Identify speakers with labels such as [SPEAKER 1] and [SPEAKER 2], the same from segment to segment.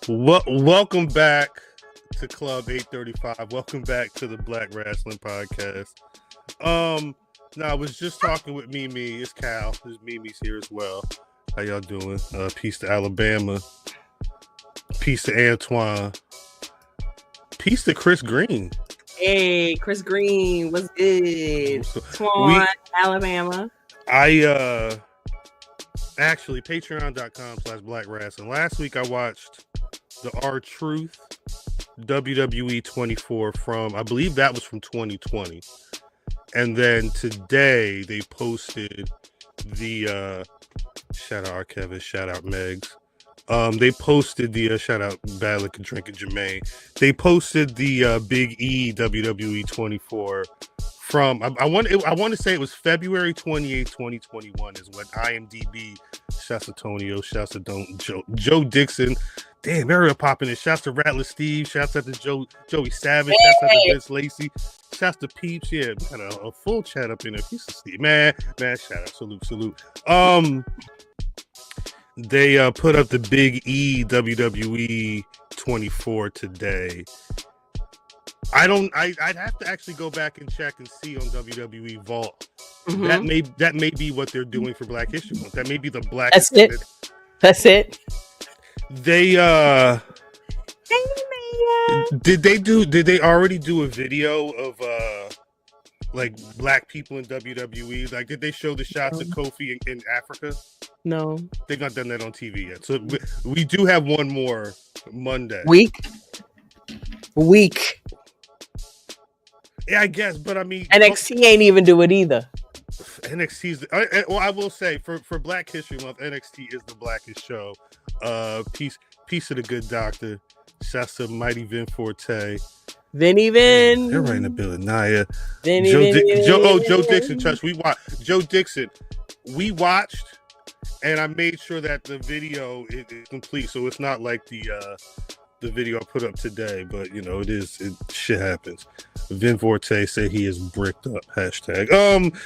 [SPEAKER 1] Welcome back to Club 835. Welcome back to the Black Rasslin Podcast. Now I was just talking with Mimi. It's Cal. There's Mimi's here as well. How y'all doing? Peace to Alabama. Peace to Antoine. Peace to Chris Green.
[SPEAKER 2] Hey, Chris Green, what's good? Swan, Alabama.
[SPEAKER 1] Actually, patreon.com/Black Rasslin. Last week I watched the R-Truth WWE 24 from, I believe that was from 2020. And then today they posted the shout out Arkevis, shout out Megs. They posted the shout out Bad Liquor Drinking Jermaine. They posted the Big E WWE 24 from I want to say it was February 28th, 2021 is what IMDb. Shouts to Tonio, shouts to Joe Dixon. Damn, Ariel popping in. Shouts to Rattler Steve. Shouts out to Joey Savage. Shouts out to Vince Lacey. Shouts to Peeps. Yeah, we got a full chat up in there. Peace to Steve. Man, shout out. Salute. They put up the Big E WWE 24 today. I'd have to actually go back and check and see on WWE Vault. Mm-hmm. That may be what they're doing for Black History Month. That may be the Black.
[SPEAKER 2] That's it.
[SPEAKER 1] They did they already do a video of like Black people in WWE? Like, did they show the shots of Kofi in Africa?
[SPEAKER 2] No,
[SPEAKER 1] they've not done that on TV yet. So we do have one more Monday.
[SPEAKER 2] Week.
[SPEAKER 1] Yeah, I guess, but I mean,
[SPEAKER 2] NXT ain't even do it either.
[SPEAKER 1] NXT's well, I will say for Black History Month, NXT is the blackest show. Peace of the good doctor. Shouts to Mighty Vin Forte.
[SPEAKER 2] Vin.
[SPEAKER 1] They're right in the building. Naya. Joe Dixon. Trust Joe Dixon. We watched, and I made sure that the video is complete, so it's not like the video I put up today, but you know, shit happens. Vin Forte said he is bricked up. Hashtag.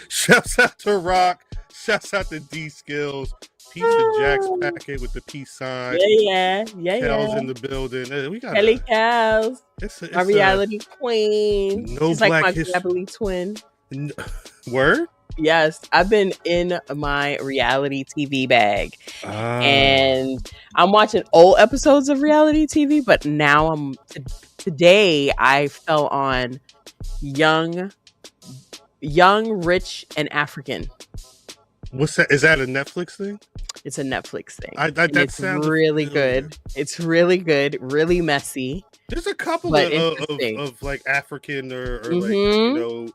[SPEAKER 1] Shouts out to Rock. Shouts out to D Skills. Peace to Jack's packet with the peace sign.
[SPEAKER 2] Yeah.
[SPEAKER 1] Cal's in the building. We got
[SPEAKER 2] Kelly Cal's. It's my reality queen.
[SPEAKER 1] No
[SPEAKER 2] She's
[SPEAKER 1] Black
[SPEAKER 2] like my Japanese twin.
[SPEAKER 1] Word?
[SPEAKER 2] Yes, I've been in my reality TV bag, and I'm watching old episodes of reality TV. But now today I fell on young, rich, and African.
[SPEAKER 1] What's that? Is that a Netflix thing?
[SPEAKER 2] It's a Netflix thing.
[SPEAKER 1] It's
[SPEAKER 2] really good. It's really good. Really messy.
[SPEAKER 1] There's a couple of like African or like, you know,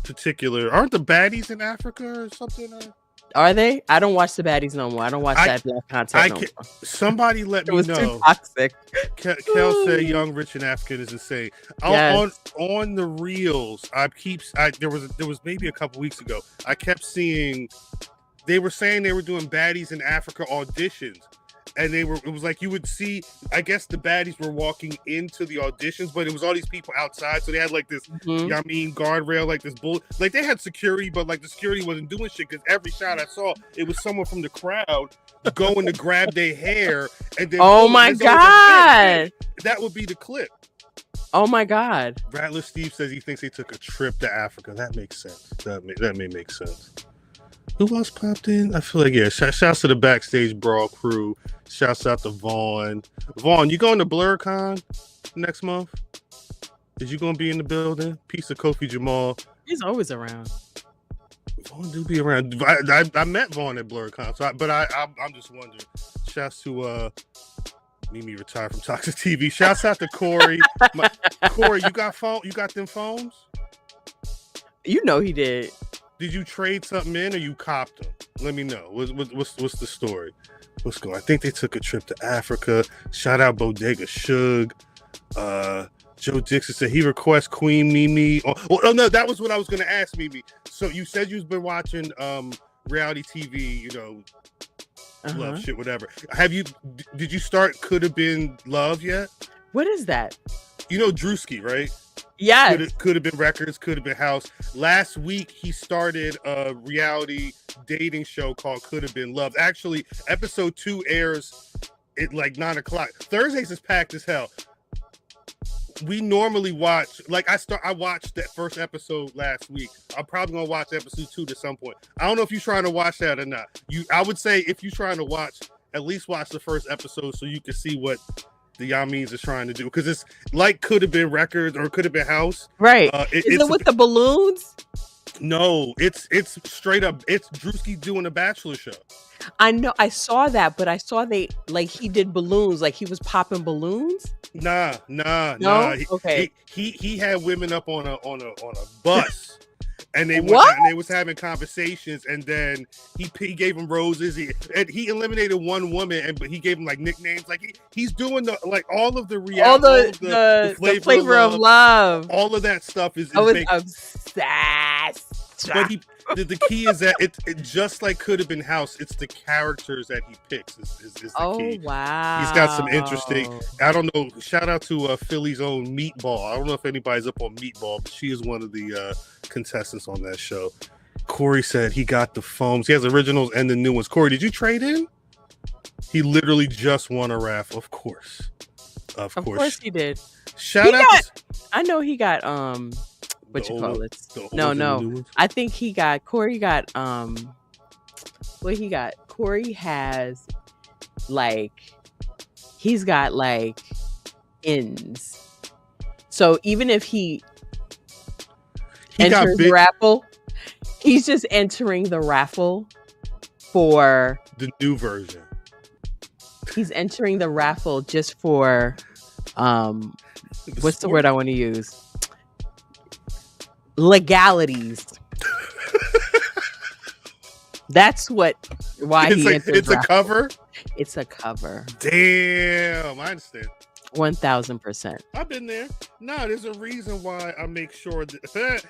[SPEAKER 1] particular. Aren't the baddies in Africa or something?
[SPEAKER 2] Are they? I don't watch the baddies no more. I don't watch that black content no more.
[SPEAKER 1] Somebody let me know.
[SPEAKER 2] Too toxic.
[SPEAKER 1] Kel said Young, Rich, and African is insane. Yes. On the reels, there was maybe a couple weeks ago, I kept seeing they were saying they were doing baddies in Africa auditions. And it was like you would see, I guess the baddies were walking into the auditions, but it was all these people outside. So they had like this, guardrail, like this bull. Like they had security, but like the security wasn't doing shit because every shot I saw, it was someone from the crowd going to grab their hair. And then
[SPEAKER 2] oh my God.
[SPEAKER 1] That would be the clip.
[SPEAKER 2] Oh my God.
[SPEAKER 1] Rattler Steve says he thinks they took a trip to Africa. That makes sense. That may make sense. Who else popped in? I feel like, yeah, shouts to the Backstage Brawl crew. Shouts out to Vaughn. Vaughn, you going to BlurCon next month? Is you going to be in the building? Peace of Kofi Jamal.
[SPEAKER 2] He's always around.
[SPEAKER 1] Vaughn do be around. I met Vaughn at BlurCon, I'm just wondering. Shouts to Mimi retired from Toxic TV. Shouts out to Corey. Corey, you got them phones?
[SPEAKER 2] You know he did.
[SPEAKER 1] Did you trade something in or you copped them? Let me know. What's the story? What's going on? I think they took a trip to Africa. Shout out Bodega Suge. Joe Dixon said he requests Queen Mimi. Oh no, that was what I was going to ask Mimi. So you said you've been watching reality TV, you know, love shit, whatever. Did you start Could Have Been Love yet?
[SPEAKER 2] What is that?
[SPEAKER 1] You know Drewski, right?
[SPEAKER 2] Yeah.
[SPEAKER 1] Could have been Records, could have been House. Last week, he started a reality dating show called Could Have Been Love. Actually, episode 2 airs at like 9 o'clock. Thursdays is packed as hell. We normally watch, like I watched that first episode last week. I'm probably gonna watch episode 2 at some point. I don't know if you're trying to watch that or not. I would say if you're trying to watch, at least watch the first episode so you can see what the Yamins is trying to do, because it's like could have been Records or could have been House.
[SPEAKER 2] Right. Is it with the balloons?
[SPEAKER 1] No, it's straight up. It's Drewski doing a Bachelor show.
[SPEAKER 2] I know. I saw that, but I saw he did balloons, like he was popping balloons.
[SPEAKER 1] Nah.
[SPEAKER 2] Okay.
[SPEAKER 1] He had women up on a bus, and they was having conversations, and then he gave them roses. He eliminated one woman, but he gave them like nicknames. Like he's doing all of the reality,
[SPEAKER 2] the flavor of love.
[SPEAKER 1] All of that stuff is.
[SPEAKER 2] I was obsessed.
[SPEAKER 1] But the key is that it just like could have been House. It's the characters that he picks is the key.
[SPEAKER 2] Oh wow!
[SPEAKER 1] He's got some interesting. I don't know. Shout out to Philly's own Meatball. I don't know if anybody's up on Meatball, but she is one of the contestants on that show. Corey said he got the foams. He has originals and the new ones. Corey, did you trade in? He literally just won a raffle. Of course
[SPEAKER 2] he did.
[SPEAKER 1] Shout out.
[SPEAKER 2] I know he got what you call it? No. I think Corey got what he got? Corey has he's got ends. So even if he enters the raffle, he's just entering the raffle for
[SPEAKER 1] the new version.
[SPEAKER 2] He's entering the raffle just for what's the word I want to use? Legalities. That's why he entered.
[SPEAKER 1] It's a cover.
[SPEAKER 2] It's a cover.
[SPEAKER 1] Damn, I understand.
[SPEAKER 2] 1000%.
[SPEAKER 1] I've been there. No, there's a reason why I make sure that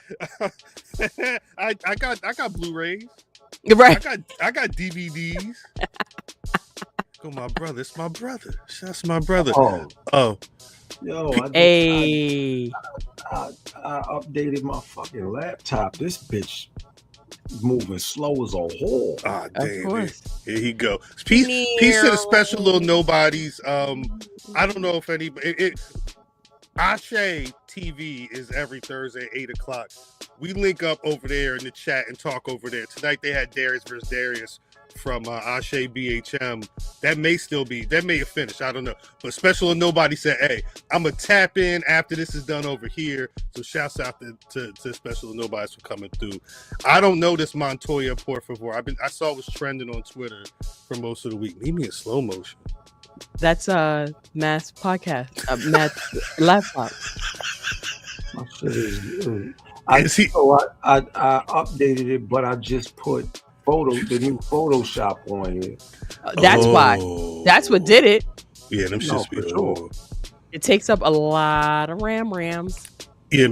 [SPEAKER 1] I got Blu-rays.
[SPEAKER 2] Right.
[SPEAKER 1] I got DVDs. Go, my brother. It's my brother. That's my brother. Oh.
[SPEAKER 3] Yo,
[SPEAKER 2] I
[SPEAKER 3] updated my fucking laptop. This bitch moving slow as a whore.
[SPEAKER 1] Ah, damn. Here he go. Peace to the special little nobodies. I don't know if anybody. Ashe TV is every Thursday, 8 o'clock. We link up over there in the chat and talk over there. Tonight they had Darius versus Darius from Ashe BHM. That may have finished. I don't know. But Special and Nobody said, hey, I'm going to tap in after this is done over here. So shouts out to Special and Nobody's for coming through. I don't know this Montoya, por favor. I saw it was trending on Twitter for most of the week. Leave me in slow motion.
[SPEAKER 2] That's Matt's podcast. Matt's laptop.
[SPEAKER 3] My shit is good. I updated it, but I just put the new Photoshop on here.
[SPEAKER 2] That's why. That's what did it.
[SPEAKER 1] Yeah, them shits be
[SPEAKER 3] sure.
[SPEAKER 2] It takes up a lot of rams.
[SPEAKER 1] Yeah,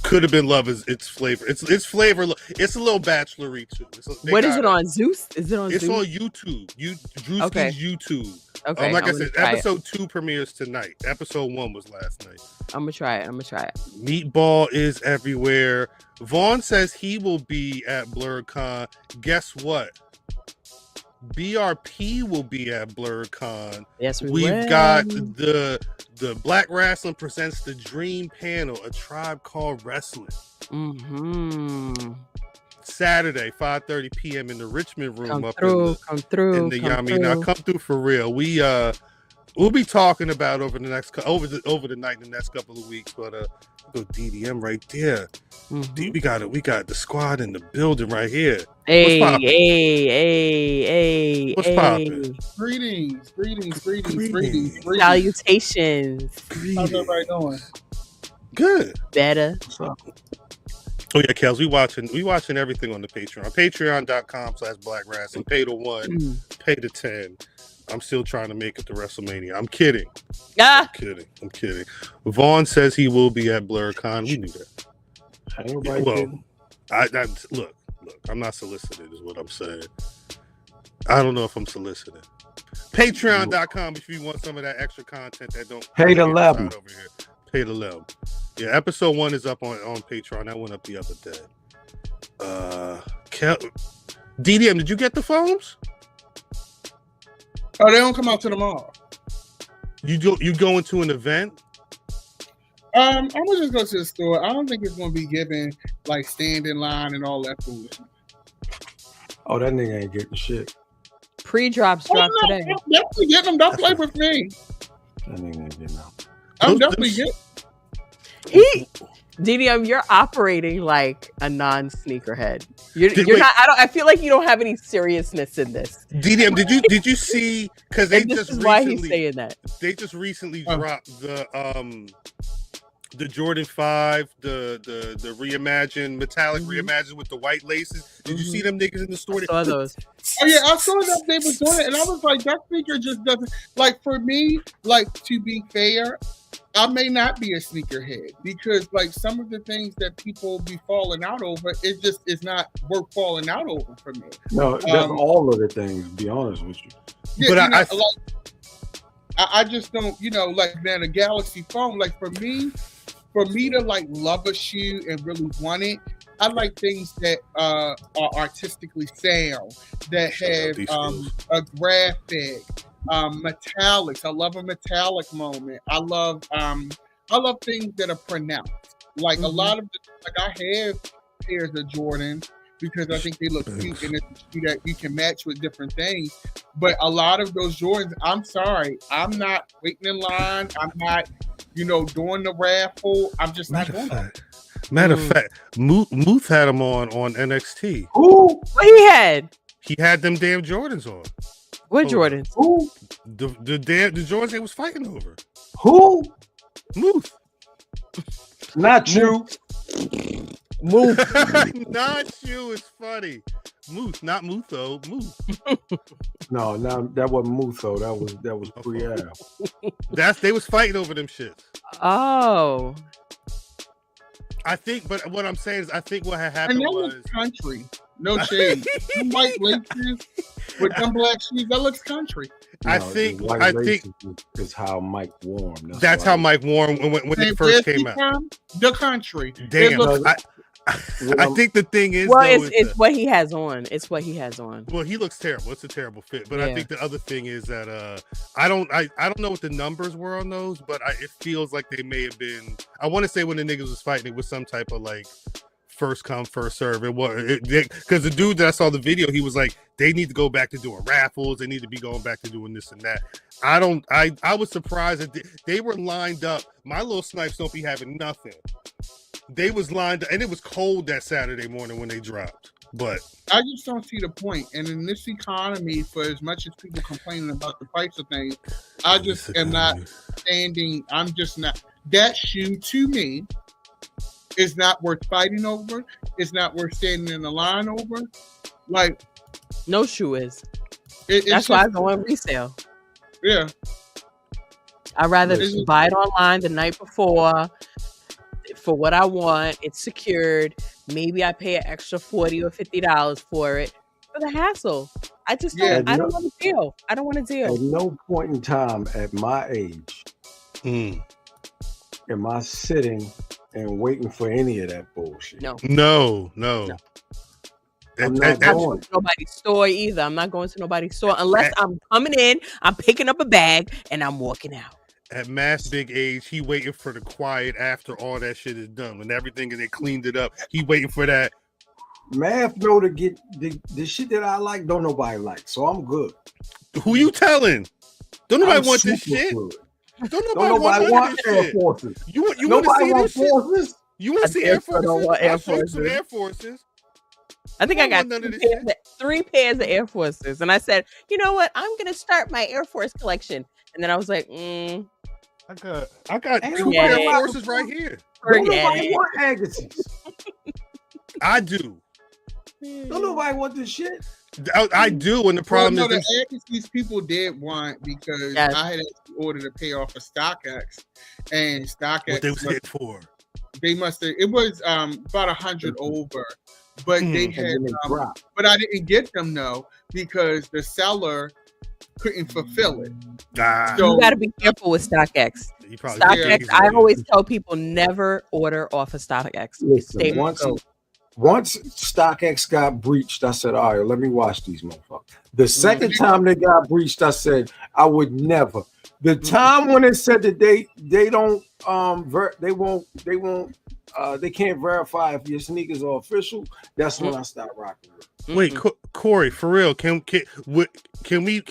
[SPEAKER 1] could have been love. It's flavor. It's flavor. It's a little bachelory too.
[SPEAKER 2] What is it on Zeus? Is it on Zeus?
[SPEAKER 1] It's on YouTube. Drewski's YouTube.
[SPEAKER 2] Okay.
[SPEAKER 1] Like I said, episode 2 premieres tonight. Episode 1 was last night.
[SPEAKER 2] I'm gonna try it.
[SPEAKER 1] Meatball is everywhere. Vaughn says he will be at BlurCon. Guess what? BRP will be at BlurCon.
[SPEAKER 2] Yes,
[SPEAKER 1] we've got the Black Rasslin presents the Dream Panel, A Tribe Called Wrestling.
[SPEAKER 2] Mm-hmm.
[SPEAKER 1] Saturday, 5:30 p.m. in the Richmond Room
[SPEAKER 2] come through.
[SPEAKER 1] In the Yami. Now come through for real. We'll be talking about over the next over the night in the next couple of weeks, but go DDM right there. Mm-hmm. We got the squad in the building right here.
[SPEAKER 2] Hey.
[SPEAKER 1] What's poppin'?
[SPEAKER 4] Greetings.
[SPEAKER 2] Salutations.
[SPEAKER 4] How's everybody doing?
[SPEAKER 1] Good.
[SPEAKER 2] Better.
[SPEAKER 3] What's up?
[SPEAKER 1] Oh yeah, Kels, we watching everything on the Patreon. Patreon.com/Black Rasslin. Pay to 1, pay to 10. I'm still trying to make it to WrestleMania. I'm kidding. I'm kidding. Vaughn says he will be at BlurCon. We knew that. Look, I'm not solicited is what I'm saying. I don't know if I'm solicited. Patreon.com if you want some of that extra content that don't
[SPEAKER 3] pay the level
[SPEAKER 1] over here. Pay the level. Yeah, episode 1 is up on Patreon. That went up the other day. DDM, did you get the foams?
[SPEAKER 4] Oh, they don't come out to the mall.
[SPEAKER 1] You go into an event?
[SPEAKER 4] I'm gonna just go to the store. I don't think it's gonna be given like stand in line and all that foolishness.
[SPEAKER 3] Oh, that nigga ain't getting shit.
[SPEAKER 2] Pre-drops dropped today.
[SPEAKER 4] I'm definitely getting them. Don't play with me.
[SPEAKER 3] That nigga ain't getting out.
[SPEAKER 4] I'm definitely getting.
[SPEAKER 2] DDM, you're operating like a non-sneakerhead. You're not. I feel like you don't have any seriousness in this.
[SPEAKER 1] DDM, did you see? Because they
[SPEAKER 2] this
[SPEAKER 1] just
[SPEAKER 2] is
[SPEAKER 1] recently,
[SPEAKER 2] why he's saying that.
[SPEAKER 1] They just recently dropped the Jordan 5, the reimagined metallic reimagined with the white laces. Did you see them niggas in the store?
[SPEAKER 2] I saw those.
[SPEAKER 4] Oh yeah, I saw that they were doing it, and I was like, that sneaker just doesn't like for me. Like, to be fair, I may not be a sneakerhead because like some of the things that people be falling out over, it just is not worth falling out over for me.
[SPEAKER 3] No, that's all of the things. To be honest with you,
[SPEAKER 4] yeah, but I just don't, like man, a Galaxy phone. Like for me to like love a shoe and really want it, I like things that are artistically sound, that have a graphic, metallics. I love a metallic moment. I love things that are pronounced. Like a lot of I have pairs of Jordans because I think they look cute and it's a shoe that you can match with different things. But a lot of those Jordans, I'm sorry, I'm not waiting in line. I'm not, doing the raffle. I'm just not doing it.
[SPEAKER 1] Matter of fact, Muth had them on NXT.
[SPEAKER 2] Who? What he had?
[SPEAKER 1] He had them damn Jordans on.
[SPEAKER 2] What Jordans?
[SPEAKER 3] Who?
[SPEAKER 1] The Jordans they was fighting over.
[SPEAKER 3] Who?
[SPEAKER 1] Muth.
[SPEAKER 3] Not you.
[SPEAKER 2] Muth.
[SPEAKER 1] Not you. It's funny. Muth, not Mutho. Muth.
[SPEAKER 3] No, that wasn't Mutho. That was pre-Al.
[SPEAKER 1] They was fighting over them shits.
[SPEAKER 2] Oh.
[SPEAKER 1] I think, but what I'm saying is, I think what had happened was
[SPEAKER 4] country. No shade. Them white laces with them black shoes, that looks country.
[SPEAKER 1] I think
[SPEAKER 3] is how Mike wore them.
[SPEAKER 1] That's how Mike wore them when they first came out.
[SPEAKER 4] The country.
[SPEAKER 1] Damn. I think the thing is,
[SPEAKER 2] it's what he has on. It's what he has on.
[SPEAKER 1] Well, he looks terrible. It's a terrible fit. But I think the other thing is that I don't know what the numbers were on those, but it feels like they may have been. I want to say when the niggas was fighting, it was some type of like first come first serve. It was because the dude that I saw the video, he was like, they need to go back to doing raffles. They need to be going back to doing this and that. I was surprised that they were lined up. My little snipes don't be having nothing. They was lined up, and it was cold that Saturday morning when they dropped. But
[SPEAKER 4] I just don't see the point. And in this economy, for as much as people complaining about the price of things, I just am not standing. I'm just not. That shoe to me is not worth fighting over. It's not worth standing in the line over. Like,
[SPEAKER 2] no shoe is.
[SPEAKER 4] That's
[SPEAKER 2] why I go on resale.
[SPEAKER 4] Yeah.
[SPEAKER 2] I'd rather buy it online the night before. For what I want, it's secured. Maybe I pay an extra $40 or $50 for it for the hassle. I just don't. I don't want to deal. I don't want to deal.
[SPEAKER 3] At no point in time at my age am I sitting and waiting for any of that bullshit.
[SPEAKER 1] No.
[SPEAKER 2] I'm not going to nobody's store either. I'm not going to nobody's store unless I'm coming in, I'm picking up a bag, and I'm walking out.
[SPEAKER 1] At Mass big age, he waiting for the quiet after all that shit is done. When everything and they cleaned it up, he waiting for that.
[SPEAKER 3] Math know to get the shit that I like, don't nobody like. So I'm good.
[SPEAKER 1] Who you telling? Don't nobody want this shit.
[SPEAKER 3] Good.
[SPEAKER 1] Don't nobody want Air Forces. You want to see this shit? You want to see Air Forces? I'll show you some Air Forces.
[SPEAKER 2] I think I got 3 pairs of Air Forces. And I said, you know what? I'm going to start my Air Force collection. And then I was like,
[SPEAKER 1] I got 2 Air Forces right here.
[SPEAKER 3] Don't nobody want Agassiz.
[SPEAKER 1] I do.
[SPEAKER 3] Don't nobody want this shit.
[SPEAKER 1] I do, and the problem is
[SPEAKER 4] the Agassiz people did want because I had ordered a pay off of StockX, and StockX.
[SPEAKER 1] What they was hit for?
[SPEAKER 4] They must have. It was about 100 over, but they had. But I didn't get them because the seller couldn't fulfill it.
[SPEAKER 2] So you got to be careful with StockX. StockX. I always tell people never order off of StockX.
[SPEAKER 3] Listen, Once StockX got breached, I said, all right, let me watch these motherfuckers. The second time they got breached, I said, I would never. The time when it said that they can't verify if your sneakers are official, that's when I stopped rocking with.
[SPEAKER 1] Wait, Corey, for real, can we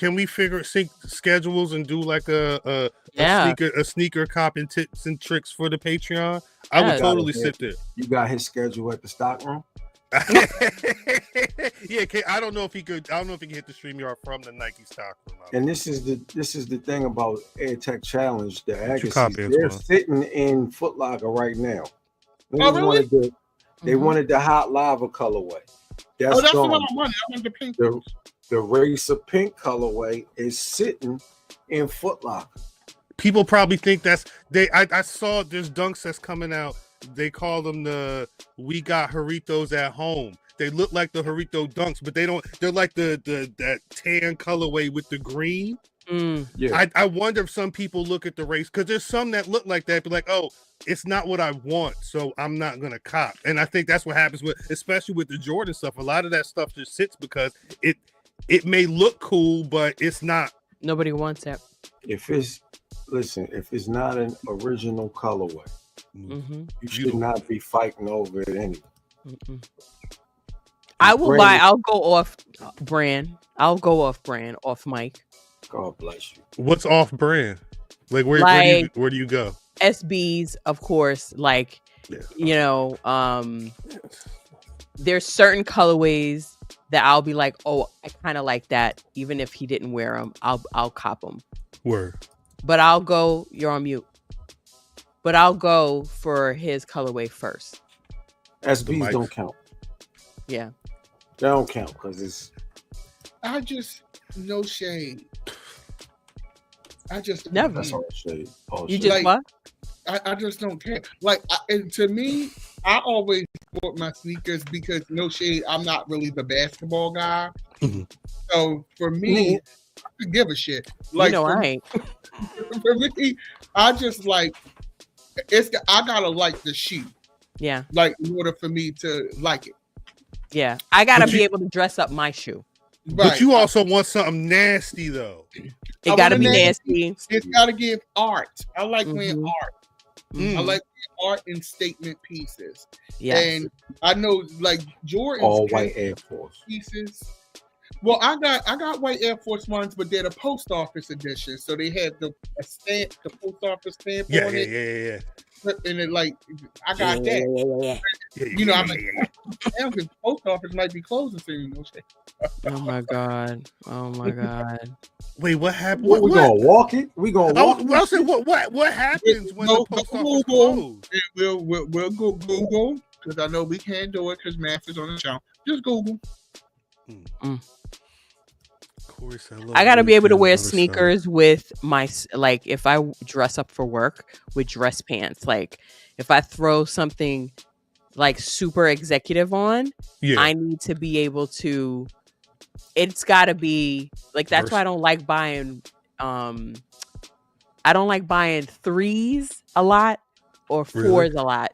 [SPEAKER 1] sync schedules and do like a sneaker cop and tips and tricks for the Patreon? I would totally sit there.
[SPEAKER 3] You got his schedule at the stock room?
[SPEAKER 1] Yeah, I don't know if he could. I don't know if he can hit the StreamYard from the Nike stock room.
[SPEAKER 3] And this is the thing about AirTech Challenge. The Agassiz, they're sitting in Foot Locker right now.
[SPEAKER 4] Really?
[SPEAKER 3] They wanted the hot lava colorway. That's
[SPEAKER 4] the
[SPEAKER 3] gone.
[SPEAKER 4] one I wanted. I wanted the pink.
[SPEAKER 3] The Racer pink colorway is sitting in Foot Locker.
[SPEAKER 1] People probably think that's they. I saw there's dunks that's coming out. They call them the "We Got Jarritos at Home." They look like the Jarrito dunks, but they don't. They're like that tan colorway with the green.
[SPEAKER 3] Yeah.
[SPEAKER 1] I wonder if some people look at the race because there's some that look like that, but like, oh, it's not what I want, so I'm not gonna cop. And I think that's what happens with, especially with the Jordan stuff. A lot of that stuff just sits because it may look cool, but it's not.
[SPEAKER 2] Nobody wants it.
[SPEAKER 3] If it's not an original colorway, you should not be fighting over it anyway.
[SPEAKER 2] I will buy. I'll go off brand. Off mic.
[SPEAKER 3] God bless you.
[SPEAKER 1] What's off brand? Like where do you go?
[SPEAKER 2] SBs, of course. Like there's certain colorways that I'll be like, oh, I kind of like that. Even if he didn't wear them, I'll cop them.
[SPEAKER 1] Word.
[SPEAKER 2] But I'll go. You're on mute. But I'll go for his colorway first.
[SPEAKER 3] SBs don't count.
[SPEAKER 2] Yeah.
[SPEAKER 3] They don't count because it's.
[SPEAKER 4] I just no shade. I just
[SPEAKER 2] never.
[SPEAKER 3] That's all shade.
[SPEAKER 2] You just
[SPEAKER 4] like,
[SPEAKER 2] what?
[SPEAKER 4] I just don't care. Like, and to me, I always bought my sneakers because no shade. I'm not really the basketball guy. So for me, I could give a shit. Like,
[SPEAKER 2] I ain't.
[SPEAKER 4] For me, I just like I gotta like the shoe.
[SPEAKER 2] Yeah.
[SPEAKER 4] Like in order for me to like it.
[SPEAKER 2] Yeah, I gotta be able to dress up my shoe.
[SPEAKER 4] Right.
[SPEAKER 1] But you also want something nasty though.
[SPEAKER 2] It gotta be nasty.
[SPEAKER 4] It's gotta give art. I like wearing art. I like art and statement pieces.
[SPEAKER 2] Yeah.
[SPEAKER 4] And I know like Jordan's
[SPEAKER 3] all white Air Force
[SPEAKER 4] pieces. Well, I got white Air Force ones, but they're the post office edition. So they had the stamp, the post office stamp on it.
[SPEAKER 1] Yeah.
[SPEAKER 4] And it like I got that. You know, I'm like, damn, the post office might be closing soon.
[SPEAKER 2] Oh my god!
[SPEAKER 1] Wait, what happened?
[SPEAKER 3] We gonna walk it? We gonna walk it?
[SPEAKER 1] I said, what happens when the post office closed?
[SPEAKER 4] We'll go Google because I know we can't do it because Math is on the show. Just Google.
[SPEAKER 2] I gotta be able to wear sneakers with my if I dress up for work with dress pants. Like if I throw something like super executive on, I need to be able to. It's gotta be like that's why I don't like buying. I don't like buying 3s a lot or 4s a lot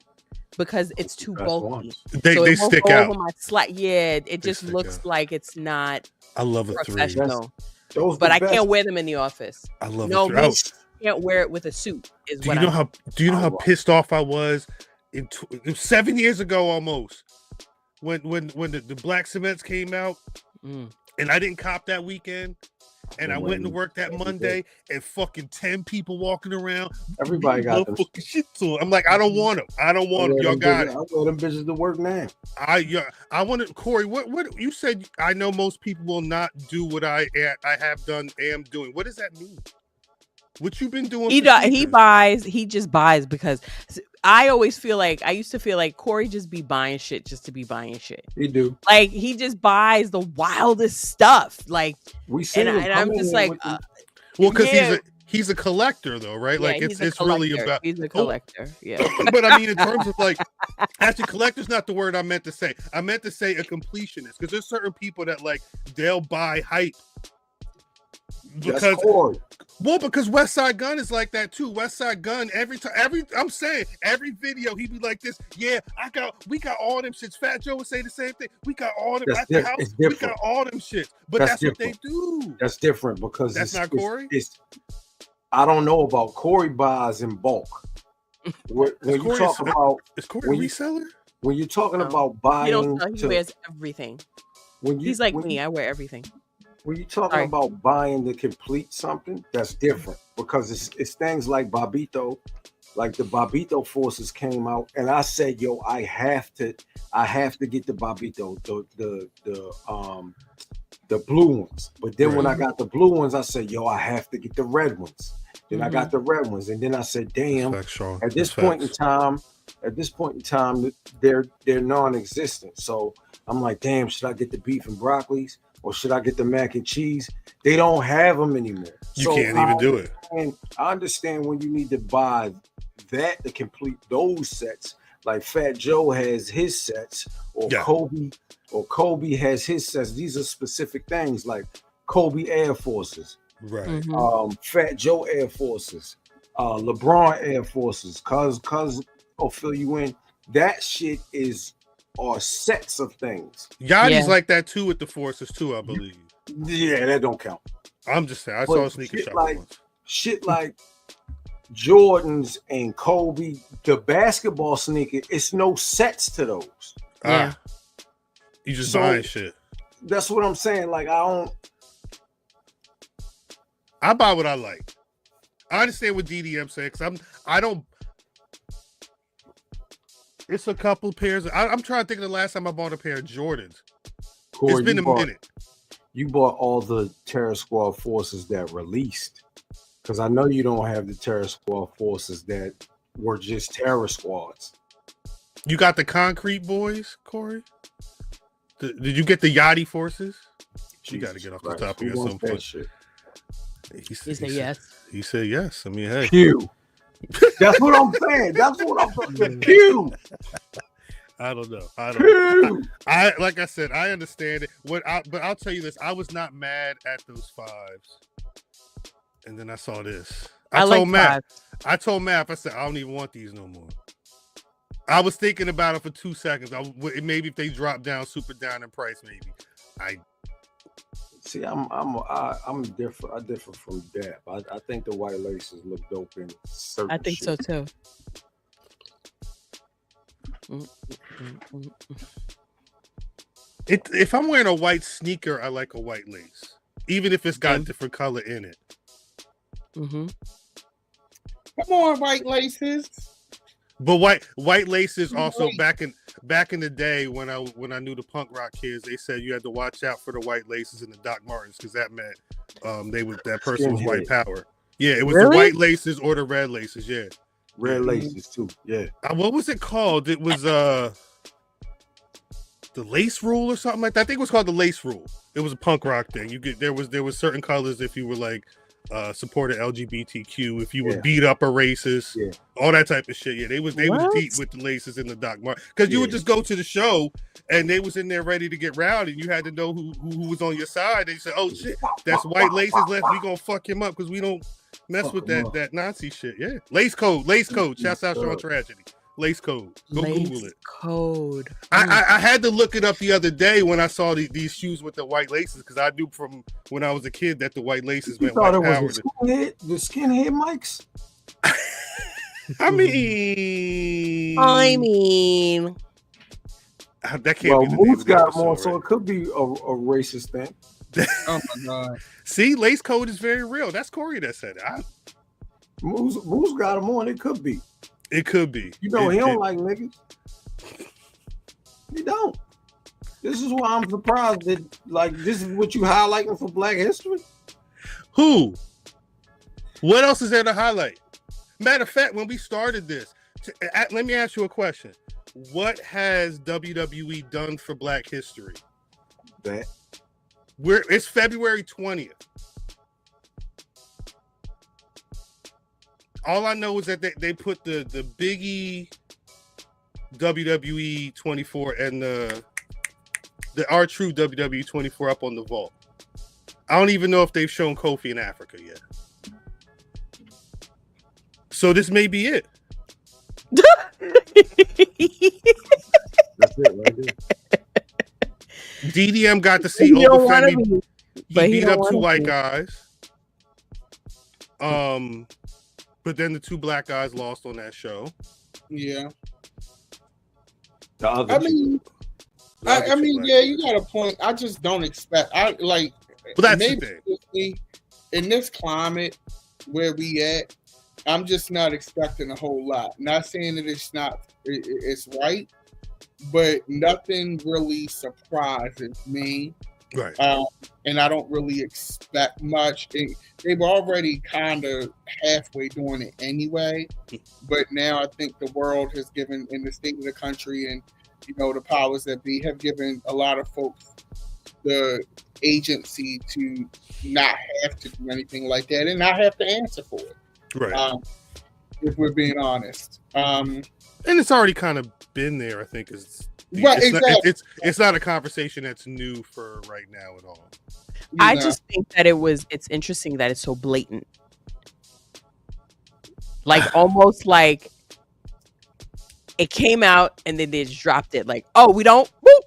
[SPEAKER 2] because it's too bulky.
[SPEAKER 1] They stick out.
[SPEAKER 2] Over my it just looks like it's not.
[SPEAKER 1] I love a 3.
[SPEAKER 2] But I can't wear them in the office.
[SPEAKER 1] I love a 3.
[SPEAKER 2] Can't wear it with a suit. Do
[SPEAKER 1] you know how pissed off I was 7 years ago almost when the Black Cements came out and I didn't cop that weekend and I went into work that Monday and fucking 10 people walking around.
[SPEAKER 3] Everybody got them
[SPEAKER 1] fucking shit to them. I'm like, I don't want them. Y'all got it.
[SPEAKER 3] I want them bitches to work now.
[SPEAKER 1] I want to, Corey. What you said? I know most people will not do what I have done. Am doing. What does that mean? What you been doing?
[SPEAKER 2] He just buys because I used to feel like Corey just be buying shit just to be buying shit.
[SPEAKER 3] He do.
[SPEAKER 2] Like he just buys the wildest stuff. Like
[SPEAKER 3] we see,
[SPEAKER 2] and I'm just like,
[SPEAKER 1] because he's a collector though, right? Like it's really about
[SPEAKER 2] he's a collector. Yeah.
[SPEAKER 1] But I mean, in terms of like, actually, collector's not the word I meant to say. I meant to say a completionist because there's certain people that like they'll buy hype. because
[SPEAKER 3] Corey.
[SPEAKER 1] Well, because West Side Gun is like that too. West Side Gun, every video he be like this. Yeah, we got all them shits. Fat Joe would say the same thing. We got all them at the house. We got all them shits. But that's what they do.
[SPEAKER 3] That's different because
[SPEAKER 1] that's not Corey.
[SPEAKER 3] I don't know about Corey buys in bulk. When you talk about,
[SPEAKER 1] is Corey a reseller?
[SPEAKER 3] When you're talking about buying,
[SPEAKER 2] he wears everything. He's like me. I wear everything.
[SPEAKER 3] When you're talking about buying to complete something, that's different because it's things like Babito, like the Babito forces came out, and I said, "Yo, I have to get the Babito, the blue ones." But then when I got the blue ones, I said, "Yo, I have to get the red ones." Then I got the red ones, and then I said, "Damn!" At this point in time, they're non-existent. So I'm like, "Damn, should I get the beef and broccolis?" Or should I get the mac and cheese? They don't have them anymore.
[SPEAKER 1] You can't even do it.
[SPEAKER 3] And I understand when you need to buy that to complete those sets. Like Fat Joe has his sets, or Kobe has his sets. These are specific things like Kobe Air Forces,
[SPEAKER 1] right?
[SPEAKER 3] Fat Joe Air Forces, LeBron Air Forces. Cause I'll fill you in. That shit are sets of things.
[SPEAKER 1] Yachty's like that too with the forces too, I believe.
[SPEAKER 3] Yeah, that don't count.
[SPEAKER 1] I'm just saying. I saw a sneaker shop once.
[SPEAKER 3] Shit like Jordans and Kobe, the basketball sneaker, it's no sets to those.
[SPEAKER 2] Yeah.
[SPEAKER 1] You just buying shit.
[SPEAKER 3] That's what I'm saying. Like I
[SPEAKER 1] buy what I like. I understand what DDM said because I don't. It's a couple pairs. I'm trying to think of the last time I bought a pair of Jordans.
[SPEAKER 3] Corey,
[SPEAKER 1] it's been a minute.
[SPEAKER 3] You bought all the Terror Squad forces that released. Because I know you don't have the Terror Squad forces that were just Terror Squads.
[SPEAKER 1] You got the Concrete Boys, Corey? Did you get the Yachty forces? You got to get off the top of your some point.
[SPEAKER 2] He said yes.
[SPEAKER 1] He said yes. I mean, hey.
[SPEAKER 3] Pew. That's what I'm saying. That's what I'm saying. Pew.
[SPEAKER 1] I don't know. I like I said, I understand it. But I'll tell you this: I was not mad at those fives, and then I saw this. I told Matt. I said, I don't even want these no more. I was thinking about it for 2 seconds. Maybe if they drop down, super down in price, maybe.
[SPEAKER 3] See, I'm different. I differ from Dap. I think the white laces look dope in certain.
[SPEAKER 2] I think so too.
[SPEAKER 1] If I'm wearing a white sneaker, I like a white lace, even if it's got a different color in it.
[SPEAKER 2] Mm-hmm.
[SPEAKER 4] Come on, white laces.
[SPEAKER 1] But white laces also back in the day when I knew the punk rock kids, they said you had to watch out for the white laces and the Doc Martens because that meant that person was white power. Yeah, it was the white laces or the red laces. Yeah,
[SPEAKER 3] red laces too. Yeah.
[SPEAKER 1] What was it called? It was the lace rule or something like that. I think it was called the lace rule. It was a punk rock thing. There was certain colors if you were like supported LGBTQ, if you were beat up or racist, all that type of shit. Yeah, they was deep with the laces in the Doc Martens because you would just go to the show and they was in there ready to get rowdy. You had to know who was on your side. They said, "Oh shit, that's white laces left. We gonna fuck him up because we don't mess with that Nazi shit." Yeah, lace code. Shouts out Sean Tragedy. Lace code. Go Google it.
[SPEAKER 2] Code.
[SPEAKER 1] I had to look it up the other day when I saw these shoes with the white laces because I knew from when I was a kid that the white laces meant white power.
[SPEAKER 3] The skinhead mics.
[SPEAKER 1] I mean, that can't be the
[SPEAKER 3] Moose got more, so it could be a racist thing.
[SPEAKER 4] Oh my god!
[SPEAKER 1] See, lace code is very real. That's Corey that said it.
[SPEAKER 3] Moose got them on. It could be.
[SPEAKER 1] It could be.
[SPEAKER 3] You know, he don't like niggas. He don't. This is why I'm surprised that, like, this is what you highlighting for Black History?
[SPEAKER 1] Who? What else is there to highlight? Matter of fact, when we started this, let me ask you a question. What has WWE done for Black History? It's February 20th. All I know is that they put the Biggie WWE 24 and the R-Truth WWE 24 up on the vault. I don't even know if they've shown Kofi in Africa yet. So this may be it.
[SPEAKER 3] That's it right there.
[SPEAKER 1] DDM got to see Oba Femi.
[SPEAKER 2] But
[SPEAKER 1] he beat up two white guys. But then the two black guys lost on that show.
[SPEAKER 4] Yeah.
[SPEAKER 3] The other
[SPEAKER 4] I mean,
[SPEAKER 1] Yeah,
[SPEAKER 4] you got a point. I just don't expect.
[SPEAKER 1] But that's
[SPEAKER 4] maybe
[SPEAKER 1] the thing.
[SPEAKER 4] in this climate where we at, I'm just not expecting a whole lot. Not saying that it's right, but nothing really surprises me.
[SPEAKER 1] Right.
[SPEAKER 4] And I don't really expect much. They were already kind of halfway doing it anyway, but now I think the world has given, in the state of the country and the powers that be, have given a lot of folks the agency to not have to do anything like that and not have to answer for it.
[SPEAKER 1] Right.
[SPEAKER 4] If we're being honest.
[SPEAKER 1] And it's already kind of been there, I think. It's not a conversation that's new for right now at all.
[SPEAKER 2] I just think that it's interesting that it's so blatant. Like almost like it came out and then they just dropped it. Like, oh, we don't. Whoop.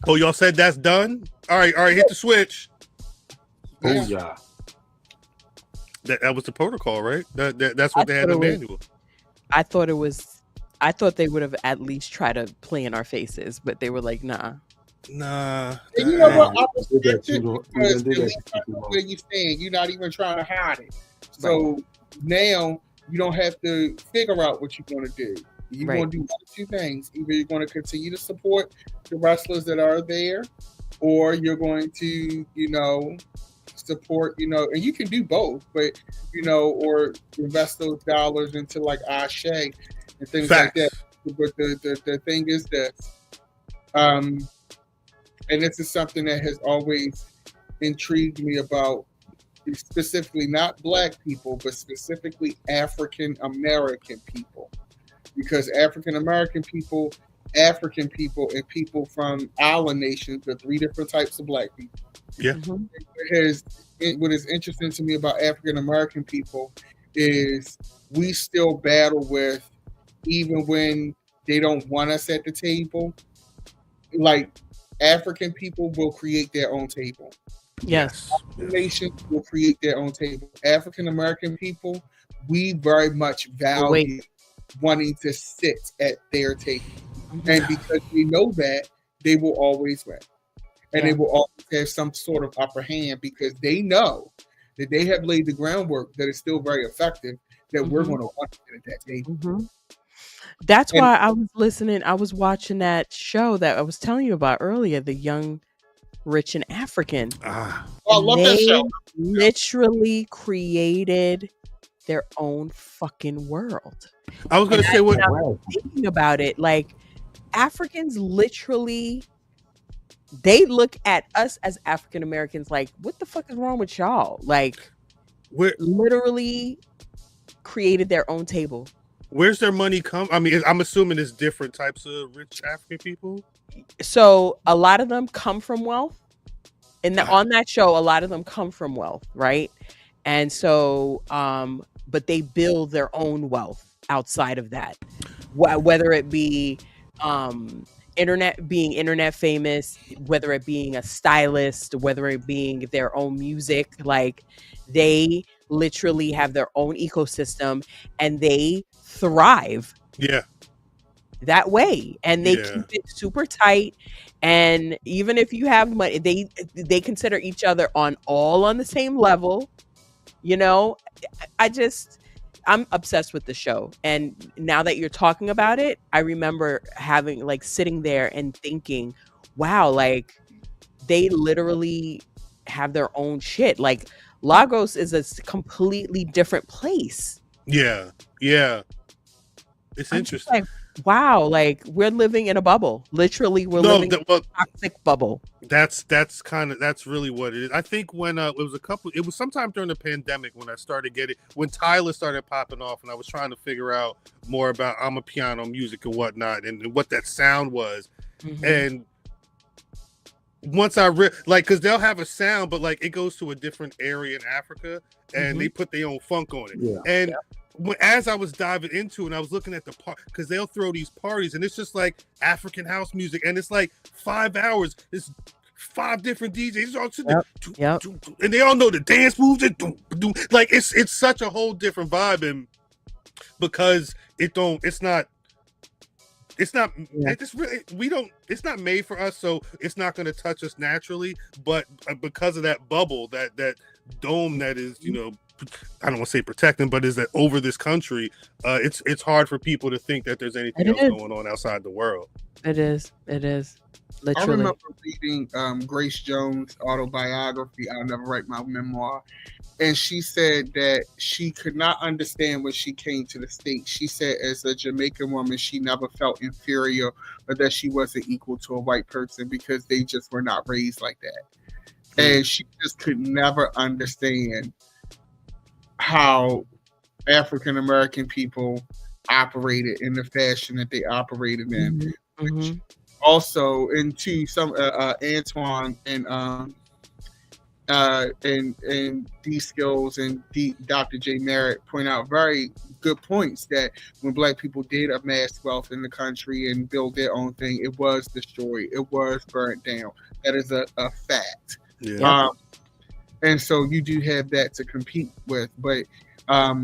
[SPEAKER 1] Oh, y'all said that's done? All right, hit the switch.
[SPEAKER 3] Oh yeah.
[SPEAKER 1] That was the protocol, right? That's what they had in the manual.
[SPEAKER 2] I thought they would have at least tried to play in our faces, but they were like, nah.
[SPEAKER 1] Nah.
[SPEAKER 4] And you know what? I was because where you stand, you're not even trying to hide it. So now you don't have to figure out what you're going to do. You're going to do one of two things. Either you're going to continue to support the wrestlers that are there, or you're going to, support, and you can do both, but, or invest those dollars into like Ashe and things like that. But the thing is this, and this is something that has always intrigued me about specifically not Black people, but specifically African American people, because African American people, and people from our nations are three different types of Black people.
[SPEAKER 1] Yeah.
[SPEAKER 2] Mm-hmm.
[SPEAKER 4] What is interesting to me about African American people is we still battle with, even when they don't want us at the table, like African people will create their own table.
[SPEAKER 2] Yes.
[SPEAKER 4] Nations will create their own table. African American people, we very much value wanting to sit at their table. And because we know that, they will always win. And they will always have some sort of upper hand because they know that they have laid the groundwork that is still very effective, that we're going to want to get at that table.
[SPEAKER 2] Mm-hmm. That's why I was watching that show that I was telling you about earlier, The Young, Rich, and African.
[SPEAKER 4] I love that show.
[SPEAKER 2] Literally created their own fucking world.
[SPEAKER 1] I was going to say what
[SPEAKER 2] I was thinking about it, like Africans literally, they look at us as African Americans like, what the fuck is wrong with y'all? Like,
[SPEAKER 1] we're
[SPEAKER 2] literally created their own table.
[SPEAKER 1] Where's their money come? I mean, I'm assuming it's different types of rich African people.
[SPEAKER 2] So a lot of them come from wealth. And on that show, a lot of them come from wealth, right? And so, but they build their own wealth outside of that. Whether it be internet famous, whether it being a stylist, whether it being their own music, like they literally have their own ecosystem and they thrive that way, and they keep it super tight. And even if you have money, they consider each other on the same level. I'm obsessed with the show, and now that you're talking about it, I remember having sitting there and thinking, wow, like they literally have their own shit. Like Lagos is a completely different place.
[SPEAKER 1] Yeah. It's interesting.
[SPEAKER 2] Like, wow, like we're living in a bubble. Literally, we're living in a toxic bubble.
[SPEAKER 1] That's really what it is. I think when it was sometime during the pandemic when I started when Tyler started popping off, and I was trying to figure out more about amapiano music and whatnot, and what that sound was. Mm-hmm. And once like, because they'll have a sound, but like it goes to a different area in Africa, and they put their own funk on it.
[SPEAKER 3] Yeah.
[SPEAKER 1] And as I was diving into it, and I was looking at the part, because they'll throw these parties, and it's just like African house music, and it's like 5 hours. It's 5 different DJs all sitting there, and they all know the dance moves. Like it's such a whole different vibe, and because it's not made for us, so it's not going to touch us naturally. But because of that bubble, that dome that is, I don't want to say protecting, but is that over this country, it's hard for people to think that there's anything else going on outside the world.
[SPEAKER 2] It is literally.
[SPEAKER 4] I remember reading Grace Jones' autobiography, I'll Never Write My Memoir, and she said that she could not understand when she came to the States. She said as a Jamaican woman, she never felt inferior or that she wasn't equal to a white person because they just were not raised like that. And she just could never understand how African American people operated in the fashion that they operated in. Which also, into some Antoine and D Skills and Dr. J Merritt point out very good points that when Black people did amass wealth in the country and build their own thing, it was destroyed, it was burnt down. That is a fact. Yeah. And so you do have that to compete with. But I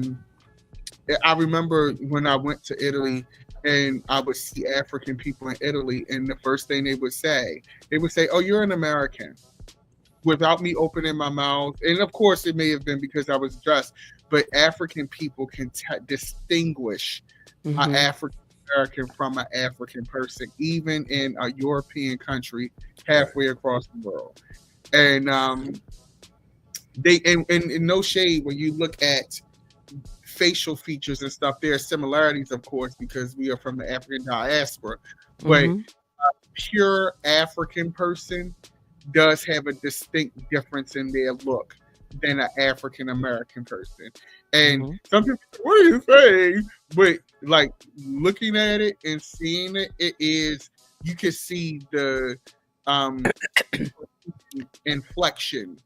[SPEAKER 4] remember when I went to Italy and I would see African people in Italy, and the first thing they would say, "Oh, you're an American," without me opening my mouth. And of course, it may have been because I was dressed, but African people can distinguish an African American from an African person, even in a European country halfway across the world. And in no shade, when you look at facial features and stuff, there are similarities, of course, because we are from the African diaspora. But a pure African person does have a distinct difference in their look than an African American person. And some people, what are you saying? But like looking at it and seeing it, you can see the inflection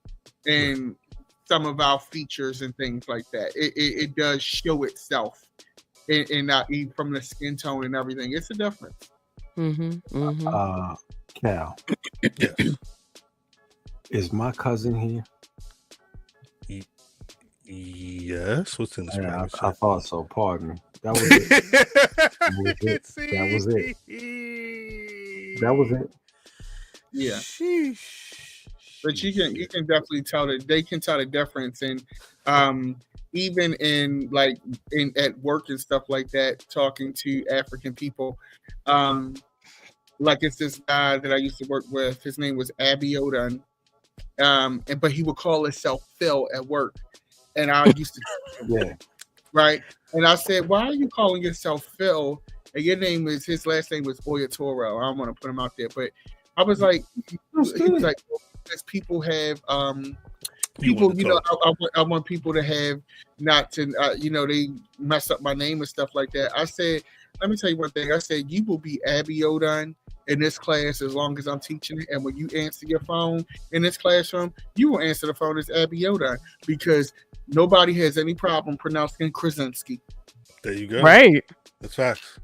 [SPEAKER 4] and some of our features and things like that. It does show itself in from the skin tone and everything. It's a difference.
[SPEAKER 3] Cal, is my cousin here?
[SPEAKER 1] Yes. What's in the
[SPEAKER 3] I thought so. Pardon me. That was it. That was it.
[SPEAKER 4] Yeah.
[SPEAKER 1] Sheesh.
[SPEAKER 4] But you can definitely tell that they can tell the difference, and even in at work and stuff like that, talking to African people, like it's this guy that I used to work with. His name was Abiodun, but he would call himself Phil at work, and I used to right. And I said, "Why are you calling yourself Phil? And your name is his last name was Oyatoro." I don't want to put him out there, but I was like, he was like. As people have people, I want people to have not to they mess up my name and stuff like that. I said, let me tell you one thing. I said, you will be Abiodun in this class as long as I'm teaching it, and when you answer your phone in this classroom, you will answer the phone as Abiodun, because nobody has any problem pronouncing Krasinski.
[SPEAKER 1] There you go.
[SPEAKER 2] Right.
[SPEAKER 1] That's facts.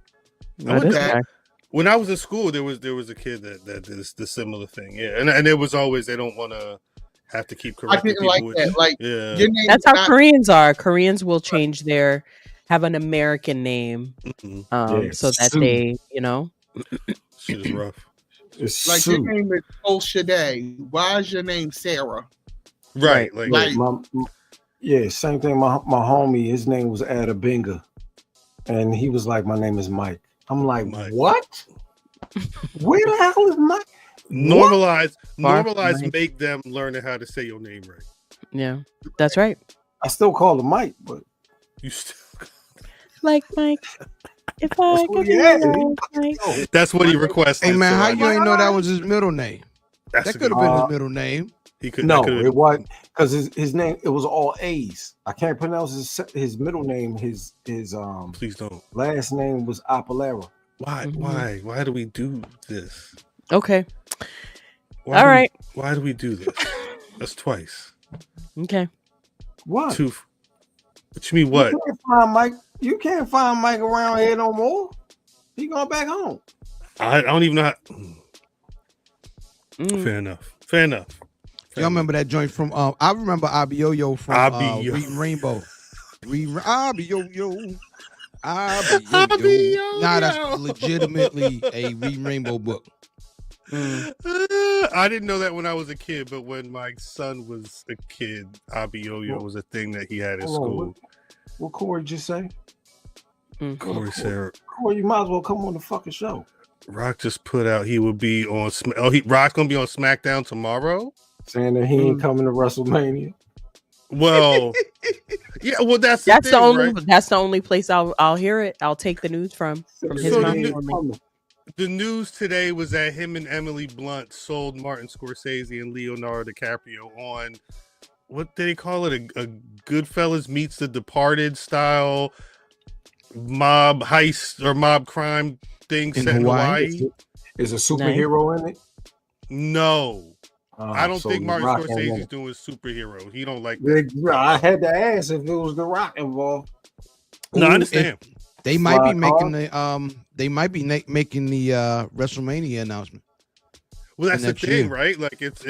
[SPEAKER 1] When I was in school, there was a kid that did the similar thing. Yeah, and it was always they don't want to have to keep correcting people.
[SPEAKER 4] I didn't like that. Like,
[SPEAKER 2] that's how Koreans are. Koreans will change have an American name, so that they,
[SPEAKER 1] Shit is rough.
[SPEAKER 3] It's
[SPEAKER 4] like your name is Shade. Why is your name Sarah?
[SPEAKER 1] Right.
[SPEAKER 3] Same thing. My homie, his name was Adabinga, and he was like, my name is Mike. I'm like, Mike. What? Where the hell is Mike?
[SPEAKER 1] Normalize, make them learn how to say your name right.
[SPEAKER 2] Yeah, that's right.
[SPEAKER 3] I still call him Mike, but
[SPEAKER 1] you still
[SPEAKER 2] like Mike. If I could Mike.
[SPEAKER 1] That's what he requested.
[SPEAKER 5] Hey man, how you ain't know that was his middle name? That could have been his middle name.
[SPEAKER 3] It wasn't, because his name, it was all A's. I can't pronounce his middle name. His
[SPEAKER 1] please don't.
[SPEAKER 3] Last name was Apolera.
[SPEAKER 1] Why do we do this?
[SPEAKER 2] Okay. All right.
[SPEAKER 1] Why do we do this? That's twice.
[SPEAKER 2] Okay.
[SPEAKER 3] What?
[SPEAKER 1] Two. What you mean? What?
[SPEAKER 3] You can't find Mike around here no more. He going back home.
[SPEAKER 1] I don't even know how. Fair enough.
[SPEAKER 5] Y'all remember that joint from? I remember Abioyo from Reading Rainbow. Abioyo. Nah, that's legitimately a Reading Rainbow book.
[SPEAKER 1] I didn't know that when I was a kid, but when my son was a kid, Abioyo was a thing that he had at school.
[SPEAKER 3] What Corey just say?
[SPEAKER 1] Corey said,
[SPEAKER 3] Corey, you might as well come on the fucking show.
[SPEAKER 1] Rock just put out he would be on. Rock's gonna be on SmackDown tomorrow,
[SPEAKER 3] saying that he ain't coming to WrestleMania.
[SPEAKER 1] Well, yeah, well that's
[SPEAKER 2] the
[SPEAKER 1] thing,
[SPEAKER 2] only
[SPEAKER 1] right?
[SPEAKER 2] That's the only place I'll hear it. I'll take the news from his mouth.
[SPEAKER 1] The news today was that him and Emily Blunt sold Martin Scorsese and Leonardo DiCaprio on what did they call it? A Goodfellas meets The Departed style mob heist or mob crime thing set in Hawaii.
[SPEAKER 3] Is a superhero in it?
[SPEAKER 1] No. I don't think Martin Scorsese is doing superhero. He don't like
[SPEAKER 3] that. I had to ask if it was The Rock involved.
[SPEAKER 1] No, I understand.
[SPEAKER 5] They might be making the making the WrestleMania announcement.
[SPEAKER 1] Well, that's the thing, right? Like it's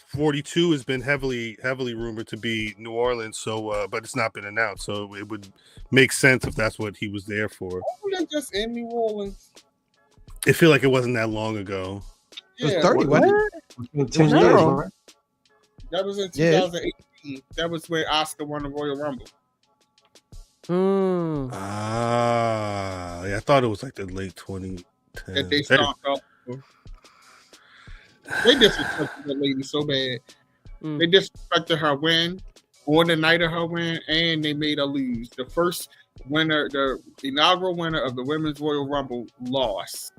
[SPEAKER 1] 42 has been heavily rumored to be New Orleans, so but it's not been announced, so it would make sense if that's what he was there for.
[SPEAKER 4] They're just in New Orleans.
[SPEAKER 1] I feel like it wasn't that long ago.
[SPEAKER 5] It was 30, wasn't it?
[SPEAKER 3] 10 years, right?
[SPEAKER 4] That was in 2018. That was where Oscar won the Royal Rumble.
[SPEAKER 1] Yeah, I thought it was like the late 2010s.
[SPEAKER 4] That they stopped off. They disrespected the lady so bad. They disrespected her win on the night of her win, and they made her lose. The first winner, the inaugural winner of the Women's Royal Rumble, lost.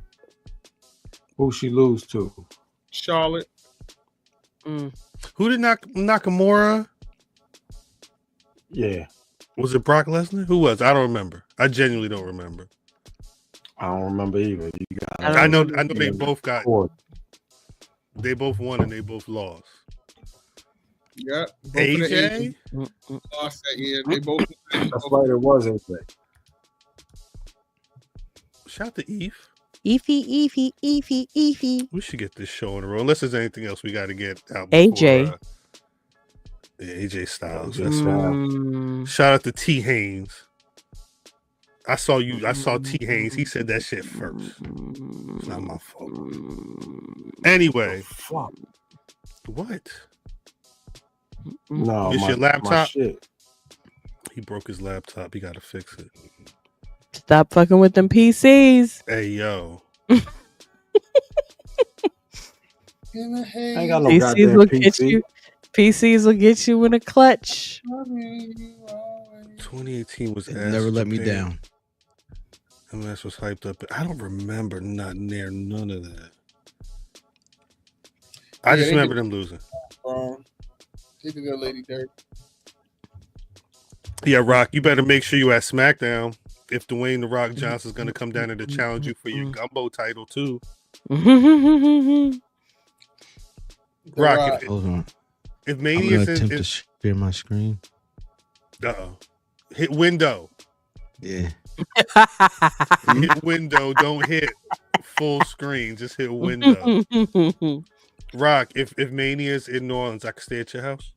[SPEAKER 3] Who she lose to?
[SPEAKER 4] Charlotte.
[SPEAKER 1] Who did Nakamura?
[SPEAKER 3] Yeah.
[SPEAKER 1] Was it Brock Lesnar? Who was? I don't remember. I genuinely don't remember.
[SPEAKER 3] I don't remember either.
[SPEAKER 1] I know they both got. They both won and they both lost.
[SPEAKER 4] Yep.
[SPEAKER 1] AJ
[SPEAKER 4] lost that year. They both.
[SPEAKER 3] That's right. It was AJ.
[SPEAKER 1] Shout out to Eve.
[SPEAKER 2] Eefy.
[SPEAKER 1] We should get this show in a row. Unless there's anything else we got to get out.
[SPEAKER 2] AJ.
[SPEAKER 1] AJ Styles. That's right. Shout out to T. Haynes. I saw T. Haynes. He said that shit first. It's not my fault. Anyway. What?
[SPEAKER 3] No,
[SPEAKER 1] it's your laptop. He broke his laptop. He got to fix it.
[SPEAKER 2] Stop fucking with them PCs.
[SPEAKER 1] Hey, yo.
[SPEAKER 3] I ain't got no
[SPEAKER 2] PCs
[SPEAKER 3] goddamn
[SPEAKER 2] will
[SPEAKER 3] PC.
[SPEAKER 2] get you. PCs will get you in a clutch.
[SPEAKER 1] 2018 was
[SPEAKER 5] never let me down.
[SPEAKER 1] MS was hyped up. I don't remember not near none of that. I just remember them losing.
[SPEAKER 4] She's a good lady, Dirk.
[SPEAKER 1] Yeah, Rock, you better make sure you at SmackDown if Dwayne The Rock Johnson's going to come down there to challenge you for your gumbo title, too. Rock, if Mania's
[SPEAKER 5] attempt to share my screen.
[SPEAKER 1] Uh-oh. Hit window.
[SPEAKER 5] Yeah.
[SPEAKER 1] Hit window. Don't hit full screen. Just hit window. Rock, if Mania's in New Orleans, I can stay at your house.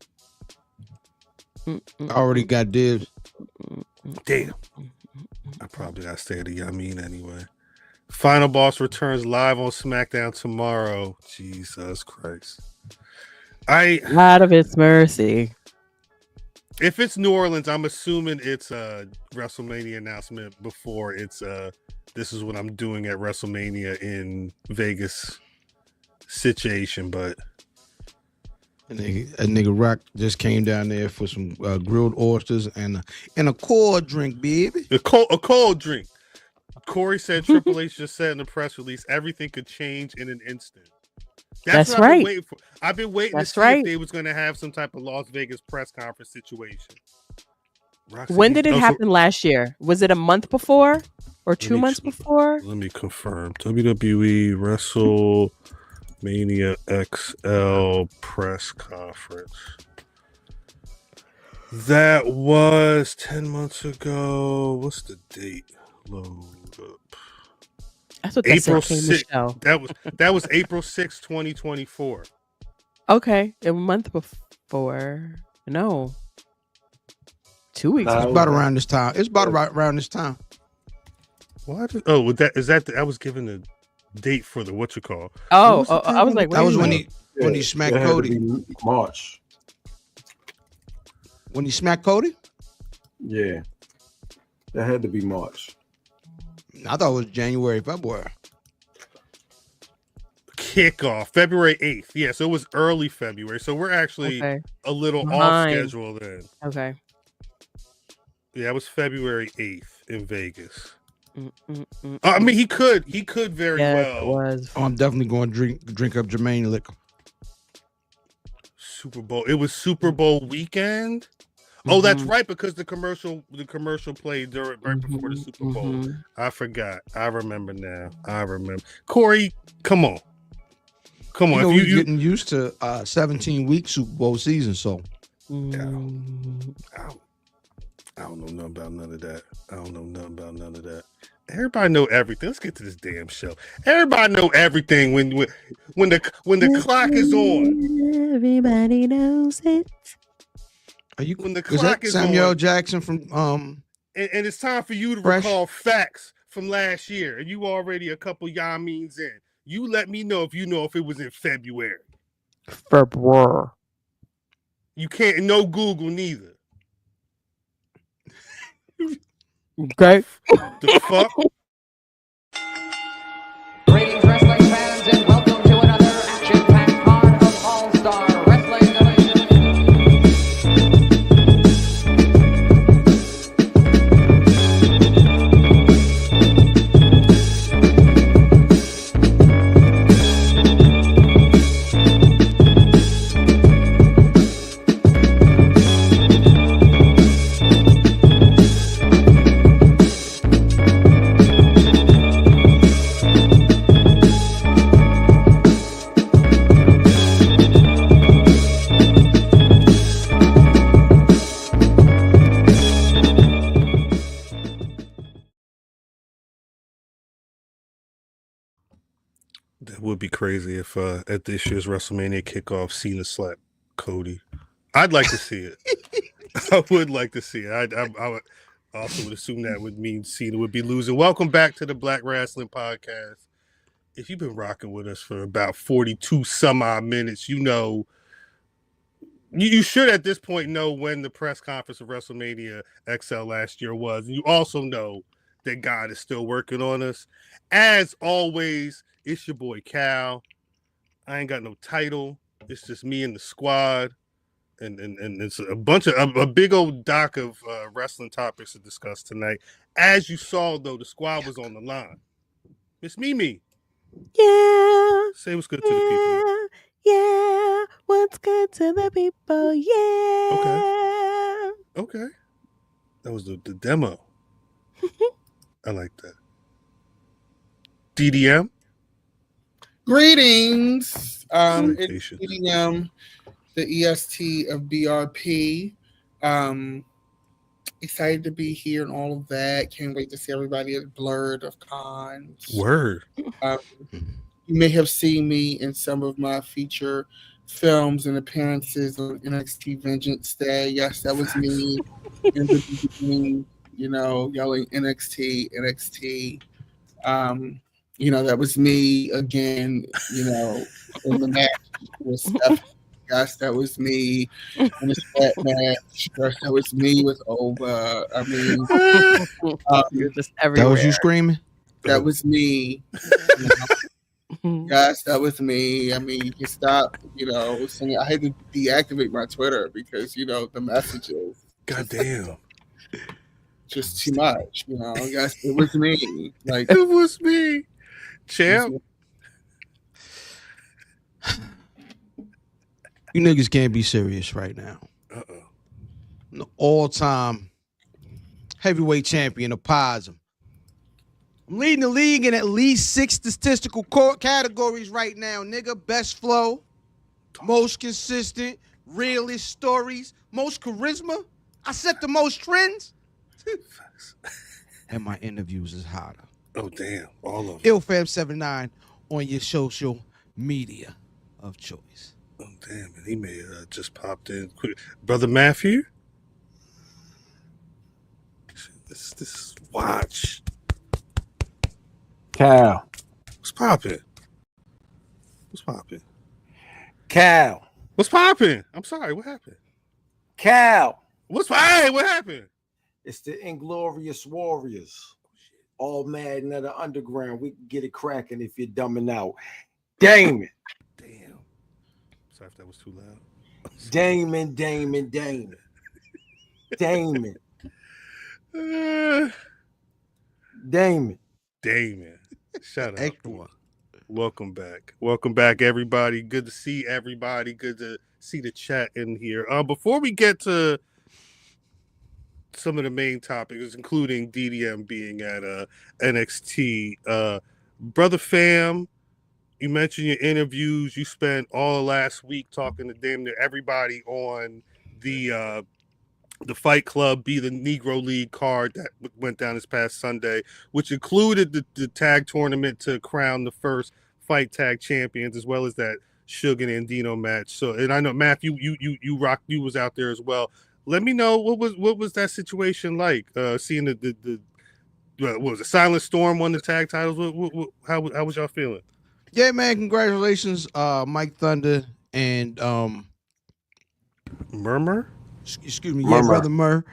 [SPEAKER 5] I already got dibs.
[SPEAKER 1] Damn. I probably got to stay at the Yamin anyway. Final Boss returns live on SmackDown tomorrow. Jesus Christ.
[SPEAKER 2] Out of its mercy.
[SPEAKER 1] If it's New Orleans, I'm assuming it's a WrestleMania announcement before it's this is what I'm doing at WrestleMania in Vegas situation, but
[SPEAKER 5] a nigga Rock just came down there for some grilled oysters and a cold drink, baby.
[SPEAKER 1] A cold drink. Corey said Triple H just said in the press release everything could change in an instant. That's what
[SPEAKER 2] right.
[SPEAKER 1] I've been waiting to see if they was going to have some type of Las Vegas press conference situation. Roxy,
[SPEAKER 2] When did it happen last year? Was it a month before or 2 months before?
[SPEAKER 1] Let me confirm. WWE WrestleMania XL press conference. That was 10 months ago. What's the date? Load up.
[SPEAKER 2] I thought
[SPEAKER 1] April
[SPEAKER 2] came
[SPEAKER 1] 6th. That was April 6th, 2024.
[SPEAKER 2] Okay, a month before. No. 2 weeks.
[SPEAKER 5] It's about around this time. It's about around this time.
[SPEAKER 1] What? I was given the date for the what you call.
[SPEAKER 2] Oh, I was like,
[SPEAKER 5] that was when he smacked Cody.
[SPEAKER 3] March.
[SPEAKER 5] When he smacked Cody?
[SPEAKER 3] Yeah. That had to be March.
[SPEAKER 5] I thought it was January, February.
[SPEAKER 1] Kickoff February 8th. Yeah, so it was early February. So we're actually a little off schedule then.
[SPEAKER 2] Okay.
[SPEAKER 1] Yeah, it was February 8th in Vegas. I mean, he could very well.
[SPEAKER 2] It was.
[SPEAKER 5] Oh, I'm definitely going to drink up Jermaine liquor.
[SPEAKER 1] Super Bowl. It was Super Bowl weekend. Oh, that's right, because the commercial played right before the Super Bowl. I forgot. I remember now. Corey, come on.
[SPEAKER 5] You know, we're getting used to 17-week Super Bowl season, so.
[SPEAKER 1] Yeah. I don't know nothing about none of that. Everybody know everything. Let's get to this damn show. Everybody know everything when the clock is on.
[SPEAKER 2] Everybody knows it.
[SPEAKER 1] When the clock is
[SPEAKER 5] Samuel
[SPEAKER 1] on,
[SPEAKER 5] Jackson from
[SPEAKER 1] and it's time for you to recall facts from last year, and you already a couple yamins in. You let me know if it was in February. You can't no Google neither.
[SPEAKER 2] Okay.
[SPEAKER 1] The fuck?
[SPEAKER 6] Greetings, wrestling fans, and welcome to another action-packed card of All-Star Wrestling.
[SPEAKER 1] That would be crazy if at this year's WrestleMania kickoff, Cena slapped Cody. I'd like to see it. I would like to see it. I would also would assume that would mean Cena would be losing. Welcome back to the Black Rasslin Podcast. If you've been rocking with us for about 42 some odd minutes, you know, you should at this point know when the press conference of WrestleMania XL last year was. And you also know that God is still working on us. As always, it's your boy Cal. I ain't got no title. It's just me and the squad. And it's a big old doc of wrestling topics to discuss tonight. As you saw, though, the squad was on the line. Miss Mimi.
[SPEAKER 2] Yeah.
[SPEAKER 1] Say what's good to the people.
[SPEAKER 2] Yeah. What's good to the people? Yeah.
[SPEAKER 1] Okay. That was the demo. I like that. DDM.
[SPEAKER 4] Greetings. It's DDM, the EST of BRP. Excited to be here and all of that. Can't wait to see everybody at Blurred of Cons.
[SPEAKER 1] Word.
[SPEAKER 4] You may have seen me in some of my feature films and appearances on NXT Vengeance Day. Yes, that was me in the beginning, yelling NXT, NXT. That was me again, in the match with Steph. Yes, that was me in the sweat match. That was me with Oba. I mean,
[SPEAKER 2] you're just everywhere.
[SPEAKER 5] That was you screaming?
[SPEAKER 4] That was me. Yes, that was me. I mean, you can stop, singing. I had to deactivate my Twitter because, the messages.
[SPEAKER 1] Goddamn.
[SPEAKER 4] Just too much, Yes, it was me. Like,
[SPEAKER 1] it was me. Champ.
[SPEAKER 5] You niggas can't be serious right now.
[SPEAKER 1] Uh-oh.
[SPEAKER 5] The all-time heavyweight champion of Possum. I'm leading the league in at least 6 statistical categories right now, nigga. Best flow, most consistent, realest stories, most charisma. I set the most trends. And my interviews is hotter.
[SPEAKER 1] Oh, damn. All of them.
[SPEAKER 5] IlFam79 on your social media of choice.
[SPEAKER 1] Oh, damn. And he may have just popped in. Brother Matthew? This watch.
[SPEAKER 3] Cal.
[SPEAKER 1] What's popping? What's popping?
[SPEAKER 3] Cal.
[SPEAKER 1] What's popping? I'm sorry. What happened?
[SPEAKER 3] Cal.
[SPEAKER 1] Hey, what happened?
[SPEAKER 3] It's the Inglorious Warriors. All mad and at the underground. We can get it cracking if you're dumbing out. Damon.
[SPEAKER 1] Damn. Sorry if that was too loud.
[SPEAKER 3] Damon.
[SPEAKER 1] Shout out.
[SPEAKER 5] Extra one.
[SPEAKER 1] Welcome back, everybody. Good to see everybody. Good to see the chat in here. Before we get to some of the main topics, including DDM being at NXT, Brother Fam, you mentioned your interviews. You spent all last week talking to damn near everybody on the Fight Club Be the Negro League card that went down this past Sunday, which included the tag tournament to crown the first Fight Tag champions, as well as that Suge and Andino match. So, and I know Matthew, you was out there as well. Let me know what was that situation like? Seeing the what was it? Silent Storm won the tag titles. How was y'all feeling?
[SPEAKER 5] Yeah, man. Congratulations, Mike Thunder and
[SPEAKER 1] Murmur.
[SPEAKER 5] Excuse me, yeah, Brother Murr.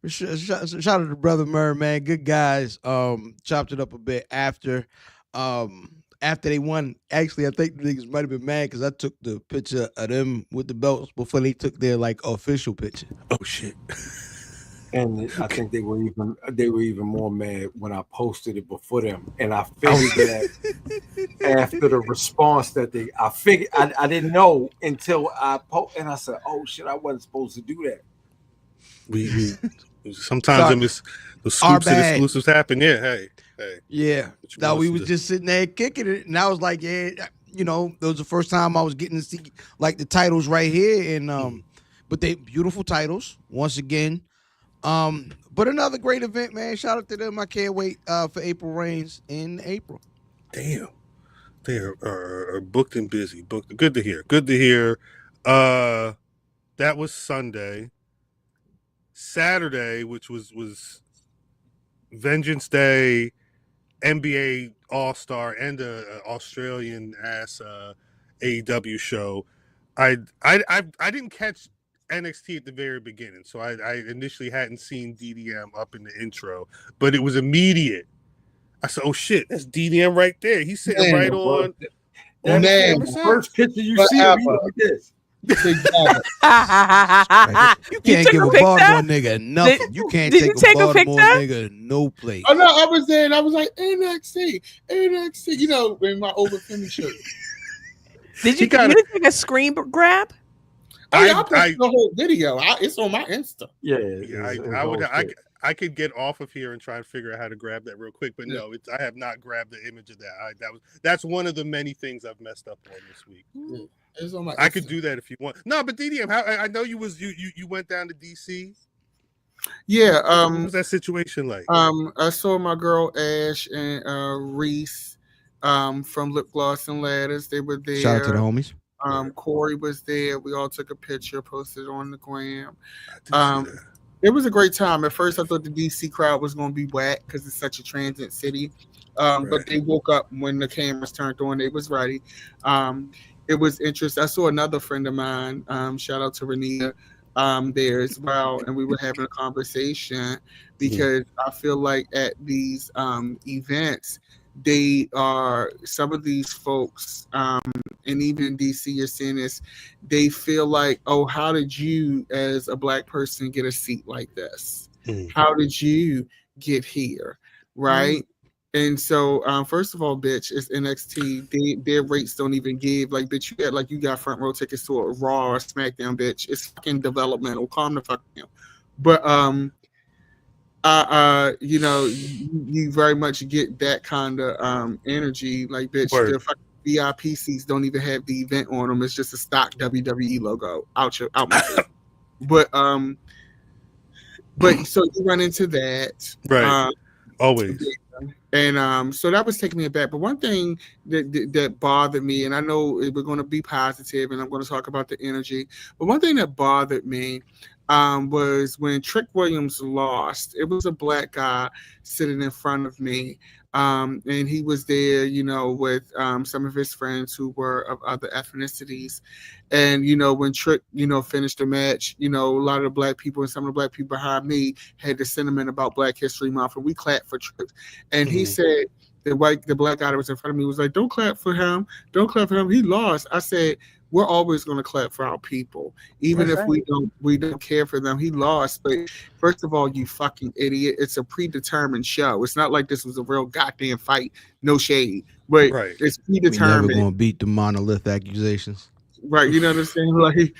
[SPEAKER 5] Shout out to Brother Murr, man. Good guys. Chopped it up a bit after they won. Actually, I think the niggas might have been mad because I took the picture of them with the belts before they took their like official picture.
[SPEAKER 1] Oh shit.
[SPEAKER 3] And I think they were even more mad when I posted it before them. And I figured that after the response that I didn't know until I and I said, "Oh shit, I wasn't supposed to do that."
[SPEAKER 1] We sometimes the scoops and exclusives happen. Yeah, hey.
[SPEAKER 5] Yeah. Now we was just sitting there kicking it, and I was like, yeah, you know, that was the first time I was getting to see like the titles right here, and but they beautiful titles once again. But another great event, man. Shout out to them. I can't wait for April Reigns in April.
[SPEAKER 1] Damn. They are booked and busy. Booked. Good to hear. That was Sunday. Saturday, which was Vengeance Day, NBA All-Star, and a Australian ass AEW show. I didn't catch NXT at the very beginning, so I initially hadn't seen DDM up in the intro, but it was immediate. I said, "Oh shit, that's DDM right there. He's sitting right on."
[SPEAKER 3] The first picture you see of me like this.
[SPEAKER 5] You can't give a Baltimore nigga nothing. You can't take a Baltimore nigga no place.
[SPEAKER 4] Oh no, I was there and I was like NXT, you know, in my Oba Femi shirt.
[SPEAKER 2] Did you take a screen grab?
[SPEAKER 4] I posted the whole video. It's on my Insta.
[SPEAKER 1] Yeah, I could get off of here and try and figure out how to grab that real quick, but no, I have not grabbed the image of that. That's one of the many things I've messed up on this week.
[SPEAKER 4] Yeah. It's on my
[SPEAKER 1] I
[SPEAKER 4] Insta.
[SPEAKER 1] could do that if you want. No, but DDM, I know you went down to DC.
[SPEAKER 4] Yeah.
[SPEAKER 1] What was that situation like?
[SPEAKER 4] I saw my girl Ash and Reese from Lip Gloss and Ladders. They were there.
[SPEAKER 5] Shout out to the homies.
[SPEAKER 4] Corey was there. We all took a picture, posted on the gram. It was a great time. At first, I thought the DC crowd was going to be whack because it's such a transit city. But they woke up when the cameras turned on. They was ready. It was interesting. I saw another friend of mine. Shout out to Renegade there as well, and we were having a conversation because I feel like at these events, some of these folks, and even in DC, you're seeing this, they feel like, oh, how did you as a Black person get a seat like this? How did you get here? Right? And so, first of all, bitch, it's NXT. Their rates don't even give. Like, bitch, you got front row tickets to a Raw or SmackDown, bitch. It's fucking developmental. Calm the fuck down. But you very much get that kind of energy. Like, bitch,
[SPEAKER 1] Word.
[SPEAKER 4] the fucking VIP seats don't even have the event on them. It's just a stock WWE logo out my face. But so you run into that,
[SPEAKER 1] right? Always.
[SPEAKER 4] And so that was taking me aback. But one thing that bothered me, and I know we're going to be positive, and I'm going to talk about the energy. But one thing that bothered me was when Trick Williams lost. It was a black guy sitting in front of me, and he was there, with some of his friends who were of other ethnicities. And when Trick, finished the match, a lot of the black people and some of the black people behind me had the sentiment about Black History Month, and we clapped for Trick. And he said, the black guy that was in front of me was like, "Don't clap for him. Don't clap for him. He lost." I said, we're always going to clap for our people, even if we don't care for them. He lost, but first of all, you fucking idiot! It's a predetermined show. It's not like this was a real goddamn fight. No shade, but it's predetermined.
[SPEAKER 5] We're never going to beat the monolith accusations,
[SPEAKER 4] right? You know what I'm saying? Like,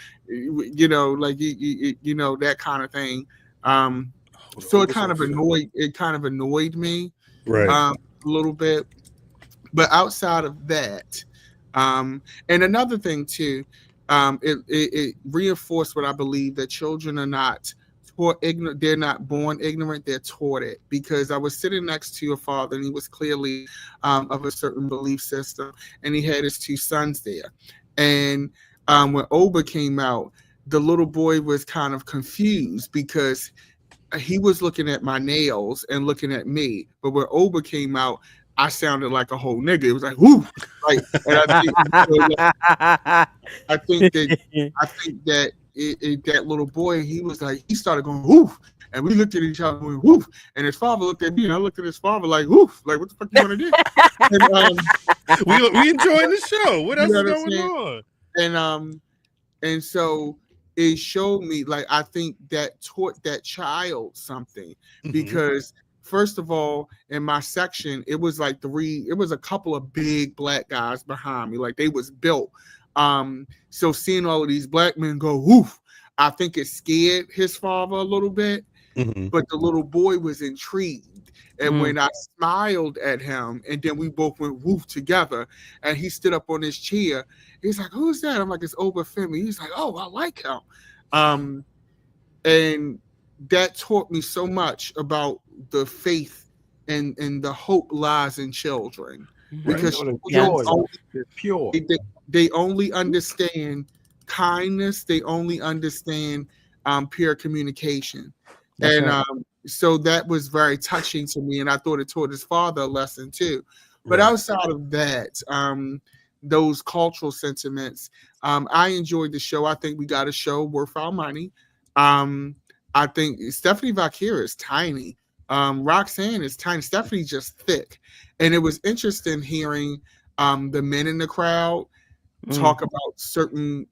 [SPEAKER 4] that kind of thing. So it kind of annoyed me,
[SPEAKER 1] right?
[SPEAKER 4] A little bit, but outside of that. And another thing too, it reinforced what I believe, that children are not taught ignorant. They're not born ignorant. They're taught it. Because I was sitting next to a father, and he was clearly of a certain belief system, and he had his two sons there. And when Oba came out, the little boy was kind of confused because he was looking at my nails and looking at me. But when Oba came out, I sounded like a whole nigga. It was like, whoo! Like, and I think that that little boy, he was like, he started going whoo, and we looked at each other and went whoo, and his father looked at me, and I looked at his father like whoo, like what the fuck you want to do?
[SPEAKER 1] And, we enjoying the show. What else is going on?
[SPEAKER 4] And so it showed me, like, I think that taught that child something, because. First of all, in my section, it was a couple of big black guys behind me. Like, they was built. So seeing all of these black men go, woof, I think it scared his father a little bit. But the little boy was intrigued. And when I smiled at him, and then we both went woof together, and he stood up on his chair, he's like, "Who's that?" I'm like, "It's Oba Femi." He's like, "Oh, I like him." And that taught me so much about the faith and the hope lies in children, because
[SPEAKER 3] they're pure.
[SPEAKER 4] They only understand kindness. They only understand pure communication. So that was very touching to me, and I thought it taught his father a lesson too. But outside of that, those cultural sentiments, I enjoyed the show. I think we got a show worth our money. I think Stephanie Valkyria is tiny. Roxanne is tiny. Stephanie's just thick. And it was interesting hearing the men in the crowd talk about certain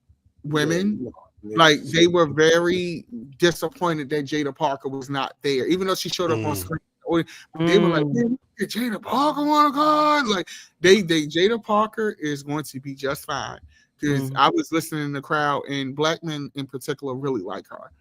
[SPEAKER 4] women. Like, they were very disappointed that Jada Parker was not there, even though she showed up on screen. They were like, "Man, Jada Parker on a card." Like, Jada Parker is going to be just fine, because I was listening in the crowd, and black men in particular really like her.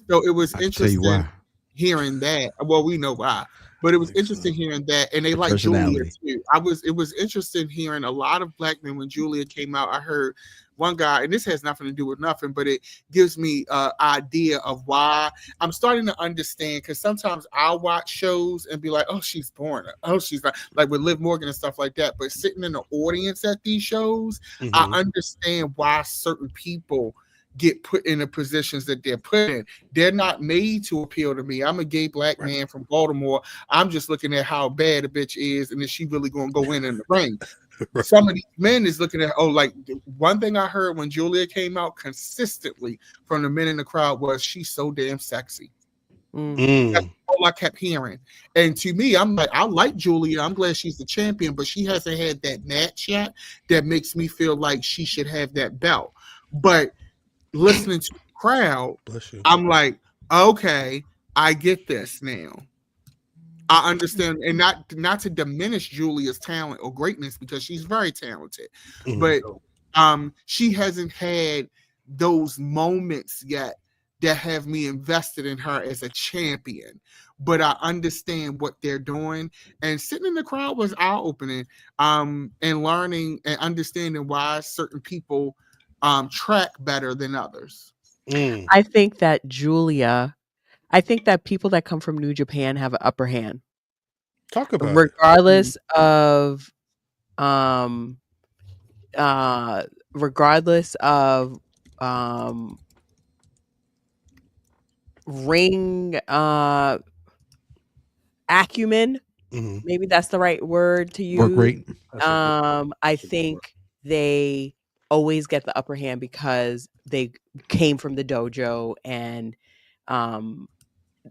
[SPEAKER 4] So it was interesting hearing that. Well, we know why, but it was interesting hearing that, and they like Julia too. It was interesting hearing a lot of black men when Julia came out. I heard one guy, and this has nothing to do with nothing, but it gives me an idea of why I'm starting to understand, because sometimes I'll watch shows and be like, "Oh, she's born. Oh, she's not," like with Liv Morgan and stuff like that. But sitting in the audience at these shows, I understand why certain people get put in the positions that they're put in. They're not made to appeal to me. I'm a gay black man from Baltimore. I'm just looking at how bad a bitch is, and is she really going to go in the ring? Some of these men is looking at, like, one thing I heard when Julia came out consistently from the men in the crowd was, "She's so damn sexy." That's all I kept hearing. And to me, I'm like, I like Julia. I'm glad she's the champion, but she hasn't had that match yet that makes me feel like she should have that belt. But listening to the crowd, I'm like, okay, I get this now. I understand, and not to diminish Julia's talent or greatness, because she's very talented, but she hasn't had those moments yet that have me invested in her as a champion. But I understand what they're doing, and sitting in the crowd was eye-opening, and learning and understanding why certain people track better than others.
[SPEAKER 2] I think that people that come from New Japan have an upper hand.
[SPEAKER 1] Talk about
[SPEAKER 2] regardless of ring acumen. Maybe that's the right word to use.
[SPEAKER 5] Work rate.
[SPEAKER 2] I think they always get the upper hand because they came from the dojo, and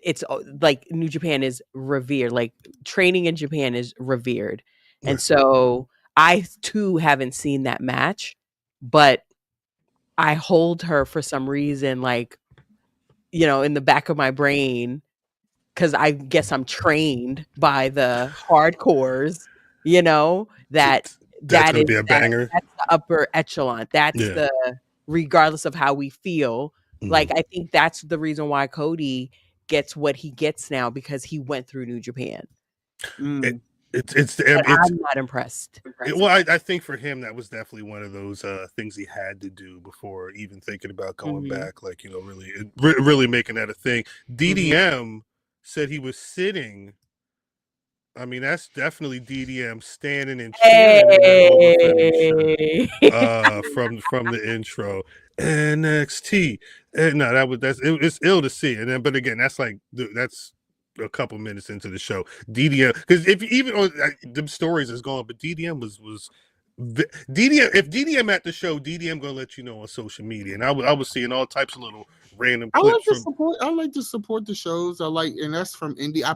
[SPEAKER 2] it's like New Japan is revered. Like training in Japan is revered. And so I too haven't seen that match, but I hold her for some reason, like, you know, in the back of my brain, because I guess I'm trained by the hardcores, you know, that's
[SPEAKER 1] gonna be a banger.
[SPEAKER 2] That's the upper echelon. That's the, regardless of how we feel. Like, I think that's the reason why Cody gets what he gets now, because he went through New Japan.
[SPEAKER 1] I'm
[SPEAKER 2] not impressed.
[SPEAKER 1] Well, I think for him that was definitely one of those things he had to do before even thinking about going back. Like, you know, really making that a thing. DDM said he was sitting. I mean, that's definitely DDM standing and cheering from the intro. NXT. It's ill to see. And then, but again, that's a couple minutes into the show. DDM, because if even on the stories is gone, but DDM was DDM. If DDM at the show, DDM gonna let you know on social media, and I was seeing all types of little random clips.
[SPEAKER 4] I like to support the shows. And that's from indie. I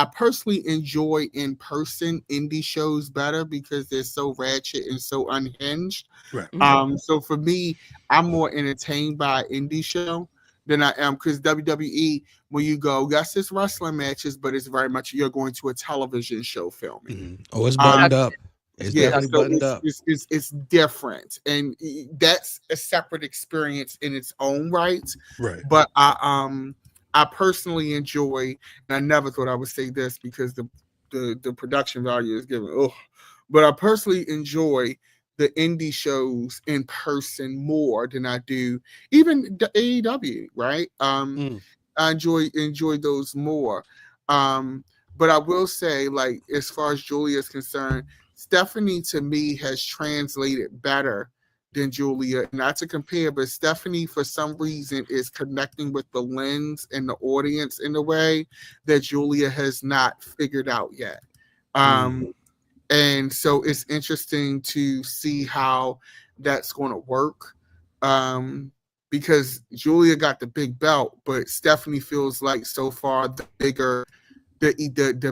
[SPEAKER 4] personally enjoy in person indie shows better because they're so ratchet and so unhinged.
[SPEAKER 1] Right.
[SPEAKER 4] So for me, I'm more entertained by an indie show than I am, because WWE, when you go, yes, it's wrestling matches, but it's very much you're going to a television show filming.
[SPEAKER 5] Oh, it's buttoned up. It's definitely buttoned up.
[SPEAKER 4] It's different, and that's a separate experience in its own right.
[SPEAKER 1] Right.
[SPEAKER 4] But I personally enjoy, and I never thought I would say this because the production value is given. But I personally enjoy the indie shows in person more than I do even the AEW, right? I enjoy those more. But I will say, like, as far as Julia is concerned, Stephanie to me has translated better than Julia. Not to compare, but Stephanie for some reason is connecting with the lens and the audience in a way that Julia has not figured out yet. And so it's interesting to see how that's going to work, because Julia got the big belt, but Stephanie feels like so far the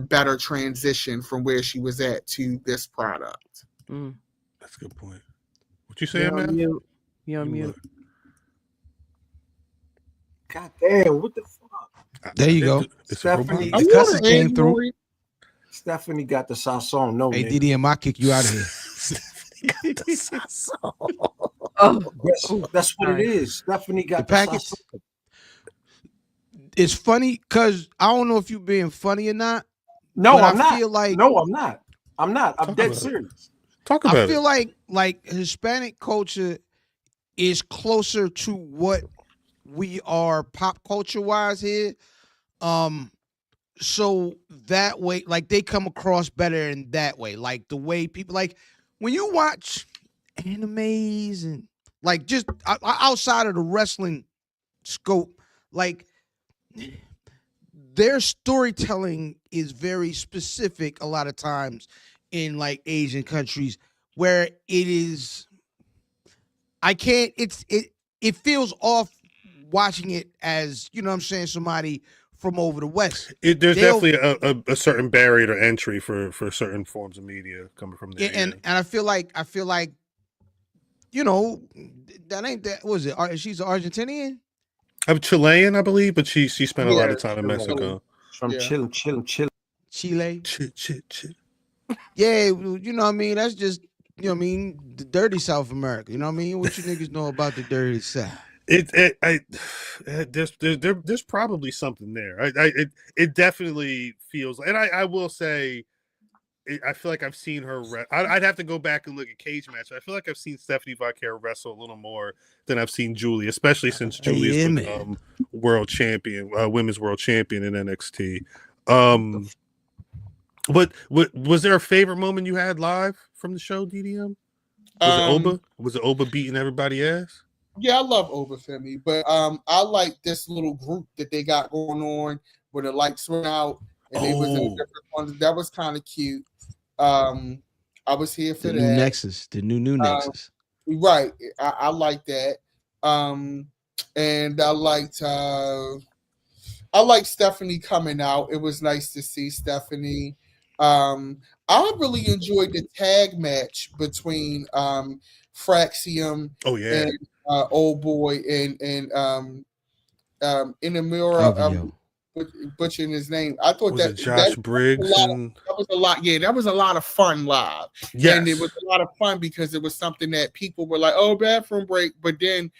[SPEAKER 4] better transition from where she was at to this product.
[SPEAKER 1] That's a good point. What you saying, man?
[SPEAKER 2] You're on mute.
[SPEAKER 3] God damn, what the fuck?
[SPEAKER 5] There you go.
[SPEAKER 3] Stephanie,
[SPEAKER 5] the cussing came through.
[SPEAKER 3] Stephanie got the sasson. No,
[SPEAKER 5] hey, DDM, I'll kick you out of here.
[SPEAKER 3] Stephanie got the sasson. That's what it is. Stephanie got the package.
[SPEAKER 5] It's funny because I don't know if you're being funny or not.
[SPEAKER 3] No, I'm not. I'm not. I'm dead serious.
[SPEAKER 1] Talk about it.
[SPEAKER 5] I feel like Hispanic culture is closer to what we are pop culture wise here. So that way, like, they come across better in that way. Like the way people, like when you watch animes and like just outside of the wrestling scope, like their storytelling is very specific a lot of times in like Asian countries where it is, it feels off watching it as, you know what I'm saying, somebody from over the West.
[SPEAKER 1] There's definitely a certain barrier to entry for certain forms of media coming from there.
[SPEAKER 5] And I feel like, you know, that ain't that. What was it? She's an Argentinian.
[SPEAKER 1] I'm Chilean, I believe, but she spent a lot of time in Mexico.
[SPEAKER 3] From Chile.
[SPEAKER 5] Chile. Yeah, you know what I mean? That's just, you know what I mean, the dirty South America. You know what I mean? What you niggas know about the dirty South?
[SPEAKER 1] There's probably something there. It definitely feels, and I will say, I feel like I've seen her. I'd have to go back and look at cage match. I feel like I've seen Stephanie Vaquer wrestle a little more than I've seen Julie, especially since Julie has become world champion, women's world champion in NXT. But was there a favorite moment you had live from the show, DDM? Was it Oba? Was it Oba beating everybody ass?
[SPEAKER 4] Yeah, I love Oba Femi, but I like this little group that they got going on where the lights went out and they was in different ones. That was kind of cute. I was here for
[SPEAKER 5] the
[SPEAKER 4] that.
[SPEAKER 5] New Nexus, the new Nexus.
[SPEAKER 4] Right, I like that. And I liked Stephanie coming out. It was nice to see Stephanie. I really enjoyed the tag match between Fraxium and Old Boy and Inamura, butchering his name. I thought that
[SPEAKER 1] Josh Briggs.
[SPEAKER 4] That was a lot. Yeah, that was a lot of fun live. Yes. And it was a lot of fun because it was something that people were like, "Oh, bathroom break," but then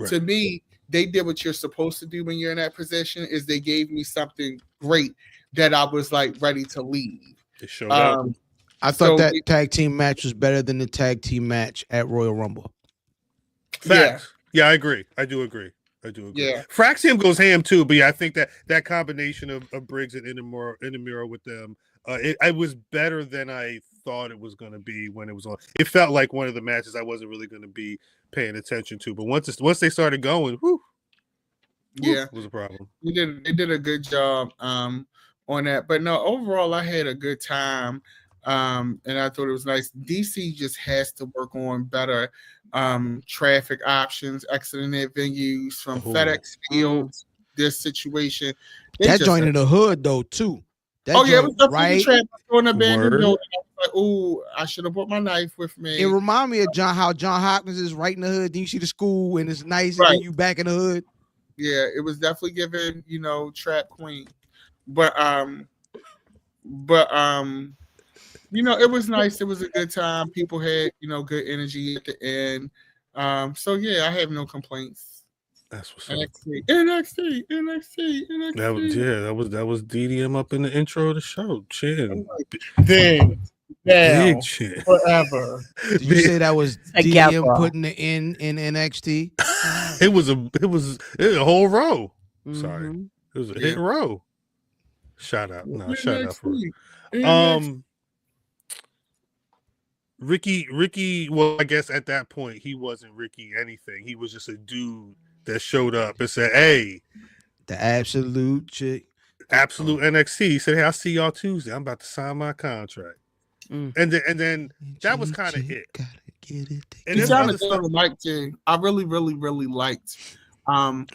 [SPEAKER 4] to me, they did what you're supposed to do when you're in that position. Is they gave me something great that I was like ready to leave.
[SPEAKER 1] It showed up.
[SPEAKER 5] I thought that tag team match was better than the tag team match at Royal Rumble.
[SPEAKER 1] Facts. Yeah, I agree. I do agree. Yeah. Fraxium goes ham too, but yeah, I think that combination of Briggs and Inamura with them, it was better than I thought it was going to be when it was on. It felt like one of the matches I wasn't really going to be paying attention to, but once they started going, it was a problem.
[SPEAKER 4] They did a good job on that, but no, overall I had a good time. And I thought it was nice. DC just has to work on better traffic options, exiting their venues from FedEx Fields. This situation,
[SPEAKER 5] that joint in the hood though too.
[SPEAKER 4] It was definitely traffic on abandoned building. Like, ooh, I should have brought my knife with me.
[SPEAKER 5] It reminded me of how John Hopkins is right in the hood. Then you see the school and it's nice, and then you back in the hood.
[SPEAKER 4] Yeah, it was definitely giving, Trap Queen, but it was nice. It was a good time. People had, good energy at the end. So yeah, I have no complaints.
[SPEAKER 1] That's what's up.
[SPEAKER 4] NXT.
[SPEAKER 1] That was DDM up in the intro of the show. Chin.
[SPEAKER 4] Big
[SPEAKER 1] chin.
[SPEAKER 4] Forever.
[SPEAKER 5] Did you say that was DDM putting the in NXT?
[SPEAKER 1] It was a whole row. Mm-hmm. Sorry. It was a hit row. Shout out. No, shout out for it. Ricky, well, I guess at that point he wasn't Ricky anything. He was just a dude that showed up and said, "Hey,
[SPEAKER 5] the absolute chick,
[SPEAKER 1] absolute NXT." He said, "Hey, I'll see y'all Tuesday. I'm about to sign my contract." And then that was kind of it.
[SPEAKER 4] And he sounded so Mike too. I really, really, really liked how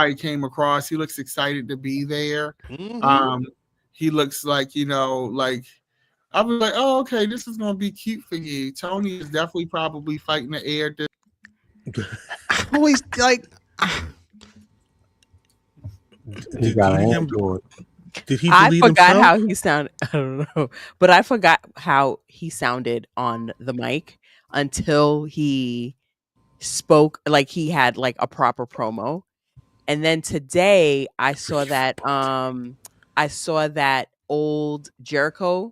[SPEAKER 4] he came across. He looks excited to be there. Mm-hmm. He looks like, I was like, oh, okay, this is gonna be cute for you. Tony is definitely probably fighting the air.
[SPEAKER 5] I always like.
[SPEAKER 2] I forgot how he sounded. I don't know, but I forgot how he sounded on the mic until he spoke. Like he had like a proper promo, and then today I saw that. I saw that old Jericho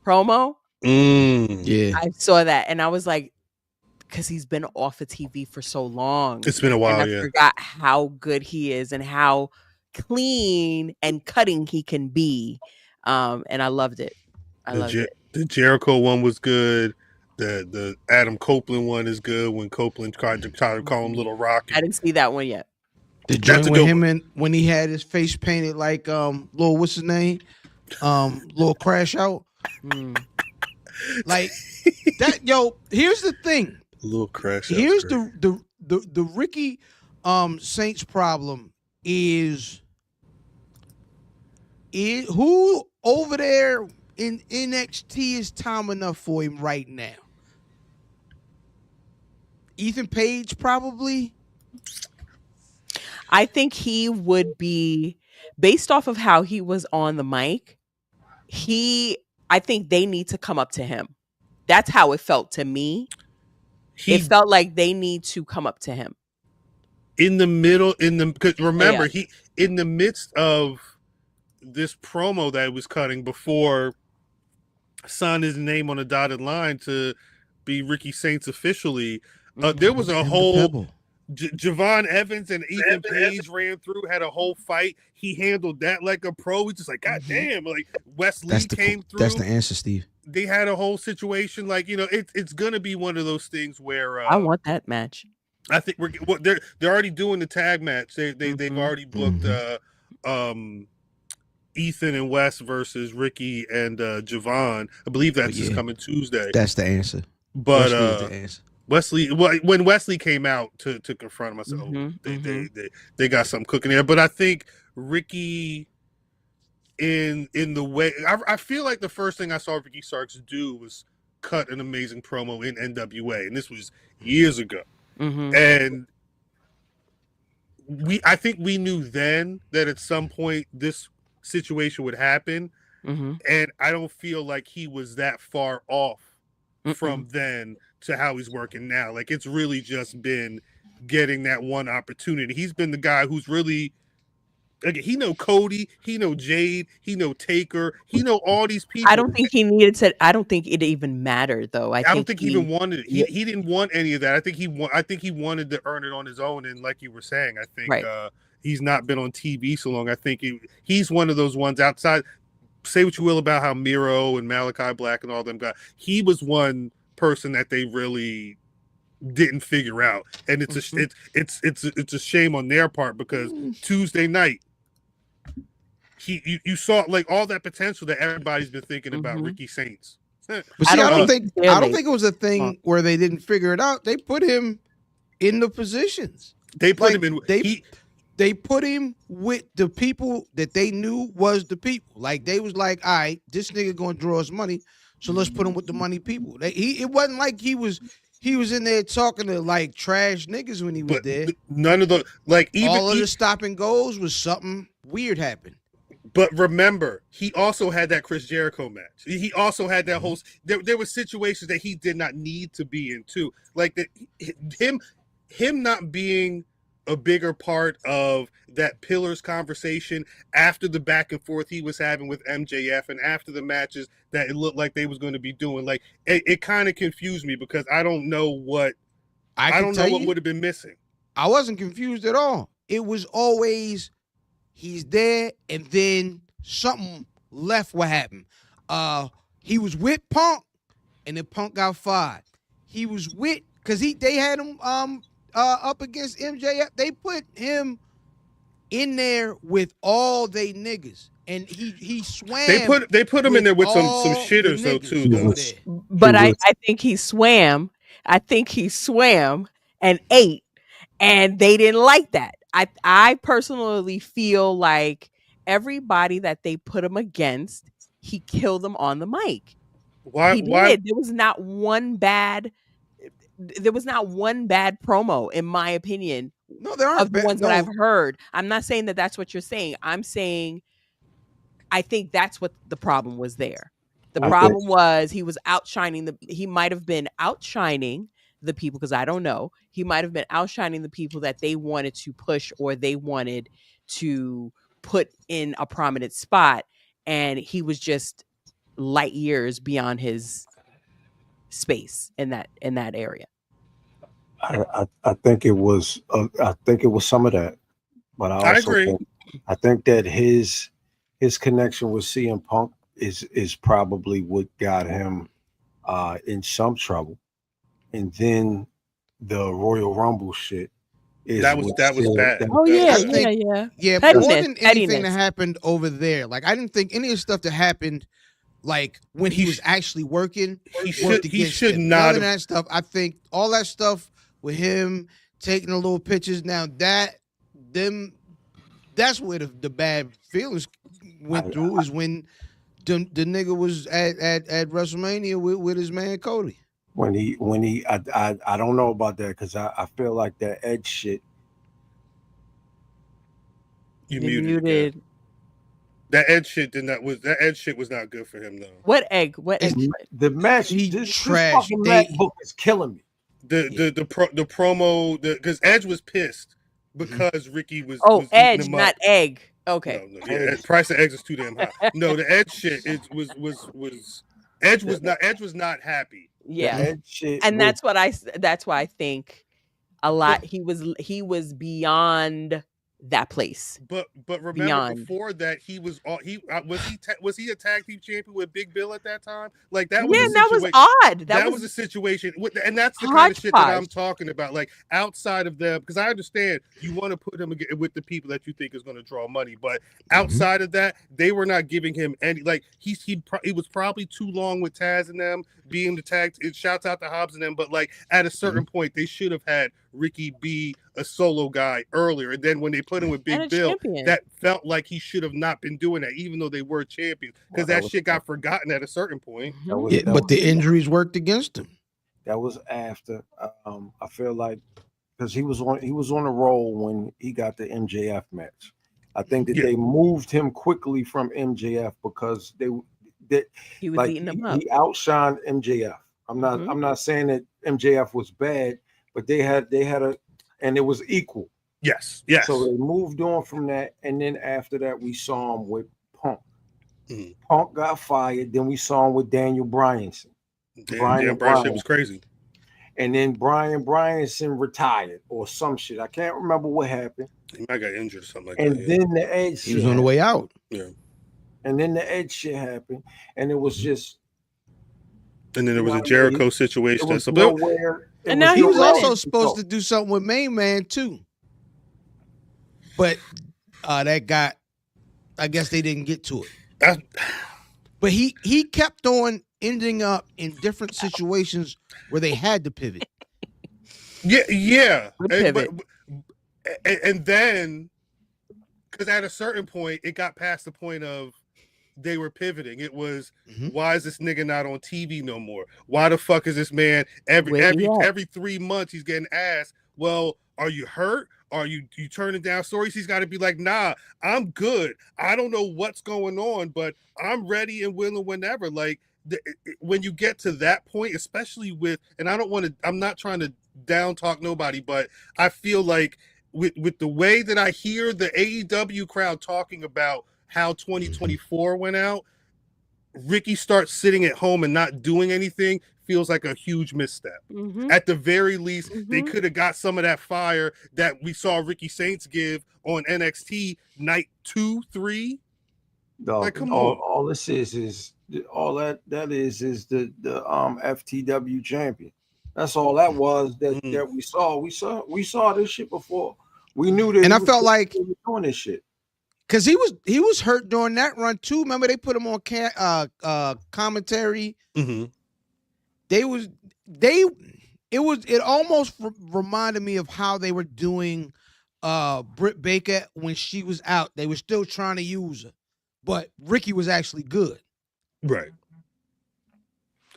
[SPEAKER 2] promo.
[SPEAKER 5] Yeah,
[SPEAKER 2] I saw that and I was like, because he's been off of TV for so long.
[SPEAKER 1] It's been a while.
[SPEAKER 2] And I forgot how good he is and how clean and cutting he can be. And I loved it.
[SPEAKER 1] The Jericho one was good. The Adam Copeland one is good when Copeland tried to call him Little Rocky.
[SPEAKER 2] I didn't see that one yet.
[SPEAKER 5] The joint with him and when he had his face painted like little what's his name? Little Crash Out. Like that, yo. Here's the thing.
[SPEAKER 1] A little Crash Out.
[SPEAKER 5] Here's the Ricky Saints problem is who over there in NXT is time enough for him right now? Ethan Page probably.
[SPEAKER 2] I think he would be, based off of how he was on the mic, I think they need to come up to him. That's how it felt to me. It felt like they need to come up to him.
[SPEAKER 1] in the middle, because remember, he in the midst of this promo that he was cutting before signing his name on a dotted line to be Ricky Saints officially, there was a whole Javon Evans and Ethan Page ran through, had a whole fight. He handled that like a pro. He's just like, God damn, like Wesley came through.
[SPEAKER 5] That's the answer, Steve.
[SPEAKER 1] They had a whole situation, like, you know, it's gonna be one of those things where
[SPEAKER 2] I want that match.
[SPEAKER 1] I think they're already doing the tag match. They've already booked Ethan and Wes versus Ricky and Javon. I believe that's just coming Tuesday.
[SPEAKER 5] That's the answer.
[SPEAKER 1] But Wesley, when Wesley came out to confront him, I said, they got something cooking there. But I think Ricky, in the way, I feel like the first thing I saw Ricky Starks do was cut an amazing promo in NWA, and this was years ago. And I think we knew then that at some point this situation would happen, and I don't feel like he was that far off from then to how he's working now. Like, it's really just been getting that one opportunity. He's been the guy who's really, like, he know Cody, he know Jade, he know Taker, he know all these people.
[SPEAKER 2] I don't think he needed to. I don't think it even mattered, though. I don't think he even wanted it.
[SPEAKER 1] He didn't want any of that. I think he wanted to earn it on his own. And like you were saying, I think he's not been on TV so long. I think he's one of those ones outside. Say what you will about how Miro and Malachi Black and all them guys. He was one person that they really didn't figure out, and it's a shame on their part, because Tuesday night, you saw like all that potential that everybody's been thinking about Ricky Saints.
[SPEAKER 5] But see, I don't think it was a thing where they didn't figure it out. They put him in the positions.
[SPEAKER 1] They put him in.
[SPEAKER 5] They put him with the people that they knew was the people. Like, they was like, all right, this nigga gonna draw us money, so let's put him with the money people. It wasn't like he was in there talking to like trash niggas when he was there.
[SPEAKER 1] None of the
[SPEAKER 5] all of the stop and goes was something weird happened.
[SPEAKER 1] But remember, he also had that Chris Jericho match. He also had that whole. There were situations that he did not need to be in too, like that. Him not being a bigger part of that Pillars conversation after the back and forth he was having with MJF, and after the matches that it looked like they was going to be doing. Like, it kind of confused me, because I don't know what would have been missing.
[SPEAKER 5] I wasn't confused at all. It was always he's there, and then something left. What happened? He was with Punk, and then Punk got fired. He was with, because they had him up against MJF. They put him in there with all they niggas, and he swam.
[SPEAKER 1] They put him in there with some shitters though too.
[SPEAKER 2] But I think he swam. I think he swam and ate, and they didn't like that. I personally feel like everybody that they put him against, he killed them on the mic.
[SPEAKER 1] Why?
[SPEAKER 2] There was not one bad promo, in my opinion.
[SPEAKER 5] No, there aren't
[SPEAKER 2] of the ones that I've heard. I'm not saying that that's what you're saying. I'm saying I think that's what the problem was there. The problem was he was outshining he might have been outshining the people, because I don't know. He might have been outshining the people that they wanted to push, or they wanted to put in a prominent spot, and he was just light years beyond his space in that area.
[SPEAKER 3] I think it was some of that, but I agree. I think that his connection with CM Punk is probably what got him in some trouble, and then the Royal Rumble shit.
[SPEAKER 1] That was bad.
[SPEAKER 2] Yeah.
[SPEAKER 5] But more than anything that happened over there, like, I didn't think any of the stuff that happened, like when he was actually working,
[SPEAKER 1] he should not have
[SPEAKER 5] that stuff. I think all that stuff with him taking the little pictures, now that's where the bad feelings went through, is when the nigga was at WrestleMania with his man Cody.
[SPEAKER 3] When he I don't know about that, because I feel like that Edge shit.
[SPEAKER 1] You muted. That Edge shit was not good for him though.
[SPEAKER 2] What egg?
[SPEAKER 3] The match? This fucking match book is killing me.
[SPEAKER 1] The promo, because Edge was pissed because Ricky was
[SPEAKER 2] Oh, Edge,
[SPEAKER 1] eating him
[SPEAKER 2] not
[SPEAKER 1] up.
[SPEAKER 2] Egg. Okay.
[SPEAKER 1] No, yeah, price of eggs is too damn high. No, the Edge shit was Edge was not happy.
[SPEAKER 2] Yeah.
[SPEAKER 3] Edge shit
[SPEAKER 2] And
[SPEAKER 3] was,
[SPEAKER 2] that's why I think a lot he was beyond that place.
[SPEAKER 1] But remember
[SPEAKER 2] Beyond.
[SPEAKER 1] before that was he a tag team champion with Big Bill at that time? Like that was
[SPEAKER 2] that was odd.
[SPEAKER 1] That was a situation, and that's the kind of shit that I'm talking about. Like outside of them, because I understand you want to put him with the people that you think is going to draw money, but outside of that, they were not giving him any. Like he was probably too long with Taz and them being the tag. Shouts out to Hobbs and them, but like at a certain point, they should have had Ricky be a solo guy earlier, and then when they put him with Big Bill, champion. That felt like he should have not been doing that, even though they were champions, because that shit got forgotten at a certain point.
[SPEAKER 5] But the injuries worked against him.
[SPEAKER 3] That was after. I feel like because he was on a roll when he got the MJF match. I think that they moved him quickly from MJF because
[SPEAKER 2] he was eating him up.
[SPEAKER 3] He outshined MJF. I'm not saying that MJF was bad, but they had and it was equal.
[SPEAKER 1] Yes.
[SPEAKER 3] So they moved on from that, and then after that, we saw him with Punk. Punk got fired. Then we saw him with Daniel Bryanson.
[SPEAKER 1] Brian was crazy.
[SPEAKER 3] And then Brian Bryanson retired or some shit. I can't remember what happened.
[SPEAKER 1] He might got injured or something like
[SPEAKER 3] and
[SPEAKER 1] that.
[SPEAKER 3] And then the Edge shit
[SPEAKER 5] he was on the way out.
[SPEAKER 1] Yeah.
[SPEAKER 3] And then the Edge shit happened, and it was just.
[SPEAKER 1] And then there was a Jericho situation.
[SPEAKER 5] And now he was also supposed to do something with Main Man too. But that got, I guess they didn't get to it. But he kept on ending up in different situations where they had to pivot.
[SPEAKER 1] Yeah. And then, because at a certain point, it got past the point of they were pivoting. It was, why is this nigga not on TV no more? Why the fuck is this man every 3 months he's getting asked, well, are you hurt? Are you turning down stories? He's got to be like, nah, I'm good. I don't know what's going on, but I'm ready and willing whenever. Like when you get to that point, especially with, and I'm not trying to down talk nobody, but I feel like with the way that I hear the AEW crowd talking about how 2024 went out, Ricky starts sitting at home and not doing anything feels like a huge misstep. At the very least, they could have got some of that fire that we saw Ricky Saints give on NXT night 2, 3.
[SPEAKER 3] No, like, come on. All this is all that is the FTW champion. That's all that was that we saw. We saw this shit before. We knew that,
[SPEAKER 5] and I felt like
[SPEAKER 3] doing this shit.
[SPEAKER 5] Because he was hurt during that run too. Remember they put him on commentary. It almost reminded me of how they were doing Britt Baker when she was out. They were still trying to use her, but Ricky was actually good.
[SPEAKER 1] Right.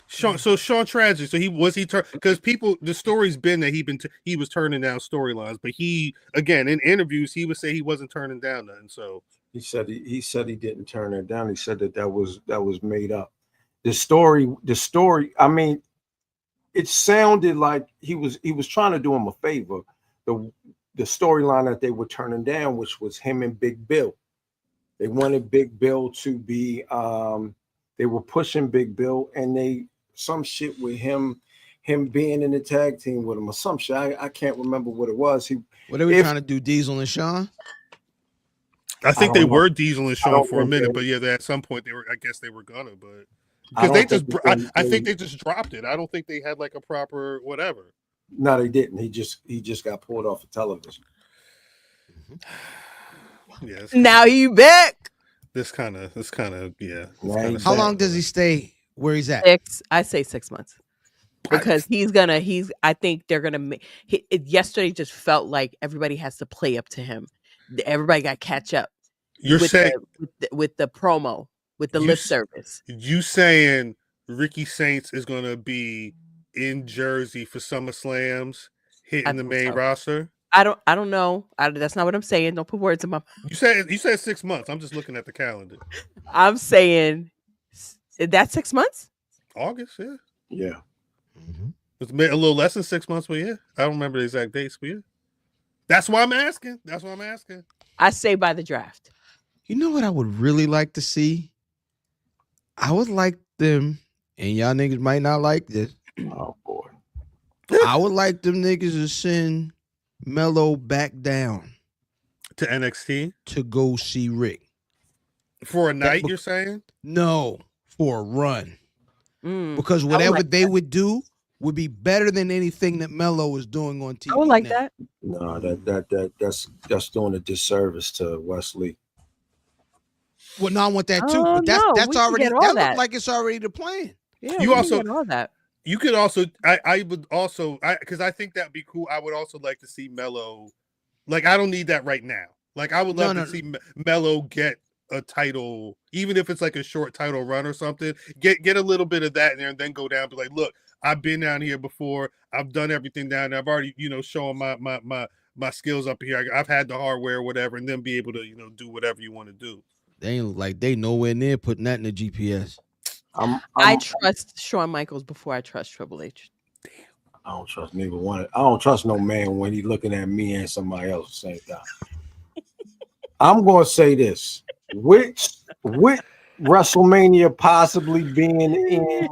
[SPEAKER 1] Sean Tragic. So because the story's been that he was turning down storylines, but he, again, in interviews he would say he wasn't turning down nothing. So
[SPEAKER 3] he said he didn't turn it down. He said that was made up. The story. I mean, it sounded like he was trying to do him a favor. The storyline that they were turning down, which was him and Big Bill. They wanted Big Bill to be. They were pushing Big Bill, and some shit with him being in the tag team with him or some shit. I can't remember what it was.
[SPEAKER 5] What are we trying to do, Diesel and Shawn?
[SPEAKER 1] I think they were Diesel and Shawn for a minute, but yeah, at some point I guess they were gonna, but because I think they just dropped it. I don't think they had like a proper whatever.
[SPEAKER 3] No, they didn't. He just got pulled off of television.
[SPEAKER 1] Yes.
[SPEAKER 2] Now you back.
[SPEAKER 1] This kind of yeah.
[SPEAKER 5] How long does he stay where he's at?
[SPEAKER 2] I say 6 months. Because I think they're gonna make yesterday just felt like everybody has to play up to him. Everybody got to catch up.
[SPEAKER 1] You're saying
[SPEAKER 2] with the promo, with the lip service.
[SPEAKER 1] You saying Ricky Saints is gonna be in Jersey for SummerSlams, hitting the main roster?
[SPEAKER 2] I don't know. That's not what I'm saying. Don't put words in my mouth.
[SPEAKER 1] You said 6 months. I'm just looking at the calendar.
[SPEAKER 2] I'm saying that's 6 months.
[SPEAKER 1] August, yeah.
[SPEAKER 3] Yeah.
[SPEAKER 1] It's a little less than 6 months, but yeah. I don't remember the exact dates, but yeah. That's why I'm asking.
[SPEAKER 2] I say by the draft.
[SPEAKER 5] You know what I would really like to see? I would like them, and y'all niggas might not like this.
[SPEAKER 3] Oh boy.
[SPEAKER 5] I would like them niggas to send Melo back down
[SPEAKER 1] to NXT
[SPEAKER 5] to go see Rick
[SPEAKER 1] for a night. You're saying?
[SPEAKER 5] No, for a run. Because whatever they would do would be better than anything that Melo is doing on TV.
[SPEAKER 2] I would like that.
[SPEAKER 3] No, that's doing a disservice to Wesley.
[SPEAKER 5] Well, no, I want that too. But that's already that looks like it's already the plan.
[SPEAKER 2] Yeah,
[SPEAKER 1] you also
[SPEAKER 2] all that.
[SPEAKER 1] You could also, I would also, because I think that'd be cool. I would also like to see Melo. Like, I don't need that right now. Like, I would love to see Melo get a title, even if it's like a short title run or something. Get a little bit of that in there, and then go down. Be like, look, I've been down here before. I've done everything down there. I've already, shown my skills up here. I've had the hardware, or whatever, and then be able to, do whatever you want to do.
[SPEAKER 5] They ain't like they nowhere near putting that in the GPS.
[SPEAKER 2] I trust Shawn Michaels before I trust Triple H.
[SPEAKER 3] Damn. I don't trust neither one. I don't trust no man when he's looking at me and somebody else at the same time. I'm going to say this. With WrestleMania possibly being in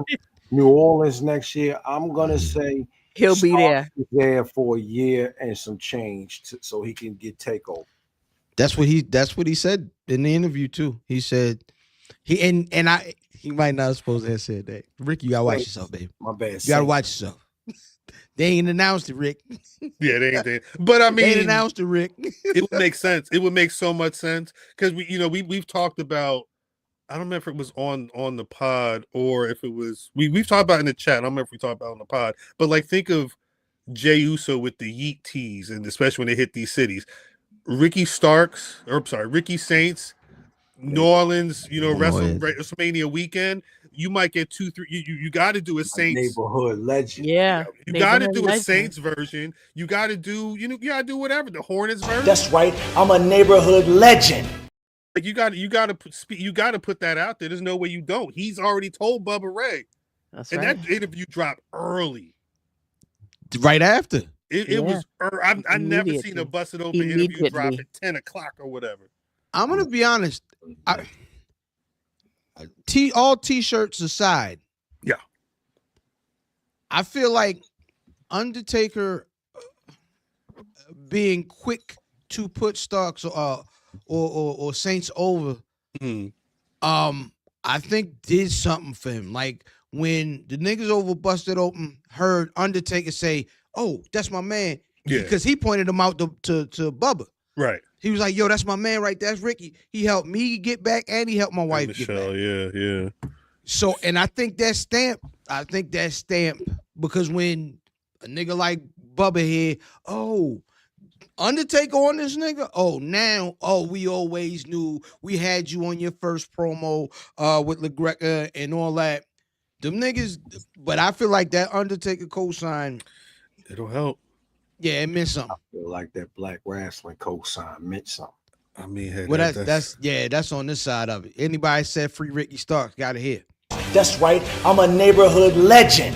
[SPEAKER 3] New Orleans next year, I'm going to say
[SPEAKER 2] he'll be
[SPEAKER 3] there for a year and some change so he can get takeover.
[SPEAKER 5] That's what he said in the interview too. He said he might not have supposed to have said that. Rick, you gotta watch yourself, baby.
[SPEAKER 3] My bad.
[SPEAKER 5] You gotta watch yourself. They ain't announced it, Rick.
[SPEAKER 1] Yeah, they ain't. But I mean,
[SPEAKER 5] they ain't announced it, Rick.
[SPEAKER 1] It would make sense. It would make so much sense because we've talked about. I don't remember if it was on the pod or if it was we've talked about it in the chat. I don't remember if we talked about it on the pod. But like, think of Jey Uso with the Yeet tees, and especially when they hit these cities. Ricky Saints, New Orleans, WrestleMania weekend. You might get 2-3. You got to do a Saints
[SPEAKER 3] neighborhood legend.
[SPEAKER 2] Yeah,
[SPEAKER 1] you got to do a Saints version. You got to do you got to do whatever the Hornets version.
[SPEAKER 7] That's right. I'm a neighborhood legend.
[SPEAKER 1] Like you got to put that out there. There's no way you don't. He's already told Bubba Ray.
[SPEAKER 2] That's
[SPEAKER 1] and
[SPEAKER 2] right.
[SPEAKER 1] that interview dropped early.
[SPEAKER 5] Right after.
[SPEAKER 1] It was. I never seen a busted open interview drop at 10 o'clock or whatever.
[SPEAKER 5] I'm gonna be honest. All t-shirts aside,
[SPEAKER 1] yeah,
[SPEAKER 5] I feel like Undertaker being quick to put Starks or Saints over, I think did something for him. Like when the niggas over busted open heard Undertaker say, "Oh, that's my man," because he pointed him out to Bubba.
[SPEAKER 1] Right.
[SPEAKER 5] He was like, "Yo, that's my man right there. That's Ricky. He helped me get back, and he helped my wife get back."
[SPEAKER 1] Yeah.
[SPEAKER 5] So, and I think that stamp because when a nigga like Bubba here, Undertaker on this nigga. We always knew we had you on your first promo with LaGreca and all that. Them niggas, but I feel like that Undertaker cosign,
[SPEAKER 1] it'll help.
[SPEAKER 5] Yeah, it meant something.
[SPEAKER 3] I feel like that Black Rasslin cosign meant something.
[SPEAKER 1] I mean, hey,
[SPEAKER 5] well, that's on this side of it. Anybody said free Ricky Starks, gotta hear.
[SPEAKER 7] That's right. I'm a neighborhood legend.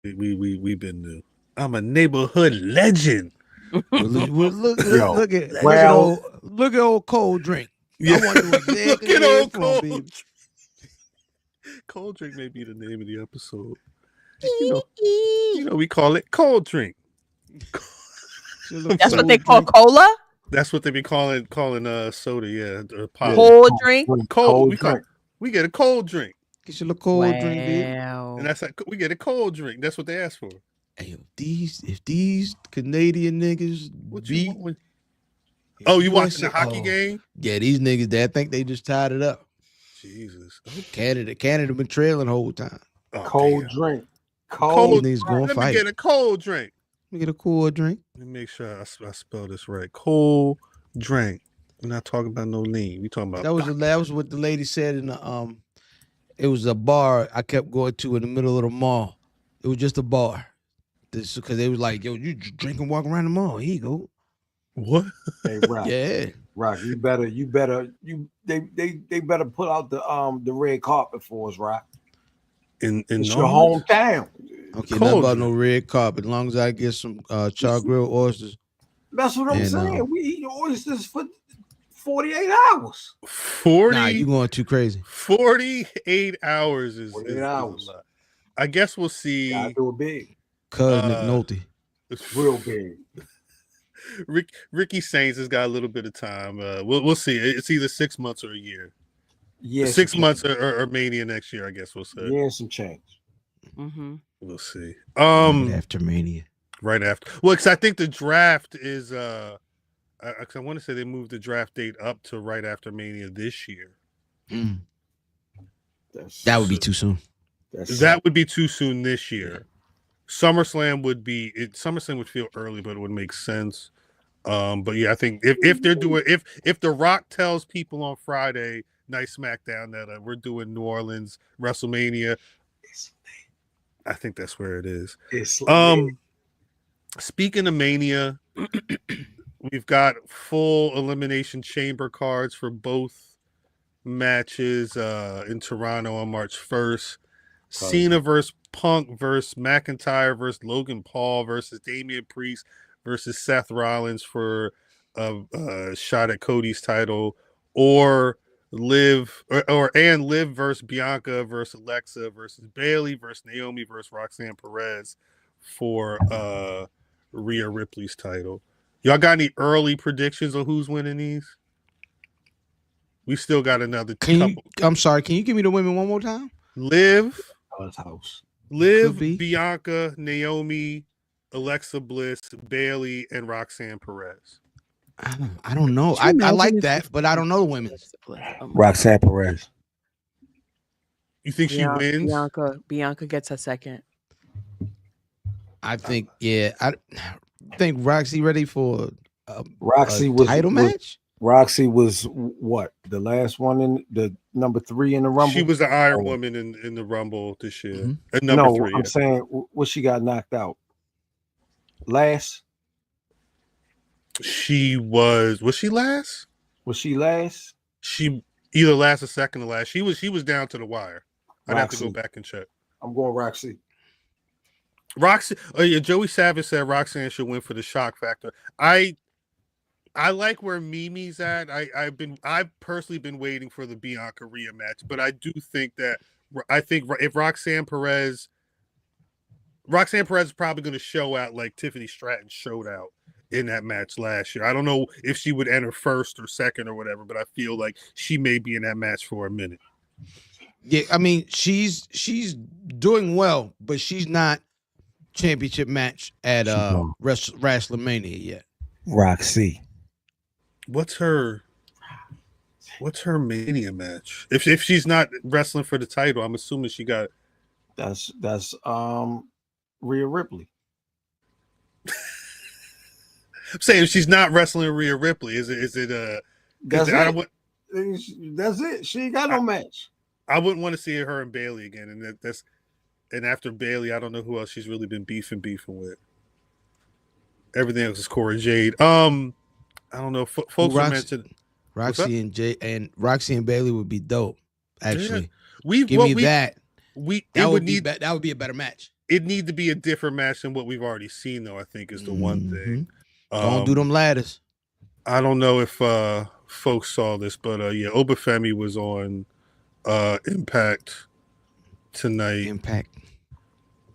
[SPEAKER 1] We've been new. I'm a neighborhood legend.
[SPEAKER 5] Look at old Cold Drink.
[SPEAKER 1] Yeah.
[SPEAKER 5] I wonder exactly
[SPEAKER 1] Look at old Cold
[SPEAKER 5] Drink.
[SPEAKER 1] Cold Drink may be the name of the episode. We call it Cold Drink.
[SPEAKER 2] That's what they call cola.
[SPEAKER 1] That's what they be calling soda. Yeah,
[SPEAKER 2] cold drink.
[SPEAKER 1] Cold drink. We get a cold drink.
[SPEAKER 5] Get your little cold drink, dude.
[SPEAKER 1] And that's like we get a cold drink. That's what they ask for.
[SPEAKER 5] Hey, if these Canadian niggas beat,
[SPEAKER 1] you watching the hockey game?
[SPEAKER 5] Yeah, these niggas. I think they just tied it up.
[SPEAKER 1] Jesus,
[SPEAKER 5] Canada been trailing the whole time.
[SPEAKER 3] Cold drink.
[SPEAKER 5] Cold niggas going
[SPEAKER 1] Let
[SPEAKER 5] fight.
[SPEAKER 1] me get a cold drink.
[SPEAKER 5] Let me get a cool drink.
[SPEAKER 1] Let me make sure I spell this right. Cold drink. We're not talking about no lean. We talking about
[SPEAKER 5] that was what the lady said in the It was a bar I kept going to in the middle of the mall. It was just a bar. Because they was like, "Yo, you drink and walk around the mall. Here you go."
[SPEAKER 1] What?
[SPEAKER 3] Hey, Rock.
[SPEAKER 5] Yeah.
[SPEAKER 3] Rock, they better put out the red carpet for us, Rock. It's your hometown.
[SPEAKER 5] Okay, nothing about no red carpet. As long as I get some char grilled oysters.
[SPEAKER 3] That's what I'm saying. We eat oysters for 48 hours.
[SPEAKER 1] 40.
[SPEAKER 5] Nah, you going too crazy.
[SPEAKER 1] 48 hours is
[SPEAKER 3] 48
[SPEAKER 1] is
[SPEAKER 3] hours.
[SPEAKER 1] a lot. I guess we'll see.
[SPEAKER 3] Gotta do it big.
[SPEAKER 5] Cuz McNulty.
[SPEAKER 3] Real big.
[SPEAKER 1] Ricky Saints has got a little bit of time. We'll see. It's either 6 months or a year.
[SPEAKER 3] Yeah,
[SPEAKER 1] 6 months or Mania next year, I guess we'll say.
[SPEAKER 3] Yeah, some change.
[SPEAKER 2] Mm-hmm.
[SPEAKER 1] We'll see.
[SPEAKER 5] Right after Mania.
[SPEAKER 1] Right after. Well, because I think the draft is I want to say they moved the draft date up to right after Mania this year.
[SPEAKER 5] Mm. That would be too soon.
[SPEAKER 1] That would be too soon this year. SummerSlam would feel early, but it would make sense. But yeah, I think if they're doing if The Rock tells people on Friday night SmackDown that we're doing New Orleans WrestleMania, I think that's where it is. Speaking of Mania, we've got full Elimination Chamber cards for both matches in Toronto on March 1st. Cena versus Punk versus McIntyre versus Logan Paul versus Damian Priest versus Seth Rollins for a shot at Cody's title, or Liv versus Bianca versus Alexa versus Bayley versus Naomi versus Roxanne Perez for Rhea Ripley's title. Y'all got any early predictions on who's winning these? We still got another couple.
[SPEAKER 5] I'm sorry, can you give me the women one more time?
[SPEAKER 1] Liv,
[SPEAKER 5] Bianca,
[SPEAKER 1] Naomi, Alexa Bliss, Bayley, and Roxanne Perez.
[SPEAKER 5] I don't know. I like that, but I don't know the women.
[SPEAKER 3] Roxanne Perez.
[SPEAKER 1] You think she wins?
[SPEAKER 2] Bianca gets a second.
[SPEAKER 5] I think, yeah. I think Roxy ready for a title match?
[SPEAKER 3] Roxy was what? The last one in the number 3 in the Rumble?
[SPEAKER 1] She was the Iron Woman in the Rumble this year.
[SPEAKER 5] Mm-hmm.
[SPEAKER 1] At number 3.
[SPEAKER 3] I'm saying what she got knocked out. Last?
[SPEAKER 1] Was she last?
[SPEAKER 3] Was she last?
[SPEAKER 1] She either last or second to last. She was down to the wire. I'd have to go back and check.
[SPEAKER 3] I'm going Roxy.
[SPEAKER 1] Oh yeah, Joey Savage said Roxanne should win for the shock factor. I like where Mimi's at. I've personally been waiting for the Bianca Rhea match, but I do think if Roxanne Perez is probably going to show out like Tiffany Stratton showed out in that match last year. I don't know if she would enter first or second or whatever, but I feel like she may be in that match for a minute.
[SPEAKER 5] Yeah, I mean she's doing well, but she's not championship match at WrestleMania yet.
[SPEAKER 3] Roxy.
[SPEAKER 1] What's her Mania match? If she's not wrestling for the title, I'm assuming she got.
[SPEAKER 3] That's Rhea Ripley.
[SPEAKER 1] I'm saying if she's not wrestling Rhea Ripley, is it
[SPEAKER 3] That's it. She ain't got no match.
[SPEAKER 1] I wouldn't want to see her and Bayley again, and after Bayley, I don't know who else she's really been beefing with. Everything else is Cora Jade. I don't know. Folks mentioned
[SPEAKER 5] Roxy and Bayley would be dope. Actually,
[SPEAKER 1] that.
[SPEAKER 5] That would be a better match.
[SPEAKER 1] It need to be a different match than what we've already seen, though. I think is the one thing.
[SPEAKER 5] Don't do them ladders.
[SPEAKER 1] I don't know if folks saw this, but yeah, Oba Femi was on Impact tonight.
[SPEAKER 5] Impact.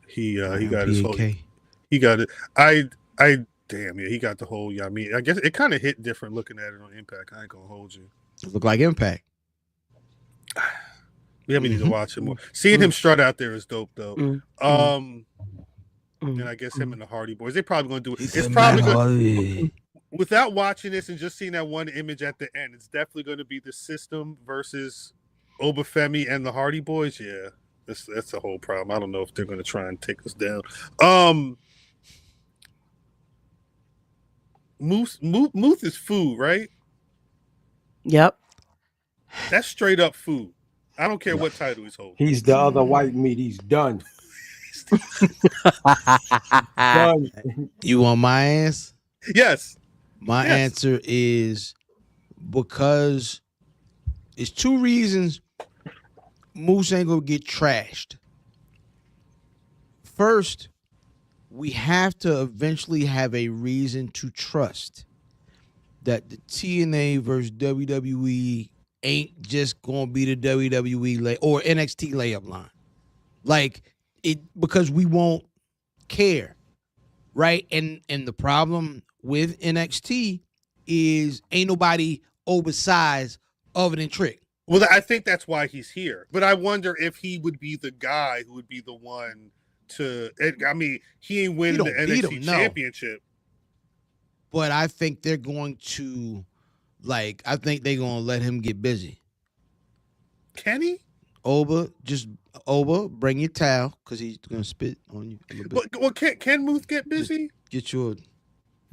[SPEAKER 1] He got his whole. He got it. Damn, yeah, he got the whole. Yeah, I mean, I guess it kind of hit different looking at it on Impact. I ain't gonna hold you.
[SPEAKER 5] Look like Impact.
[SPEAKER 1] We need to watch it more. Seeing him strut out there is dope, though. And I guess him and the Hardy Boys, they're probably gonna do it. It's probably gonna, without watching this and just seeing that one image at the end, it's definitely going to be the System versus Oba Femi and the Hardy Boys. Yeah, that's a whole problem. I don't know if they're going to try and take us down. Moose is food, right?
[SPEAKER 2] Yep.
[SPEAKER 1] That's straight up food. I don't care what title he's holding.
[SPEAKER 3] He's the other white meat. He's done. Done.
[SPEAKER 5] You want my ass?
[SPEAKER 1] Yes.
[SPEAKER 5] My answer is because it's 2 reasons Moose ain't gonna get trashed. First, we have to eventually have a reason to trust that the TNA versus WWE ain't just gonna be the WWE or NXT layup line, like it, because we won't care, right? And the problem with NXT is ain't nobody oversized other than Trick.
[SPEAKER 1] Well, I think that's why he's here. But I wonder if he would be the guy who would be the one to. I mean, he ain't winning the NXT championship.
[SPEAKER 5] But I think they're going to, I think they're going to let him get busy.
[SPEAKER 1] Can he?
[SPEAKER 5] Oba, bring your towel because he's going to spit on you a little bit.
[SPEAKER 1] Well, can Muth get busy?
[SPEAKER 5] Get your...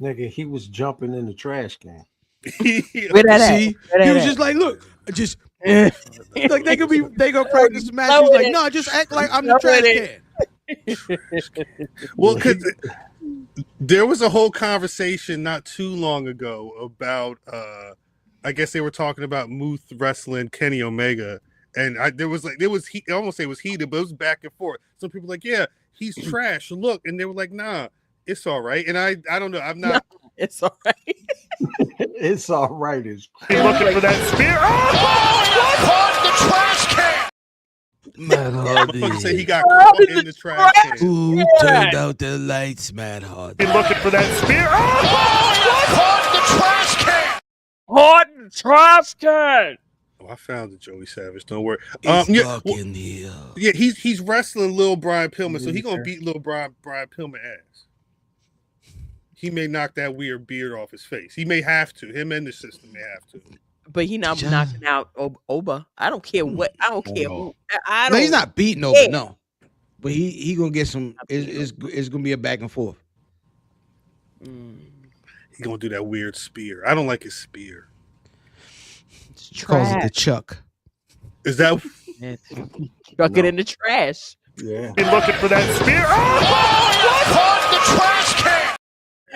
[SPEAKER 3] Nigga, he was jumping in the trash can.
[SPEAKER 5] See, he was just like, look, just... like they gonna practice the match. He's like, no, just act like I'm the trash can.
[SPEAKER 1] Well, because there was a whole conversation not too long ago about, I guess they were talking about Muth wrestling Kenny Omega, and I almost say it was heated, but it was back and forth. Some people were like, yeah, he's trash. Look, and they were like, nah, it's all right. And I don't know, I'm not.
[SPEAKER 2] No, it's all right.
[SPEAKER 3] It's all right. He's
[SPEAKER 1] looking for that spear. Caught the trash can.
[SPEAKER 5] Matt Hardy.
[SPEAKER 1] Say he got caught in the trash can.
[SPEAKER 5] Who turned out the lights, Matt Hardy?
[SPEAKER 1] Looking for that spear. Caught the trash can.
[SPEAKER 2] Hot trash can.
[SPEAKER 1] Oh, I found it, Joey Savage. Don't worry.
[SPEAKER 5] In here.
[SPEAKER 1] Yeah, he's wrestling Lil Brian Pillman, so he's gonna beat Lil Brian Pillman ass. He may knock that weird beard off his face. He may have to. Him and the system may have to.
[SPEAKER 2] But he not knocking out Oba. I don't care what. I don't care.
[SPEAKER 5] No, he's not beating Oba. No, but he gonna get some. It's gonna be a back and forth.
[SPEAKER 1] He's gonna do that weird spear. I don't like his spear.
[SPEAKER 5] He calls it the Chuck.
[SPEAKER 1] Is that?
[SPEAKER 2] Chuck it in the trash.
[SPEAKER 3] Yeah.
[SPEAKER 1] He's looking for that spear. Caught the trash can.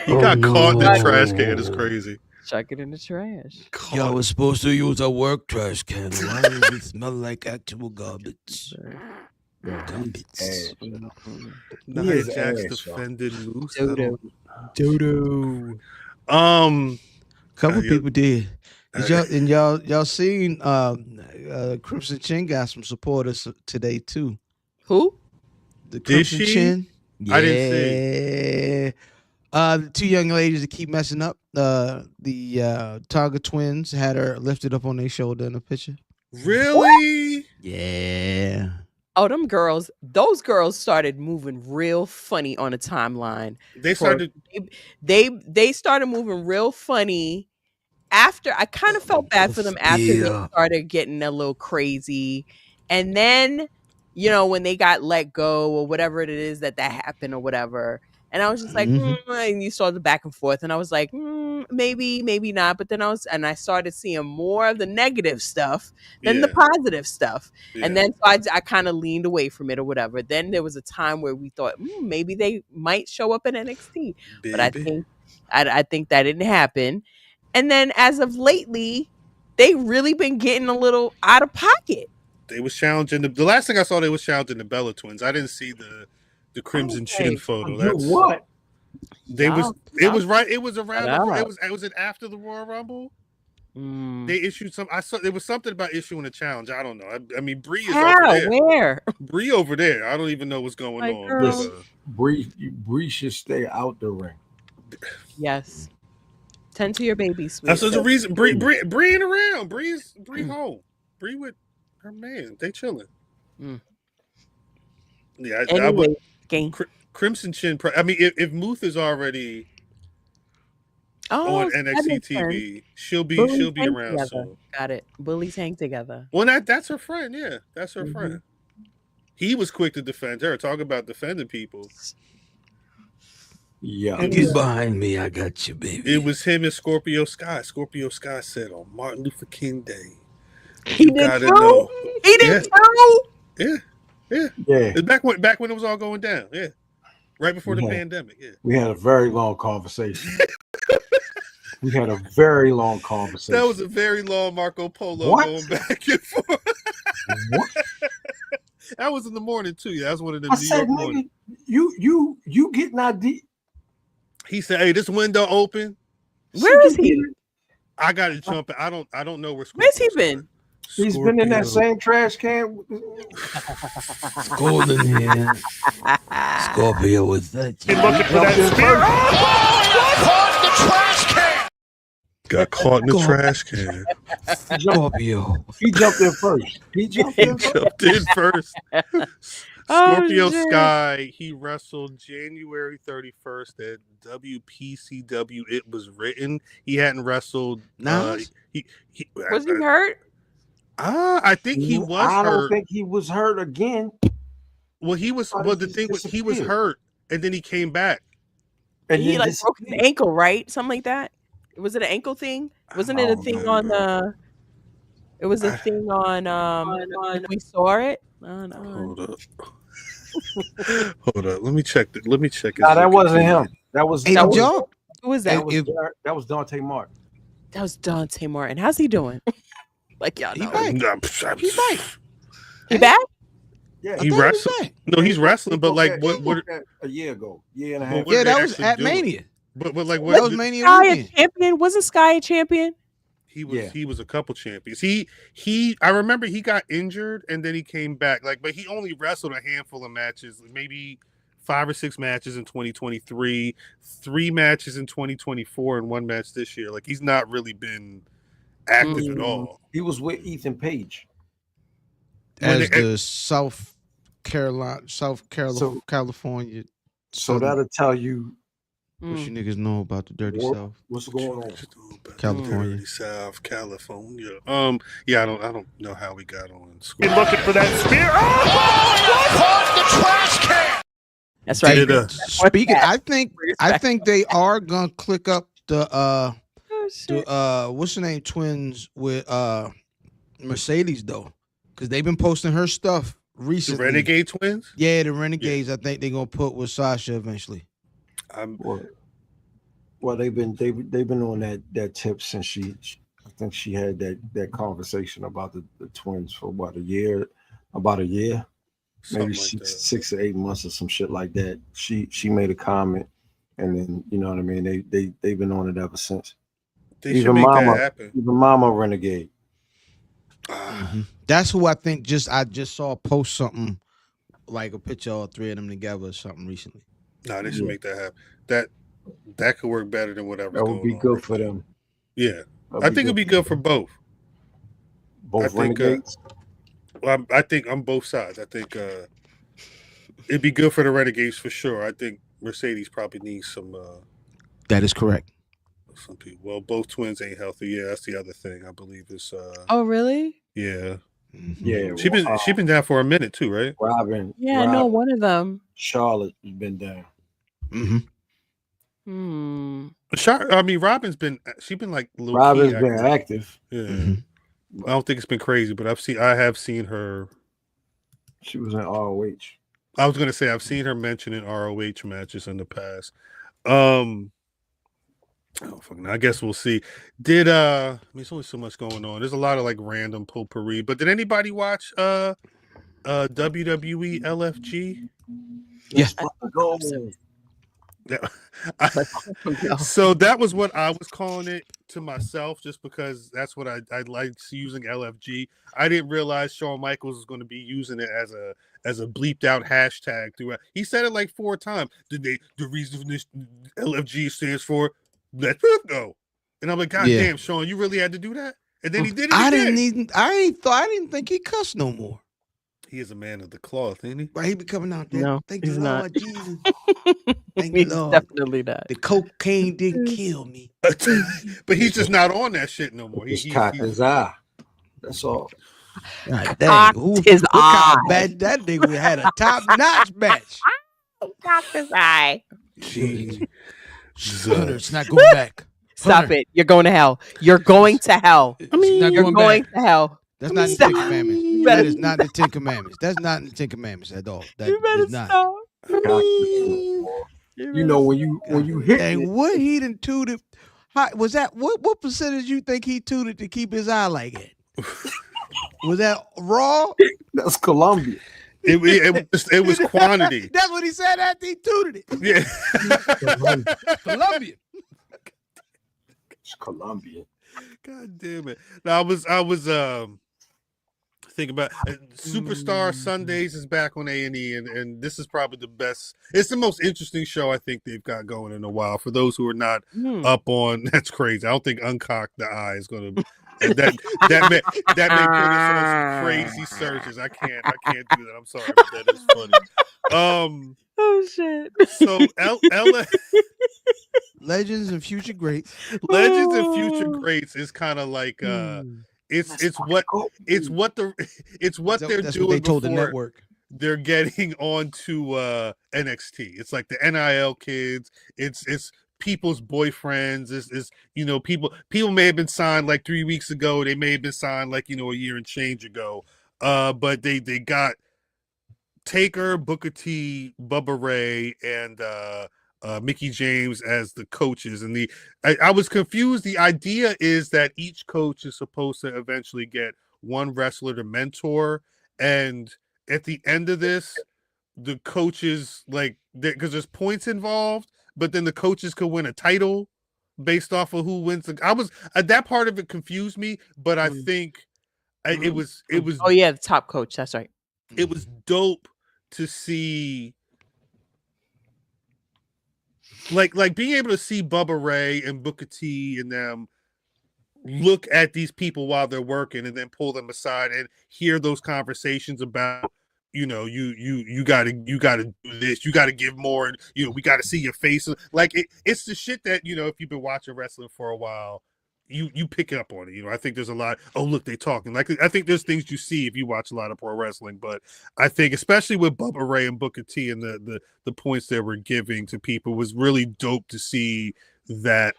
[SPEAKER 1] He got caught in the trash can. It's crazy.
[SPEAKER 2] Chuck it in the trash.
[SPEAKER 5] Y'all was supposed to use a work trash can. Why does it smell like actual garbage? Garbage.
[SPEAKER 1] Nia Jax defended Moose.
[SPEAKER 5] Dodo. Couple people did. Y'all seen Crimson Chin got some supporters today too.
[SPEAKER 2] Who?
[SPEAKER 5] The Crimson Chin.
[SPEAKER 1] Yeah. I didn't see.
[SPEAKER 5] The two young ladies that keep messing up. The Targa twins had her lifted up on their shoulder in a picture.
[SPEAKER 1] Really?
[SPEAKER 5] What? Yeah.
[SPEAKER 2] Oh, those girls started moving real funny on the timeline.
[SPEAKER 1] They started
[SPEAKER 2] moving real funny after. I kind of felt bad for them after they started getting a little crazy. And then, when they got let go or whatever it is that happened or whatever. And I was just like, and you saw the back and forth, and I was like, maybe, maybe not. But then I started seeing more of the negative stuff than the positive stuff. Yeah. And then so I kind of leaned away from it or whatever. Then there was a time where we thought maybe they might show up in NXT, but I think that didn't happen. And then as of lately, they really been getting a little out of pocket.
[SPEAKER 1] They was challenging the last thing I saw. They was challenging the Bella Twins. I didn't see the Crimson Chin photo. That's
[SPEAKER 3] what
[SPEAKER 1] they was. It was right. It was around. It was after the Royal Rumble. They issued some. I saw there was something about issuing a challenge. I don't know. I mean, Bree is over there.
[SPEAKER 2] Where?
[SPEAKER 1] Bree over there. I don't even know what's going on.
[SPEAKER 3] Bree should stay out the ring.
[SPEAKER 2] Yes. Tend to your baby, sweet.
[SPEAKER 1] That's the reason. Bree ain't around. Bree home. Bree with her man. They chilling. Yeah.
[SPEAKER 2] Anyway,
[SPEAKER 1] Crimson Chin. I mean, if Muth is already on NXT TV, she'll be around soon.
[SPEAKER 2] Got it. Bullies hang together.
[SPEAKER 1] Well, that's her friend. Yeah, that's her friend. He was quick to defend her. Talk about defending people.
[SPEAKER 3] Yeah.
[SPEAKER 5] Get behind me. I got you, baby.
[SPEAKER 1] It was him and Scorpio Sky. Scorpio Sky said on Martin Luther King Day,
[SPEAKER 2] He did too. He did too.
[SPEAKER 1] Yeah. It's back when it was all going down. Yeah. Right before the pandemic. Yeah.
[SPEAKER 3] We had a very long conversation. That
[SPEAKER 1] was a very long Marco Polo going back and forth.
[SPEAKER 3] What?
[SPEAKER 1] That was in the morning too. Yeah, that was one of the New York mornings.
[SPEAKER 3] you getting ID.
[SPEAKER 1] He said, "Hey, this window open."
[SPEAKER 2] Where is he?
[SPEAKER 1] I gotta jump. I don't know where.
[SPEAKER 2] Where's he been?
[SPEAKER 3] He's been in that same trash can.
[SPEAKER 5] Golden hair. Scorpio was that.
[SPEAKER 1] Looking for that spear. Got caught in the trash can.
[SPEAKER 5] Scorpio.
[SPEAKER 3] He jumped in first. He jumped in
[SPEAKER 1] first. Scorpio Sky. He wrestled January 31st at WPCW. It was written. He hadn't wrestled.
[SPEAKER 2] Was he hurt?
[SPEAKER 1] I think he was hurt.
[SPEAKER 3] I don't think he was hurt again.
[SPEAKER 1] Well, he was. Well, the thing was, he was hurt, and then he came back.
[SPEAKER 2] And he like broke his ankle, right? Something like that. Was it an ankle thing? Wasn't it a thing on the? It was a thing on. We saw it. Oh, no.
[SPEAKER 1] Hold up. Hold up. Let me check. Let me check.
[SPEAKER 3] No, that wasn't him. That was
[SPEAKER 2] Who was that?
[SPEAKER 3] That was Dante Martin.
[SPEAKER 2] That was Dante Martin. How's he doing? Like y'all know.
[SPEAKER 5] He back.
[SPEAKER 2] He back?
[SPEAKER 3] Yeah,
[SPEAKER 1] he wrestled. No, he's wrestling. But like, what?
[SPEAKER 3] A year ago, year and a half.
[SPEAKER 5] Yeah, that was at Mania.
[SPEAKER 1] But like, what?
[SPEAKER 5] That was Mania.
[SPEAKER 2] Sky a champion? Wasn't Sky a champion?
[SPEAKER 1] He was. Yeah. He was a couple champions. He. I remember he got injured and then he came back. Like, but he only wrestled a handful of matches, maybe 5 or 6 matches in 2023, 3 matches in 2024, and 1 match this year. Like, he's not really been active at all.
[SPEAKER 3] He was with Ethan Page
[SPEAKER 5] as the South Carolina, California.
[SPEAKER 3] So that'll tell you
[SPEAKER 5] what you niggas know about the dirty South.
[SPEAKER 3] What's going on?
[SPEAKER 5] California.
[SPEAKER 1] Dirty South, California. Yeah, I don't know how we got on.
[SPEAKER 8] You're looking for that spear. Caught the trash can.
[SPEAKER 2] That's right.
[SPEAKER 5] Speaking, I think they are gonna click up the what's the name twins with Mercedes though, because they've been posting her stuff recently.
[SPEAKER 1] The Renegade twins?
[SPEAKER 5] Yeah, the Renegades. Yeah. I think they're gonna put with Sasha eventually.
[SPEAKER 3] Well, they've been on that tip since I think she had that conversation about the twins for about a year. Maybe
[SPEAKER 1] Something
[SPEAKER 3] 6 to 8 months or some shit like that. She made a comment, and then you know what I mean. They've been on it ever since.
[SPEAKER 1] They should make that happen.
[SPEAKER 3] Even Mama Renegade.
[SPEAKER 5] That's who I think. I just saw post something like a picture of all 3 of them together or something recently.
[SPEAKER 1] No, they should make that happen. That could work better than whatever.
[SPEAKER 3] That would be good for them.
[SPEAKER 1] Yeah, I think it'd be good for both.
[SPEAKER 3] Both Renegades.
[SPEAKER 1] I think on both sides. I think it'd be good for the Renegades for sure. I think Mercedes probably needs some.
[SPEAKER 5] That is correct.
[SPEAKER 1] Some people. Well, both twins ain't healthy. Yeah, that's the other thing. I believe is.
[SPEAKER 2] Oh, really?
[SPEAKER 1] Yeah.
[SPEAKER 3] Yeah.
[SPEAKER 1] She been down for a minute too, right?
[SPEAKER 3] Robin.
[SPEAKER 2] Yeah, I know one of them.
[SPEAKER 3] Charlotte has been down.
[SPEAKER 1] Robin's been. She's been like.
[SPEAKER 3] Robin's been active.
[SPEAKER 1] Yeah. I don't think it's been crazy, but I have seen her.
[SPEAKER 3] She was in ROH.
[SPEAKER 1] I was gonna say I've seen her mentioned in ROH matches in the past. I guess we'll see. There's only so much going on. There's a lot of like random potpourri. But did anybody watch WWE LFG?
[SPEAKER 5] Yes.
[SPEAKER 1] So that was what I was calling it to myself, just because that's what I liked using LFG. I didn't realize Shawn Michaels was going to be using it as a bleeped out hashtag throughout. He said it like 4 times. The reason for this LFG stands for Let Go. And I'm like, God damn, Shawn, you really had to do that? And then he did it.
[SPEAKER 5] I didn't think he cussed no more.
[SPEAKER 1] He is a man of the cloth, ain't he?
[SPEAKER 5] Right, he be coming out there.
[SPEAKER 2] No,
[SPEAKER 5] Thank
[SPEAKER 2] he's
[SPEAKER 5] you,
[SPEAKER 2] not.
[SPEAKER 5] Lord Jesus. Thank you,
[SPEAKER 2] He's
[SPEAKER 5] Lord.
[SPEAKER 2] definitely not.
[SPEAKER 5] The cocaine didn't kill me.
[SPEAKER 1] But he's just not on that shit no more.
[SPEAKER 3] He's cocked his eye. That's all.
[SPEAKER 5] God dang.
[SPEAKER 2] His eye.
[SPEAKER 5] Bad that nigga had a top-notch match.
[SPEAKER 2] Cocked his eye.
[SPEAKER 5] Jeez. Hunter, it's not going back.
[SPEAKER 2] Stop it. You're going to hell. You're going to hell. You're going to hell.
[SPEAKER 5] That's not in the 10 Commandments. That is not in the 10 Commandments. That's not in the 10 Commandments at all. That
[SPEAKER 2] You better
[SPEAKER 5] is not.
[SPEAKER 2] stop.
[SPEAKER 3] You know when you hit
[SPEAKER 5] and what he done tooted, was that what percentage you think he tooted to keep his eye like it? Was that raw?
[SPEAKER 3] That's Columbia.
[SPEAKER 1] It was quantity.
[SPEAKER 5] That's what he said after he tooted it.
[SPEAKER 1] Yeah.
[SPEAKER 5] Colombian.
[SPEAKER 3] It's Colombian.
[SPEAKER 1] God damn it. Now I was thinking about Superstar Sundays is back on A&E, and this is probably the best. It's the most interesting show I think they've got going in a while. For those who are not up on, that's crazy. I don't think Uncock the Eye is going to. That may put us on some crazy searches. I can't do that. I'm sorry, but that is funny.
[SPEAKER 2] Oh shit.
[SPEAKER 1] So
[SPEAKER 5] Legends and Future Greats.
[SPEAKER 1] Legends and Future Greats is kind of like it's what they're doing. What they told the network. They're getting onto NXT. It's like the NIL kids. It's people's boyfriends. Is people may have been signed like 3 weeks ago. They may have been signed like a year and change ago. But they got Taker, Booker T, Bubba Ray, and Mickey James as the coaches. And I was confused. The idea is that each coach is supposed to eventually get one wrestler to mentor, and at the end of this, the coaches because there's points involved, but then the coaches could win a title based off of who wins. I was that part of it confused me, but I think it was.
[SPEAKER 2] Oh yeah, the top coach. That's right.
[SPEAKER 1] It was dope to see. Like being able to see Bubba Ray and Booker T and them look at these people while they're working and then pull them aside and hear those conversations about, you gotta do this, you gotta give more, and we gotta see your face. Like it's the shit that, if you've been watching wrestling for a while, you pick up on it. I think there's a lot, oh look, they talking. Like I think there's things you see if you watch a lot of pro wrestling, but I think especially with Bubba Ray and Booker T and the points they were giving to people was really dope to see that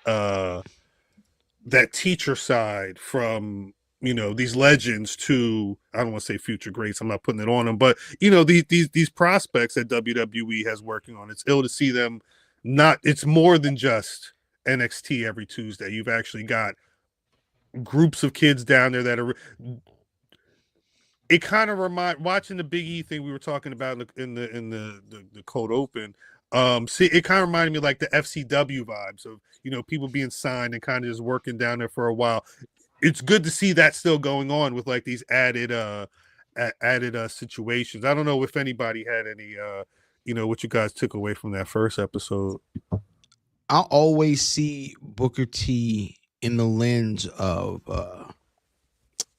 [SPEAKER 1] that teacher side from these legends to, I don't want to say future greats, I'm not putting it on them, but these prospects that WWE has working on. It's ill to see them it's more than just NXT every Tuesday. You've actually got groups of kids down there that are. It kind of watching the Big E thing we were talking about in the cold open. See, it kind of reminded me like the FCW vibes of people being signed and kind of just working down there for a while. It's good to see that still going on with like these added situations. I don't know if anybody had any what you guys took away from that first episode.
[SPEAKER 5] I always see Booker T in the lens of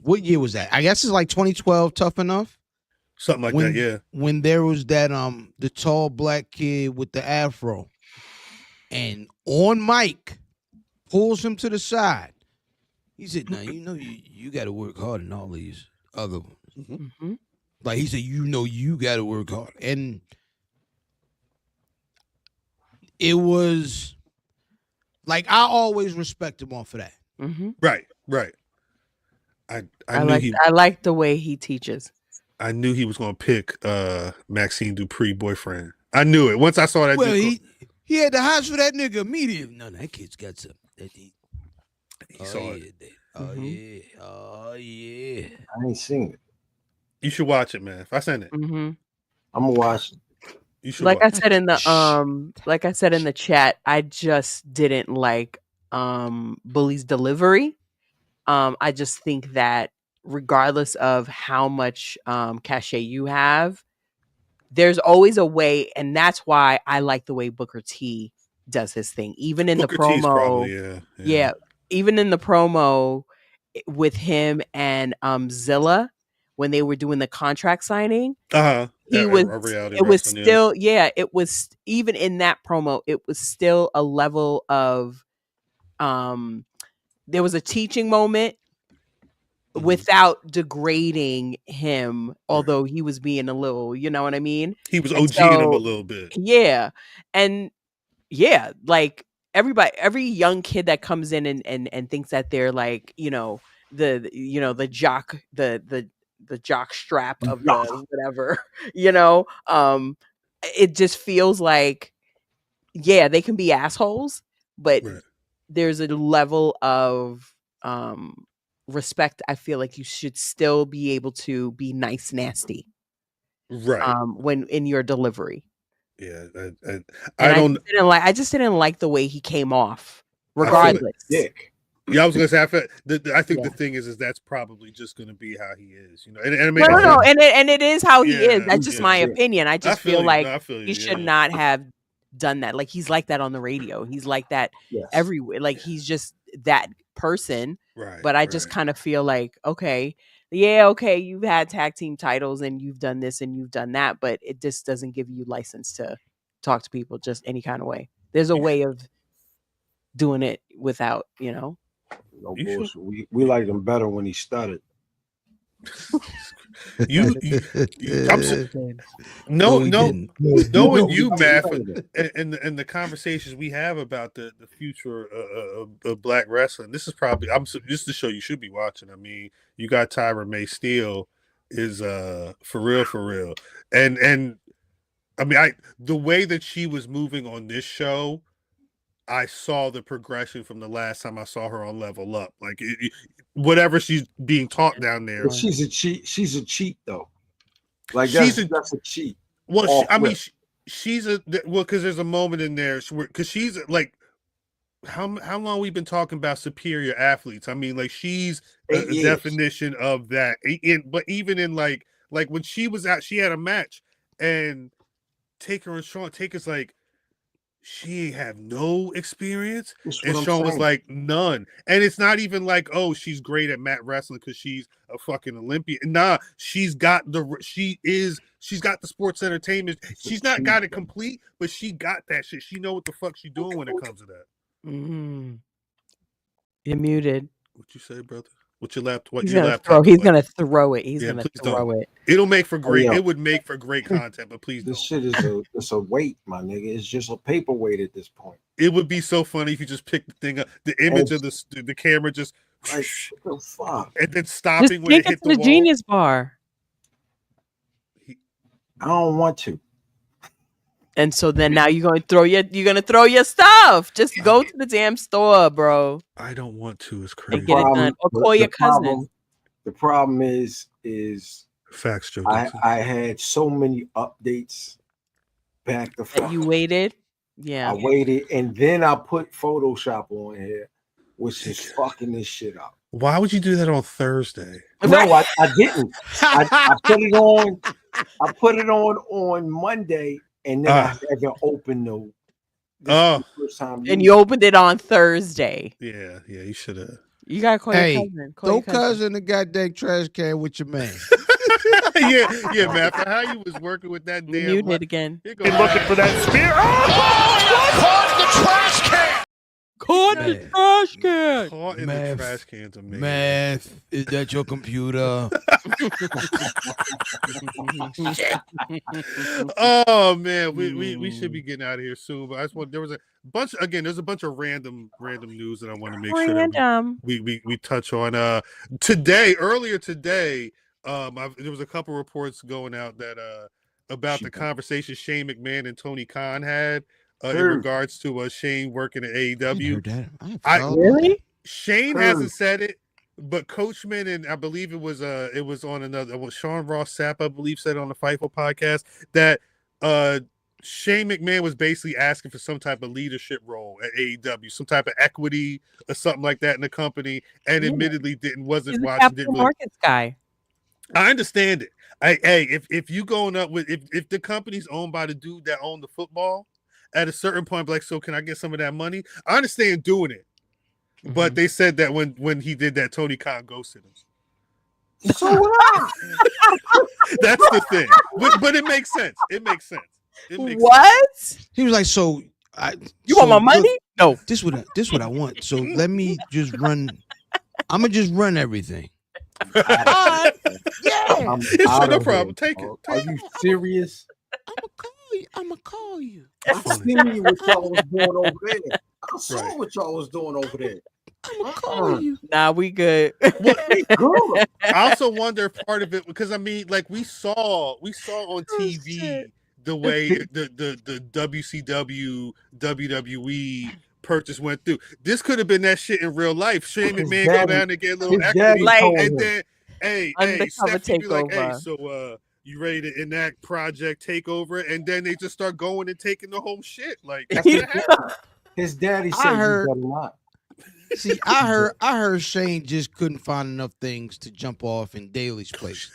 [SPEAKER 5] what year was that? I guess it's like 2012 Tough Enough.
[SPEAKER 1] Something like that, yeah. When
[SPEAKER 5] there was that the tall black kid with the afro, and on mic pulls him to the side. He said, "Now you got to work hard in all these other ones." Mm-hmm. Like he said, you got to work hard, and it was like I always respect him for that.
[SPEAKER 2] Mm-hmm.
[SPEAKER 1] Right.
[SPEAKER 2] I like the way he teaches.
[SPEAKER 1] I knew he was going to pick Maxine Dupree boyfriend. I knew it once I saw that.
[SPEAKER 5] Well, he had the hots for that nigga immediately. No, that kid's got something. He
[SPEAKER 1] saw it.
[SPEAKER 5] Oh yeah.
[SPEAKER 3] I ain't seen it.
[SPEAKER 1] You should watch it, man. If I send it,
[SPEAKER 2] mm-hmm.
[SPEAKER 3] I'm gonna watch it.
[SPEAKER 1] You should.
[SPEAKER 2] Like I said in the chat, I just didn't like Bully's delivery. I just think that regardless of how much cachet you have, there's always a way, and that's why I like the way Booker T does his thing. Even in Booker the promo,
[SPEAKER 1] probably, yeah.
[SPEAKER 2] Even in the promo with him and Zilla when they were doing the contract signing, it was still even in that promo, it was still a level of there was a teaching moment without degrading him, although he was being a little, you know what I mean?
[SPEAKER 1] He was OGing him a little bit.
[SPEAKER 2] Yeah. And yeah, like every young kid that comes in and thinks that they're like, the jock, the jock strap of the whatever, it just feels like, yeah, they can be assholes, but there's a level of respect. I feel like you should still be able to be nice, nasty.
[SPEAKER 1] Right.
[SPEAKER 2] When in your delivery.
[SPEAKER 1] Yeah.
[SPEAKER 2] I just didn't like the way he came off. Regardless.
[SPEAKER 1] Yeah, I was gonna say. I think the thing is that's probably just gonna be how he is, And I mean,
[SPEAKER 2] no, and it is how he is. That's just my opinion. I just feel like he should not have done that. Like he's like that on the radio. He's like that everywhere. Like he's just that person.
[SPEAKER 1] Right.
[SPEAKER 2] But I just kind of feel like, okay, you've had tag team titles and you've done this and you've done that, but it just doesn't give you license to talk to people just any kind of way. There's a way of doing it without,
[SPEAKER 3] No bullshit. We liked him better when he started.
[SPEAKER 1] Knowing you, Matt, and the conversations we have about the future of black wrestling. This is probably just the show you should be watching. I mean, you got Tyra May Steele is for real, and I mean, the way that she was moving on this show. I saw the progression from the last time I saw her on Level Up. Like whatever she's being taught down there.
[SPEAKER 3] But she's a cheat. She's a cheat though. Like that's a cheat.
[SPEAKER 1] Well, she's because there's a moment in there because she's like how long we've been talking about superior athletes. I mean, like she's a definition of that. But even in like when she was out, she had a match and Taker and Shawn. Taker's like. She ain't have no experience, and Shawn was like none. And it's not even like, oh, she's great at mat wrestling because she's a fucking Olympian. Nah, she's got the sports entertainment. She's not got it complete, but she got that shit. She know what the fuck she doing when it comes to that.
[SPEAKER 2] Mm-hmm. You're muted.
[SPEAKER 1] What you say, brother? What's your laptop?
[SPEAKER 2] He's gonna throw it. He's gonna throw it.
[SPEAKER 1] It'll make for great. It would make for great content, but please
[SPEAKER 3] this
[SPEAKER 1] don't.
[SPEAKER 3] Shit is it's a weight, my nigga. It's just a paperweight at this point.
[SPEAKER 1] It would be so funny if you just pick the thing up, the image of the camera just
[SPEAKER 3] like what the fuck,
[SPEAKER 1] and then stopping
[SPEAKER 2] just
[SPEAKER 1] when it hit the wall.
[SPEAKER 2] Genius bar.
[SPEAKER 3] I don't want to.
[SPEAKER 2] And so then now you're gonna throw your stuff. Just go to the damn store, bro.
[SPEAKER 1] I don't want to. It's crazy.
[SPEAKER 2] And get it done. Or call your cousin.
[SPEAKER 3] The problem is
[SPEAKER 1] facts, Joe.
[SPEAKER 3] I had so many updates back to front.
[SPEAKER 2] You waited? Yeah.
[SPEAKER 3] I waited, and then I put Photoshop on here, which is fucking this shit up.
[SPEAKER 1] Why would you do that on Thursday?
[SPEAKER 3] No, I didn't. I put it on. I put it on Monday. And then I haven't opened first time.
[SPEAKER 2] And you opened it on Thursday.
[SPEAKER 1] Yeah, you should have.
[SPEAKER 2] You gotta call your cousin.
[SPEAKER 5] Don't cousin the goddamn trash can with your man.
[SPEAKER 1] yeah, man. For how you was working with that damn.
[SPEAKER 2] You did again.
[SPEAKER 8] You're looking for that spear. Oh, caught the trash can.
[SPEAKER 2] Caught the trash can.
[SPEAKER 1] Caught in the trash can's amazing.
[SPEAKER 5] Math, is that your computer?
[SPEAKER 1] Oh man, we should be getting out of here soon. But I just want there's a bunch of random news that I want to make sure that we touch on. Earlier today, there was a couple reports going out that about the conversation Shane McMahon and Tony Khan had. In regards to Shane working at AEW,
[SPEAKER 2] really?
[SPEAKER 1] Shane hasn't said it, but Coachman and I believe it was on another. Sean Ross Sapp, I believe, said on the Fightful podcast that Shane McMahon was basically asking for some type of leadership role at AEW, some type of equity or something like that in the company, and admittedly wasn't watching.
[SPEAKER 2] Capital markets guy.
[SPEAKER 1] I understand it. If you going up with if the company's owned by the dude that owned the football. At a certain point, like, so can I get some of that money? I understand doing it, but they said that when he did that, Tony Khan ghosted him.
[SPEAKER 3] So what?
[SPEAKER 1] That's the thing, but it makes sense. It makes sense.
[SPEAKER 2] What?
[SPEAKER 5] He was like, "So,
[SPEAKER 2] you want my money? No,
[SPEAKER 5] this what I want. So let me just run. I'm gonna just run everything."
[SPEAKER 3] Yeah,
[SPEAKER 1] no problem. Take it.
[SPEAKER 3] Are you serious?
[SPEAKER 5] I'm gonna call you.
[SPEAKER 3] I see what y'all was doing over there. I saw what y'all was doing over there.
[SPEAKER 5] I'm gonna call you.
[SPEAKER 2] Nah, we good.
[SPEAKER 1] I also wonder if part of it because I mean, like we saw on TV the way the WCW WWE purchase went through. This could have been that shit in real life. Shane McMahon go down and get a little equity, and then hey, Stephanie be like, hey, so you ready to enact Project Takeover, and then they just start going and taking the whole shit. Like
[SPEAKER 3] his daddy said you better not.
[SPEAKER 5] See, I heard Shane just couldn't find enough things to jump off in Daly's place.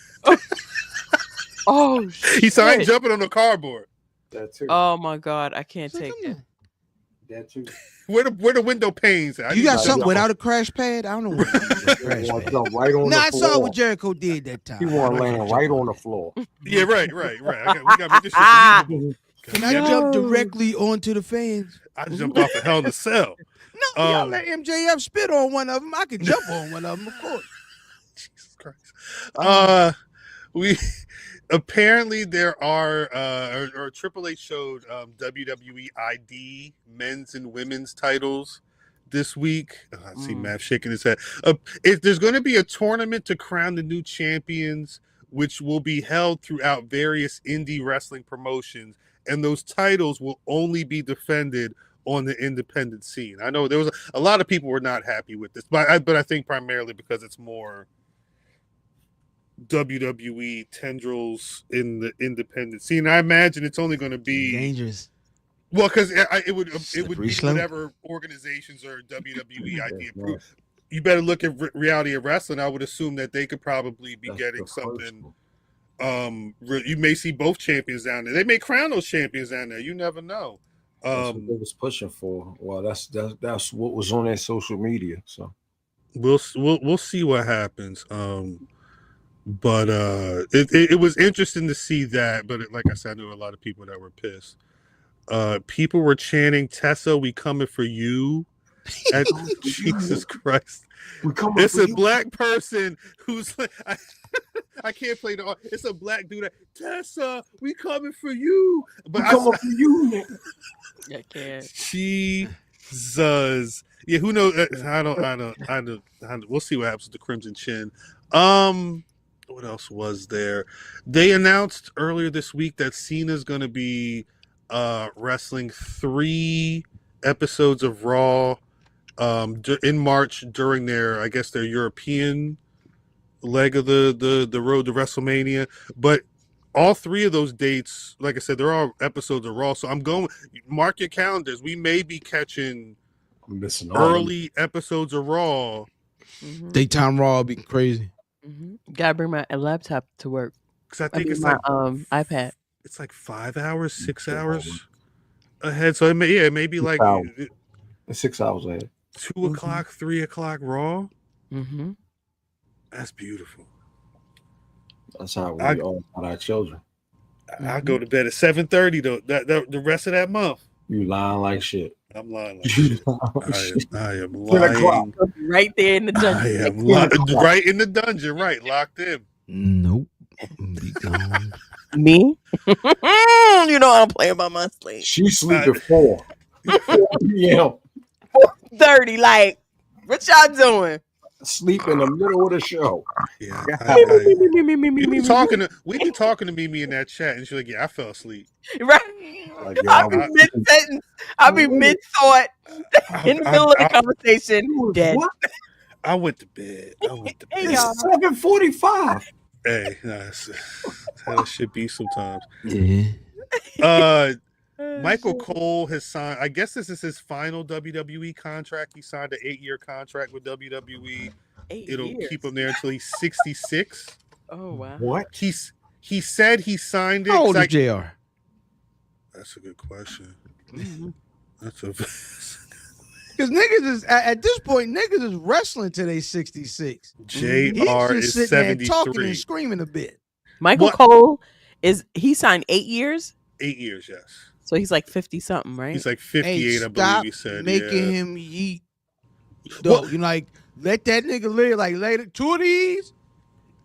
[SPEAKER 2] Oh,
[SPEAKER 1] he started jumping on the cardboard.
[SPEAKER 3] That too.
[SPEAKER 2] Oh my God, I can't take it.
[SPEAKER 3] That too.
[SPEAKER 1] Where the window panes at?
[SPEAKER 5] You got something without a crash pad? I don't know what crash pad.
[SPEAKER 3] Right on
[SPEAKER 5] I saw what Jericho did that time.
[SPEAKER 3] He want to land right on the floor.
[SPEAKER 1] Yeah, right. We got to make this shit believable.
[SPEAKER 5] Can I jump directly onto the fans?
[SPEAKER 1] I jumped off a Hell in a Cell.
[SPEAKER 5] No, y'all let MJF spit on one of them. I could jump on one of them, of course.
[SPEAKER 1] Jesus Christ. We apparently there are or Triple H showed WWE ID men's and women's titles this week. I see Matt shaking his head. There's going to be a tournament to crown the new champions, which will be held throughout various indie wrestling promotions, and those titles will only be defended on the independent scene. I know there was a lot of people were not happy with this, but I think primarily because it's more WWE tendrils in the independent scene. I imagine it's only going to be
[SPEAKER 5] dangerous.
[SPEAKER 1] Well, because it would be whatever organizations or WWE ID approved. You better look at Reality of Wrestling. I would assume that they could probably be getting something. You may see both champions down there. They may crown those champions down there. You never know.
[SPEAKER 3] That's what they was pushing for. Well, that's what was on their social media. So
[SPEAKER 1] we'll see what happens. But it was interesting to see that. But like I said, I knew a lot of people that were pissed. People were chanting, "Tessa, we coming for you." And Jesus Christ. It's a black person who's like, I can't play the. It's a black dude. Tessa, we coming for you. But
[SPEAKER 3] we coming for you, nigga.
[SPEAKER 2] I can't.
[SPEAKER 1] Jesus. Yeah, who knows? I don't. We'll see what happens with the Crimson Chin. What else was there? They announced earlier this week that Cena's going to be wrestling 3 episodes of Raw in March during their European leg of the road to WrestleMania. But all 3 of those dates, like I said, they're all episodes of Raw. So I'm going, mark your calendars. We may be catching early episodes of Raw.
[SPEAKER 5] Mm-hmm. Daytime Raw will be crazy.
[SPEAKER 2] Mm-hmm. Gotta bring my laptop to work.
[SPEAKER 1] Because I think it's
[SPEAKER 2] my
[SPEAKER 1] like
[SPEAKER 2] iPad.
[SPEAKER 1] It's like 5 hours, 6 hours ahead. So it may be like
[SPEAKER 3] 6 hours ahead.
[SPEAKER 1] 2 o'clock, 3 o'clock Raw.
[SPEAKER 2] Mm-hmm.
[SPEAKER 1] That's beautiful.
[SPEAKER 3] That's how we all got our children.
[SPEAKER 1] I'll go to bed at 7:30 though. The rest of that month.
[SPEAKER 3] You lying like shit.
[SPEAKER 1] I'm lying like shit. I am lying.
[SPEAKER 2] Right there in the dungeon.
[SPEAKER 1] I am right in the dungeon. Right, locked in.
[SPEAKER 5] Nope. Be gone.
[SPEAKER 2] Me? You know I'm playing by my sleep.
[SPEAKER 3] She sleep at 4 p.m.
[SPEAKER 2] 30. Like, what y'all doing?
[SPEAKER 3] Sleep in the middle of the show.
[SPEAKER 1] Yeah, we be talking to Mimi in that chat, and she's like, "Yeah, I fell asleep."
[SPEAKER 2] Right?
[SPEAKER 3] Like,
[SPEAKER 2] I'll be mid sentence. I'll be mid thought in the middle of the conversation. Dead.
[SPEAKER 3] What?
[SPEAKER 1] I went to bed.
[SPEAKER 3] It's 7:45.
[SPEAKER 1] Hey, that's how it should be sometimes.
[SPEAKER 5] Yeah.
[SPEAKER 1] Michael Cole has signed. I guess this is his final WWE contract. He signed an 8-year contract with WWE. It'll keep him there until he's 66.
[SPEAKER 2] Oh wow!
[SPEAKER 3] What?
[SPEAKER 1] He said he signed it.
[SPEAKER 5] How old is JR?
[SPEAKER 1] That's a good question. That's a
[SPEAKER 5] because niggas is at this point, niggas is wrestling till they 66.
[SPEAKER 1] JR is 73.
[SPEAKER 5] Talking and screaming a bit.
[SPEAKER 2] Michael Cole he signed 8 years.
[SPEAKER 1] 8 years, yes.
[SPEAKER 2] So he's like 50 something, right?
[SPEAKER 1] He's like 58, I believe he said.
[SPEAKER 5] Making him yeet. Though, you like let that nigga live like later 2 of these,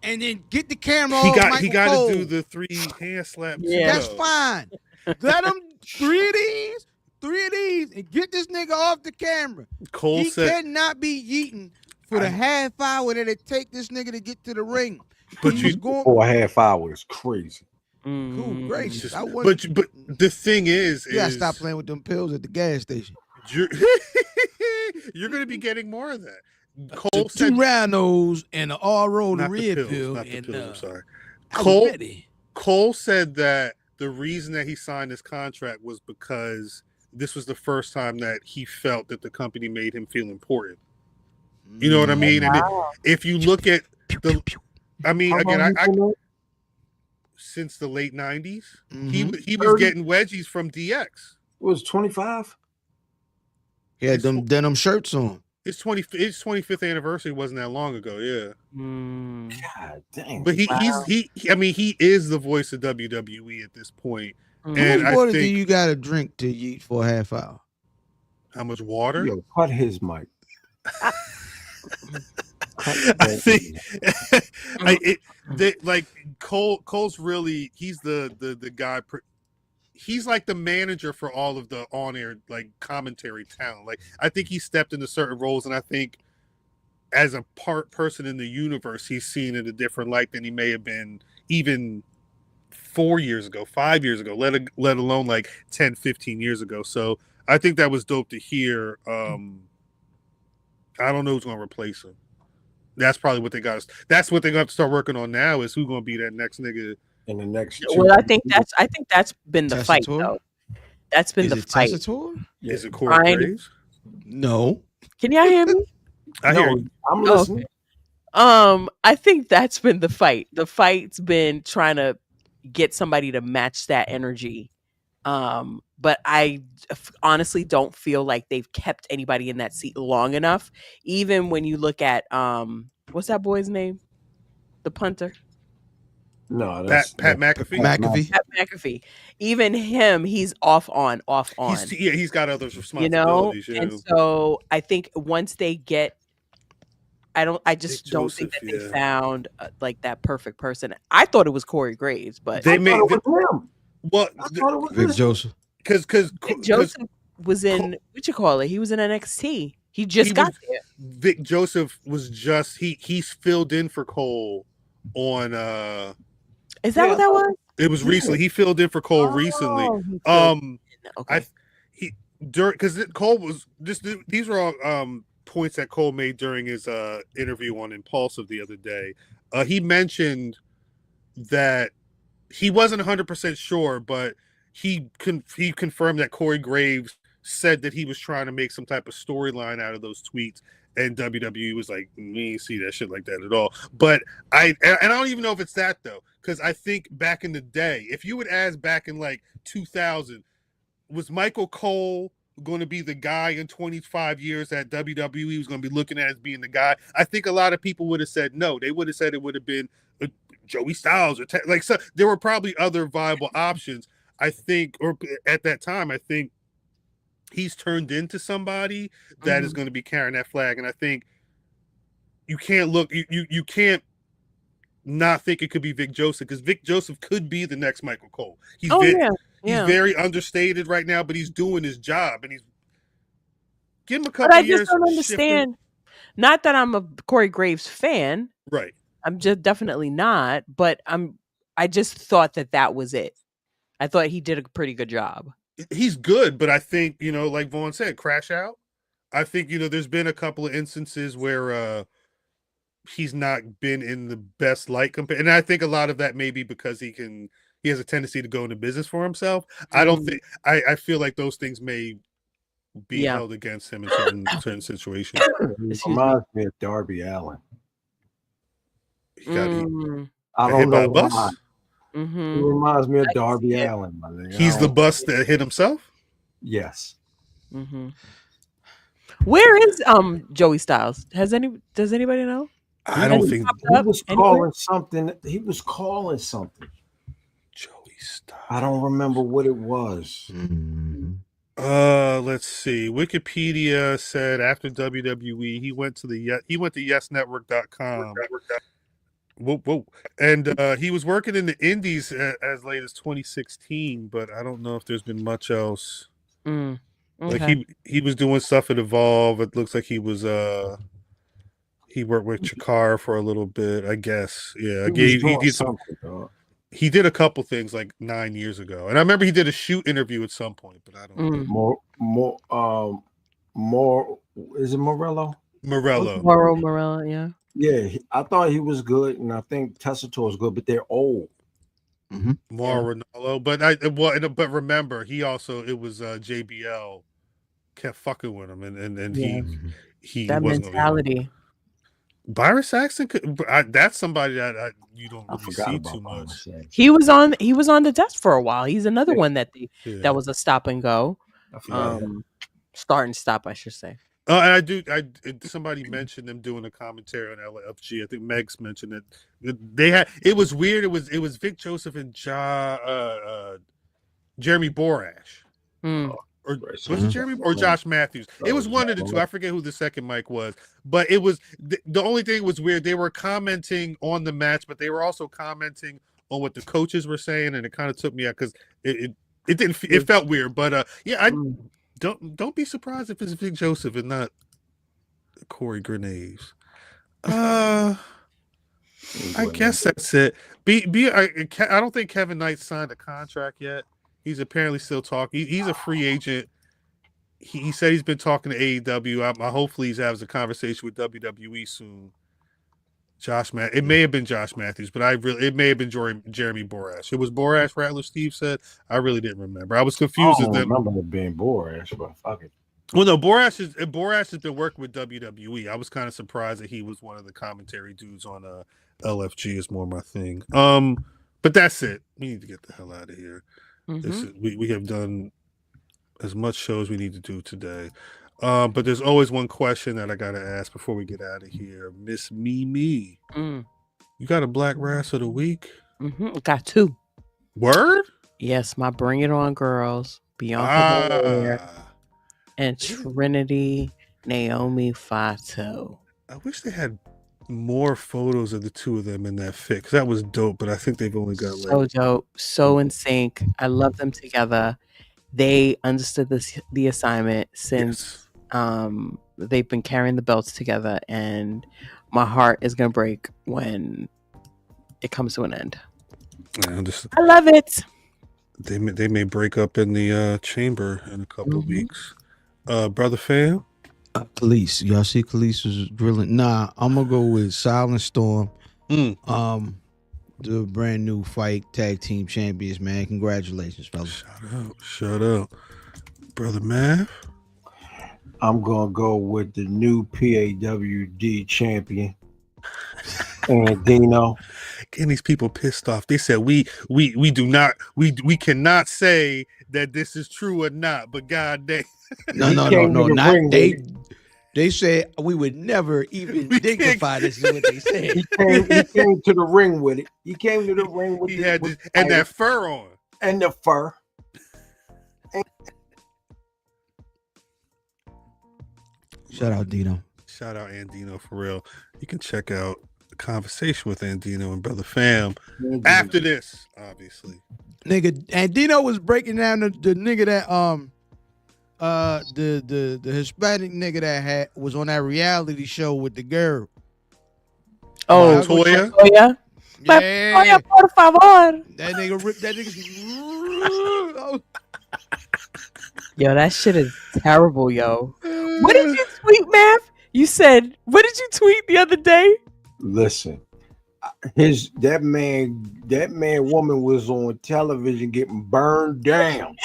[SPEAKER 5] and then get the camera.
[SPEAKER 1] He got to do the 3 hand slaps.
[SPEAKER 2] Yeah,
[SPEAKER 5] that's fine. Let him 3 of these, and get this nigga off the camera.
[SPEAKER 1] Cole said
[SPEAKER 5] cannot be yeeting for the half hour that it take this nigga to get to the ring.
[SPEAKER 1] But
[SPEAKER 3] for a half hour is crazy.
[SPEAKER 5] Cool, gracious.
[SPEAKER 1] But the thing is,
[SPEAKER 5] you gotta stop playing with them pills at the gas station.
[SPEAKER 1] You're going to be getting more of that. Cole said
[SPEAKER 5] 2 Rhinos and an RO, the red
[SPEAKER 1] pills,
[SPEAKER 5] pill,
[SPEAKER 1] not the
[SPEAKER 5] and
[SPEAKER 1] pills, I'm sorry.
[SPEAKER 5] Cole
[SPEAKER 1] Cole said that the reason that he signed this contract was because this was the first time that he felt that the company made him feel important. You know what I mean? And if you look at the, I mean, again, I since the late 90s, he was getting wedgies from DX.
[SPEAKER 3] It was 25.
[SPEAKER 5] He had them denim shirts on.
[SPEAKER 1] His 25th anniversary wasn't that long ago, yeah.
[SPEAKER 3] God dang.
[SPEAKER 1] But he is the voice of WWE at this point.
[SPEAKER 5] How
[SPEAKER 1] And
[SPEAKER 5] much
[SPEAKER 1] I
[SPEAKER 5] water
[SPEAKER 1] think,
[SPEAKER 5] do you got to drink to eat for a half hour?
[SPEAKER 1] how much water?
[SPEAKER 3] Yo, cut his mic.
[SPEAKER 1] I think like Cole's really, he's the guy. He's like the manager for all of the on-air like commentary talent. Like I think he stepped into certain roles, and I think as a person in the universe, he's seen in a different light than he may have been even 4 years ago, 5 years ago, let alone like 10, 15 years ago. So I think that was dope to hear. I don't know who's going to replace him. That's probably what they got. That's what they're going to have to start working on now, is who's going to be that next nigga
[SPEAKER 3] in the next.
[SPEAKER 2] Well, I think that's been the fight though. That's been the fight.
[SPEAKER 1] Is it Corey Graves?
[SPEAKER 5] No.
[SPEAKER 2] Can y'all hear me?
[SPEAKER 1] I hear you.
[SPEAKER 3] I'm listening.
[SPEAKER 2] Okay. I think that's been the fight. The fight's been trying to get somebody to match that energy. But I honestly don't feel like they've kept anybody in that seat long enough. Even when you look at what's that boy's name? The punter.
[SPEAKER 3] No,
[SPEAKER 1] that's Pat McAfee.
[SPEAKER 2] Pat McAfee. Even him, he's off on.
[SPEAKER 1] He's got other responsibilities.
[SPEAKER 2] And so I think once they get, I just don't think that they found like that perfect person. I thought it was Corey Graves, but
[SPEAKER 3] they made it him.
[SPEAKER 1] What?
[SPEAKER 5] Vic Joseph.
[SPEAKER 1] Because
[SPEAKER 2] Joseph was in what you call it? He was in NXT. He got there.
[SPEAKER 1] Vic Joseph was just he's filled in for Cole on.
[SPEAKER 2] Is that what that was?
[SPEAKER 1] It was recently. He filled in for Cole recently.
[SPEAKER 2] Okay.
[SPEAKER 1] Because Cole was just, these were all points that Cole made during his interview on Impulsive the other day. He mentioned that he wasn't 100% sure, but he confirmed that Corey Graves said that he was trying to make some type of storyline out of those tweets, and WWE was like, "We ain't see that shit like that at all." But I don't even know if it's that though, because I think back in the day, if you would ask back in like 2000, was Michael Cole going to be the guy in 25 years that WWE was going to be looking at as being the guy? I think a lot of people would have said no. They would have said it would have been Joey Styles or so. There were probably other viable options. I think, or at that time, I think he's turned into somebody that is going to be carrying that flag. And I think you can't look, you can't not think it could be Vic Joseph, because Vic Joseph could be the next Michael Cole. He's very understated right now, but he's doing his job, and he's give him a couple years.
[SPEAKER 2] I just don't understand. Not that I'm a Corey Graves fan,
[SPEAKER 1] right?
[SPEAKER 2] I'm just definitely not, but I just thought that was it. I thought he did a pretty good job.
[SPEAKER 1] He's good, but I think, like Vaughn said, crash out. I think, there's been a couple of instances where he's not been in the best light and I think a lot of that may be because he has a tendency to go into business for himself. I don't think I feel like those things may be held against him in certain situations.
[SPEAKER 3] It reminds me of Darby Allin.
[SPEAKER 1] I
[SPEAKER 3] don't know why. He reminds me of Darby Allin.
[SPEAKER 1] He's the bus that hit himself?
[SPEAKER 3] Yes.
[SPEAKER 2] Where is Joey Styles? Does anybody know?
[SPEAKER 1] I don't think
[SPEAKER 3] he was calling something. He was calling something.
[SPEAKER 1] Joey Styles.
[SPEAKER 3] I don't remember what it was.
[SPEAKER 1] Let's see. Wikipedia said after WWE, he went to yesnetwork.com. Whoa. And he was working in the indies as late as 2016, but I don't know if there's been much else.
[SPEAKER 2] Okay.
[SPEAKER 1] Like he was doing stuff at Evolve. It looks like he was he worked with Chikara for a little bit, I guess. Yeah, he did a couple things like 9 years ago, and I remember he did a shoot interview at some point, but I don't know.
[SPEAKER 3] More is it Morello?
[SPEAKER 2] Morello, yeah.
[SPEAKER 3] Yeah, I thought he was good, and I think Tessitore is good, but they're old.
[SPEAKER 1] Mauro Ranallo. But remember, he also it was JBL kept fucking with him, and he
[SPEAKER 2] that
[SPEAKER 1] wasn't
[SPEAKER 2] mentality.
[SPEAKER 1] Byron Saxton that's somebody that you don't really see too much.
[SPEAKER 2] He was on the desk for a while. He's another one that that was a stop and go. Start and stop, I should say.
[SPEAKER 1] And somebody mentioned them doing a commentary on LFG. I think Megs mentioned it. They had it was weird. It was Vic Joseph and Jeremy Borash. Or was it Jeremy or Josh Matthews? It was one of the two. I forget who the second mic was, but it was the only thing was weird. They were commenting on the match, but they were also commenting on what the coaches were saying, and it kind of took me out because it felt weird. But don't be surprised if it's Vic Joseph and not Corey Grenades. I guess that's it. I don't think Kevin Knight signed a contract yet. He's apparently still talking. He's a free agent. He said he's been talking to AEW. Hopefully he has a conversation with WWE soon. It may have been Josh Matthews, but it may have been Jeremy Borash. It was Borash, Rattler Steve said. I really didn't remember. I was confused.
[SPEAKER 3] I don't remember it being Borash, but fuck it.
[SPEAKER 1] Well, no, Borash has been working with WWE. I was kind of surprised that he was one of the commentary dudes on LFG is more my thing. But that's it. We need to get the hell out of here. We have done as much show as we need to do today. But there's always one question that I gotta ask before we get out of here. Miss Mimi, you got a Black Rass of the Week?
[SPEAKER 2] Got 2.
[SPEAKER 1] Word?
[SPEAKER 2] Yes, my Bring It On girls, Bianca Belair and Trinity Naomi Fato.
[SPEAKER 1] I wish they had more photos of the two of them in that fit, because that was dope, but I think they've only got
[SPEAKER 2] so dope, so in sync. I love them together. They understood the assignment since they've been carrying the belts together, and my heart is gonna break when it comes to an end. I love it.
[SPEAKER 1] They may break up in the chamber in a couple of weeks. Brother Fam?
[SPEAKER 5] Khalees. Y'all see Khalees was drilling. Nah, I'm gonna go with Silent Storm. The brand new fight tag team champions, man. Congratulations, fellas.
[SPEAKER 1] Shout out. Brother Mav?
[SPEAKER 3] I'm gonna go with the new PAWD champion. And Dino.
[SPEAKER 1] Getting these people pissed off. They said we cannot say that this is true or not, but god dang.
[SPEAKER 5] No, not they. They said we would never even dignify this. Is what they said.
[SPEAKER 3] He came to the ring with it. He came to the ring with it.
[SPEAKER 1] And that fur on.
[SPEAKER 3] And the fur.
[SPEAKER 5] Shout out Dino.
[SPEAKER 1] Shout out Andino for real. You can check out the conversation with Andino and Brother Fam after this, obviously.
[SPEAKER 5] Nigga, Andino was breaking down the nigga that the Hispanic nigga that was on that reality show with the girl.
[SPEAKER 2] Oh,
[SPEAKER 1] Toya?
[SPEAKER 2] Yeah. Toya, por favor.
[SPEAKER 5] That nigga ripped that nigga.
[SPEAKER 2] Yo, that shit is terrible, yo. What did you tweet, Mav? You said, what did you tweet the other day?
[SPEAKER 3] Listen, that woman was on television getting burned down.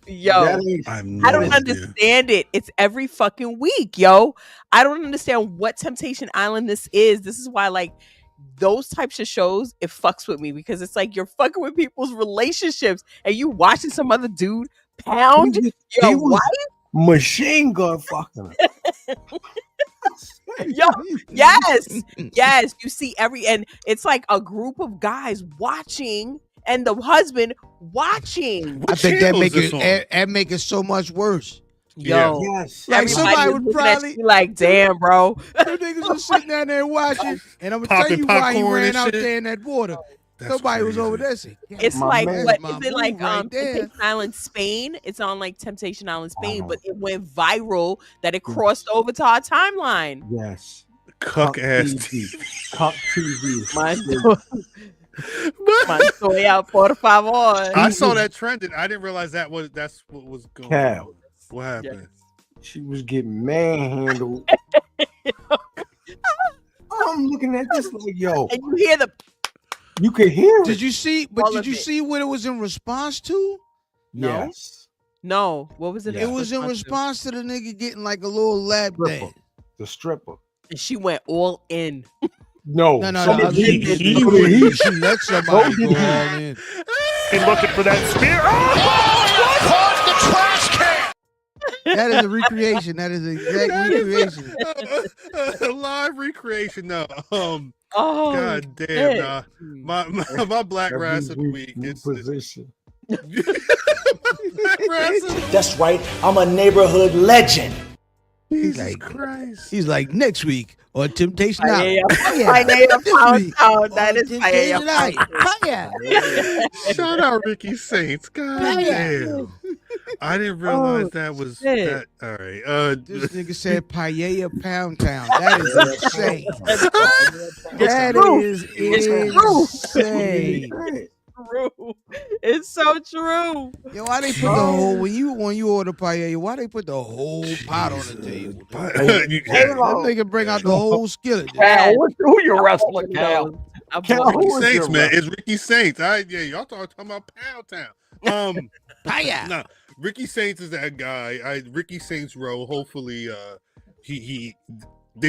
[SPEAKER 2] Yo, I don't understand it. It's every fucking week, yo. I don't understand what Temptation Island this is. This is why, like, those types of shows, it fucks with me, because it's like you're fucking with people's relationships and you watching some other dude pound your wife.
[SPEAKER 3] Machine gun fucking her.
[SPEAKER 2] Yo, yes. You see and it's like a group of guys watching and the husband watching.
[SPEAKER 5] I think that make it so much worse.
[SPEAKER 2] Yo,
[SPEAKER 3] yes.
[SPEAKER 5] Like somebody would probably
[SPEAKER 2] like, damn, bro.
[SPEAKER 5] The niggas was sitting down there watching, and I'm gonna tell you why he ran out there in that water. Nobody was over there.
[SPEAKER 2] It's like, what is it like? Temptation Island Spain. It's on like Temptation Island Spain, but it went viral that it crossed over to our timeline.
[SPEAKER 3] Yes,
[SPEAKER 1] cuck ass
[SPEAKER 3] TV. Cuck TV.
[SPEAKER 2] Montoya, por favor.
[SPEAKER 1] I saw that trending. I didn't realize that's what was going on. What happened?
[SPEAKER 3] She was getting manhandled. I'm looking at this like, yo.
[SPEAKER 2] And you hear the
[SPEAKER 3] You could hear it.
[SPEAKER 5] Did you see? But
[SPEAKER 2] All
[SPEAKER 5] did
[SPEAKER 2] of
[SPEAKER 5] you
[SPEAKER 2] it.
[SPEAKER 5] see what it was in response to?
[SPEAKER 2] No.
[SPEAKER 3] Yes.
[SPEAKER 2] No, what was it?
[SPEAKER 3] Yeah.
[SPEAKER 5] It was in response to the nigga getting like a little lap dance.
[SPEAKER 3] The stripper.
[SPEAKER 2] And she went all in.
[SPEAKER 3] No.
[SPEAKER 5] No.
[SPEAKER 1] He
[SPEAKER 5] She let somebody go all in.
[SPEAKER 8] He's looking for that spear. Oh, caught the trash can.
[SPEAKER 5] That is a recreation. That is an exact recreation.
[SPEAKER 1] A live recreation. No.
[SPEAKER 2] Oh,
[SPEAKER 1] God damn.
[SPEAKER 2] shit.
[SPEAKER 1] Nah. My Black Rasslin week. It's
[SPEAKER 3] position.
[SPEAKER 1] Black Rasslin.
[SPEAKER 7] That's right. I'm a neighborhood legend.
[SPEAKER 1] Jesus Christ.
[SPEAKER 5] He's like, next week on Temptation Island.
[SPEAKER 2] That is fire.
[SPEAKER 1] Shout out Ricky Saints. God damn. I didn't realize that was
[SPEAKER 2] shit.
[SPEAKER 1] that. All right.
[SPEAKER 5] This nigga said Paella Pound Town. That is insane. Insane.
[SPEAKER 2] True. It's so true.
[SPEAKER 5] Yo, why they put the whole when you order paella? Why they put the whole pot on the table? That nigga bring out the whole skillet.
[SPEAKER 9] Cal, who you wrestling, Cal?
[SPEAKER 3] Cal,
[SPEAKER 1] Ricky
[SPEAKER 3] who is
[SPEAKER 1] Saints,
[SPEAKER 3] your
[SPEAKER 1] man. It's Ricky Saints. Y'all talking about Pound Town.
[SPEAKER 5] Paella.
[SPEAKER 1] No, Ricky Saints is that guy. Ricky Saints row. Hopefully, they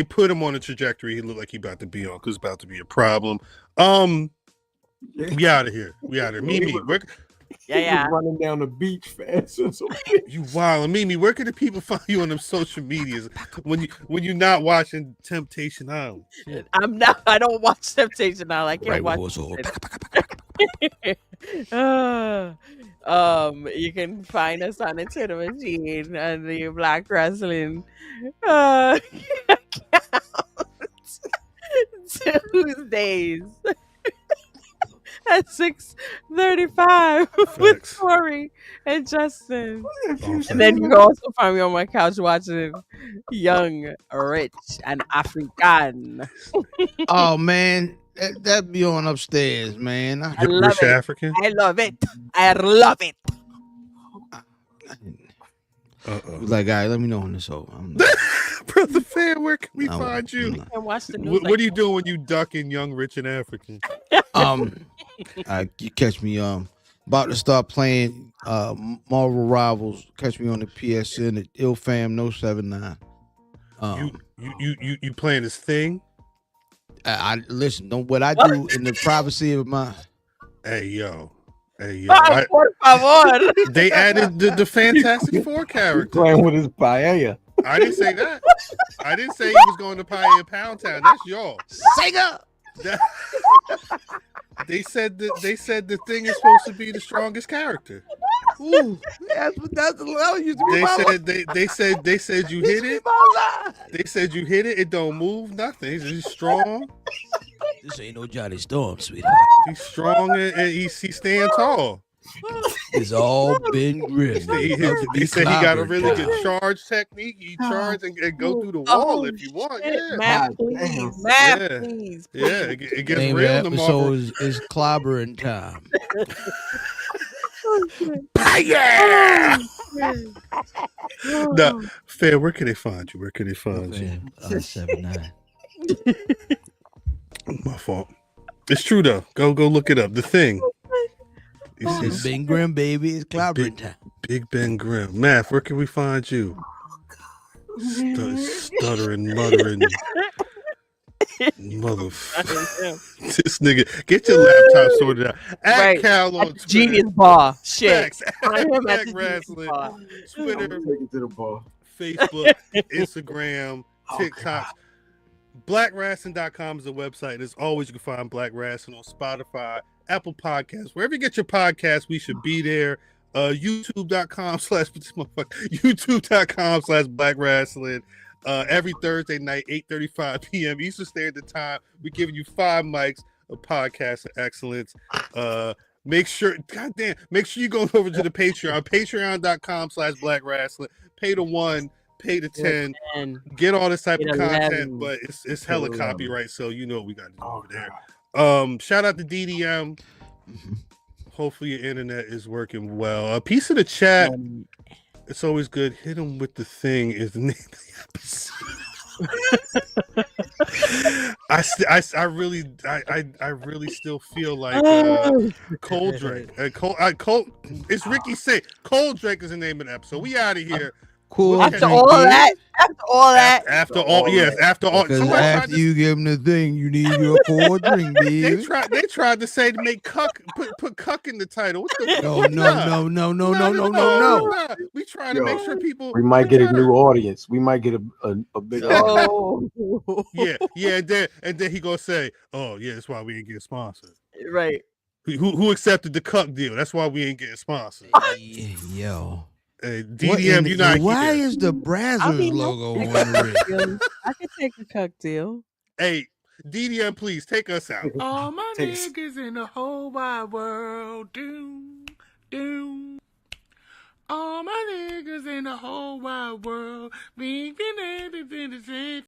[SPEAKER 1] put him on a trajectory he looked like he about to be on because it's about to be a problem. We out of here. Mimi,
[SPEAKER 2] Yeah.
[SPEAKER 3] Running down the beach fast.
[SPEAKER 1] you wild. Mimi, where can the people find you on them social medias when you're not watching Temptation Island? Shit.
[SPEAKER 2] I'm not. I don't watch Temptation Island. I can't watch. You can find us on the Twitter machine and the Black Rasslin Tuesdays at 6:35 with Tori and Justin. And then you can also find me on my couch watching Young, Rich, and African.
[SPEAKER 5] Oh man, that be on upstairs, man.
[SPEAKER 2] I love
[SPEAKER 1] Rich
[SPEAKER 2] it.
[SPEAKER 1] African.
[SPEAKER 2] I love it. I love it.
[SPEAKER 5] Like, all right, let me know when it's over.
[SPEAKER 1] Brother Fan, where can we find you?
[SPEAKER 2] And watch the news.
[SPEAKER 1] What are you doing when you ducking Young, Rich, and African?
[SPEAKER 5] You catch me about to start playing Marvel Rivals. Catch me on the PSN at IlFam079.
[SPEAKER 1] You playing this thing?
[SPEAKER 5] I listen. What I do in the privacy of my.
[SPEAKER 1] Hey yo.
[SPEAKER 2] Por favor.
[SPEAKER 1] They added the Fantastic Four character.
[SPEAKER 3] Playing with his paella.
[SPEAKER 1] I didn't say that. I didn't say he was going to Paella Pound Town. That's y'all.
[SPEAKER 5] Sega.
[SPEAKER 1] They said the thing is supposed to be the strongest character.
[SPEAKER 5] Ooh, that's what used to be.
[SPEAKER 1] They said you hit it. They said you hit it. It don't move. Nothing. He's strong.
[SPEAKER 5] This ain't no Johnny Storm, sweetheart.
[SPEAKER 1] He's strong and he's staying tall.
[SPEAKER 5] It's all been grim.
[SPEAKER 1] They said he got a really good charge technique. You charge and go through the wall if you want. Yeah.
[SPEAKER 2] Matt, please. Matt, please.
[SPEAKER 1] Yeah, it gets
[SPEAKER 5] Name
[SPEAKER 1] real
[SPEAKER 5] of the
[SPEAKER 1] tomorrow.
[SPEAKER 5] episode is clobbering time.
[SPEAKER 1] Yeah. No, Fair, where can they find you? Where can they find you?
[SPEAKER 5] 79.
[SPEAKER 1] My fault. It's true though. Go look it up. The Thing.
[SPEAKER 5] It's Ben Grimm, baby. It's clobbering time.
[SPEAKER 1] Big Ben Grimm. Math, where can we find you? Stuttering, muttering. This nigga, get your laptop sorted out. At Cal on Twitter.
[SPEAKER 2] Genius Bar. Shit.
[SPEAKER 1] Black Rasslin. Twitter.
[SPEAKER 3] Take it to the bar.
[SPEAKER 1] Facebook, Instagram, TikTok. BlackRasslin.com is the website. As always, you can find Black Rasslin on Spotify, Apple Podcasts, wherever you get your podcasts, we should be there. YouTube.com/Black Rasslin. Every Thursday night, 8:35 p.m. Eastern Standard Time. We're giving you 5 mics of podcast excellence. Make sure you go over to the Patreon, patreon.com/Black Rasslin. Pay the $1, pay the 10, get all this type of content, but it's hella copyright, so you know what we got to do over there. Shout out to DDM. Hopefully your internet is working well. A piece of the chat. It's always good. Hit them with the thing is the name of the episode. I really still feel like Cold Drake. It's Ricky Say. Cold Drake is the name of the episode. We out of here.
[SPEAKER 5] Cool.
[SPEAKER 2] After all that.
[SPEAKER 1] After all.
[SPEAKER 5] Because after you give them the thing, you need your cold drink, baby.
[SPEAKER 1] They tried to say to make cuck put cuck in the title. What the
[SPEAKER 5] No.
[SPEAKER 1] We trying to make sure people.
[SPEAKER 3] We might get a new audience. We might get a big.
[SPEAKER 1] Yeah. And then he gonna say, "Oh yeah, that's why we ain't getting sponsored."
[SPEAKER 2] Right.
[SPEAKER 1] Who accepted the cuck deal? That's why we ain't getting sponsored.
[SPEAKER 5] Yo.
[SPEAKER 1] DDM, you're not.
[SPEAKER 5] Why is the Brazzers logo on the ring?
[SPEAKER 2] I could take a cuck deal.
[SPEAKER 1] Hey, DDM, please take us out.
[SPEAKER 8] All my niggas in the whole wide world, doom. All my niggas in the whole wide world, being the same.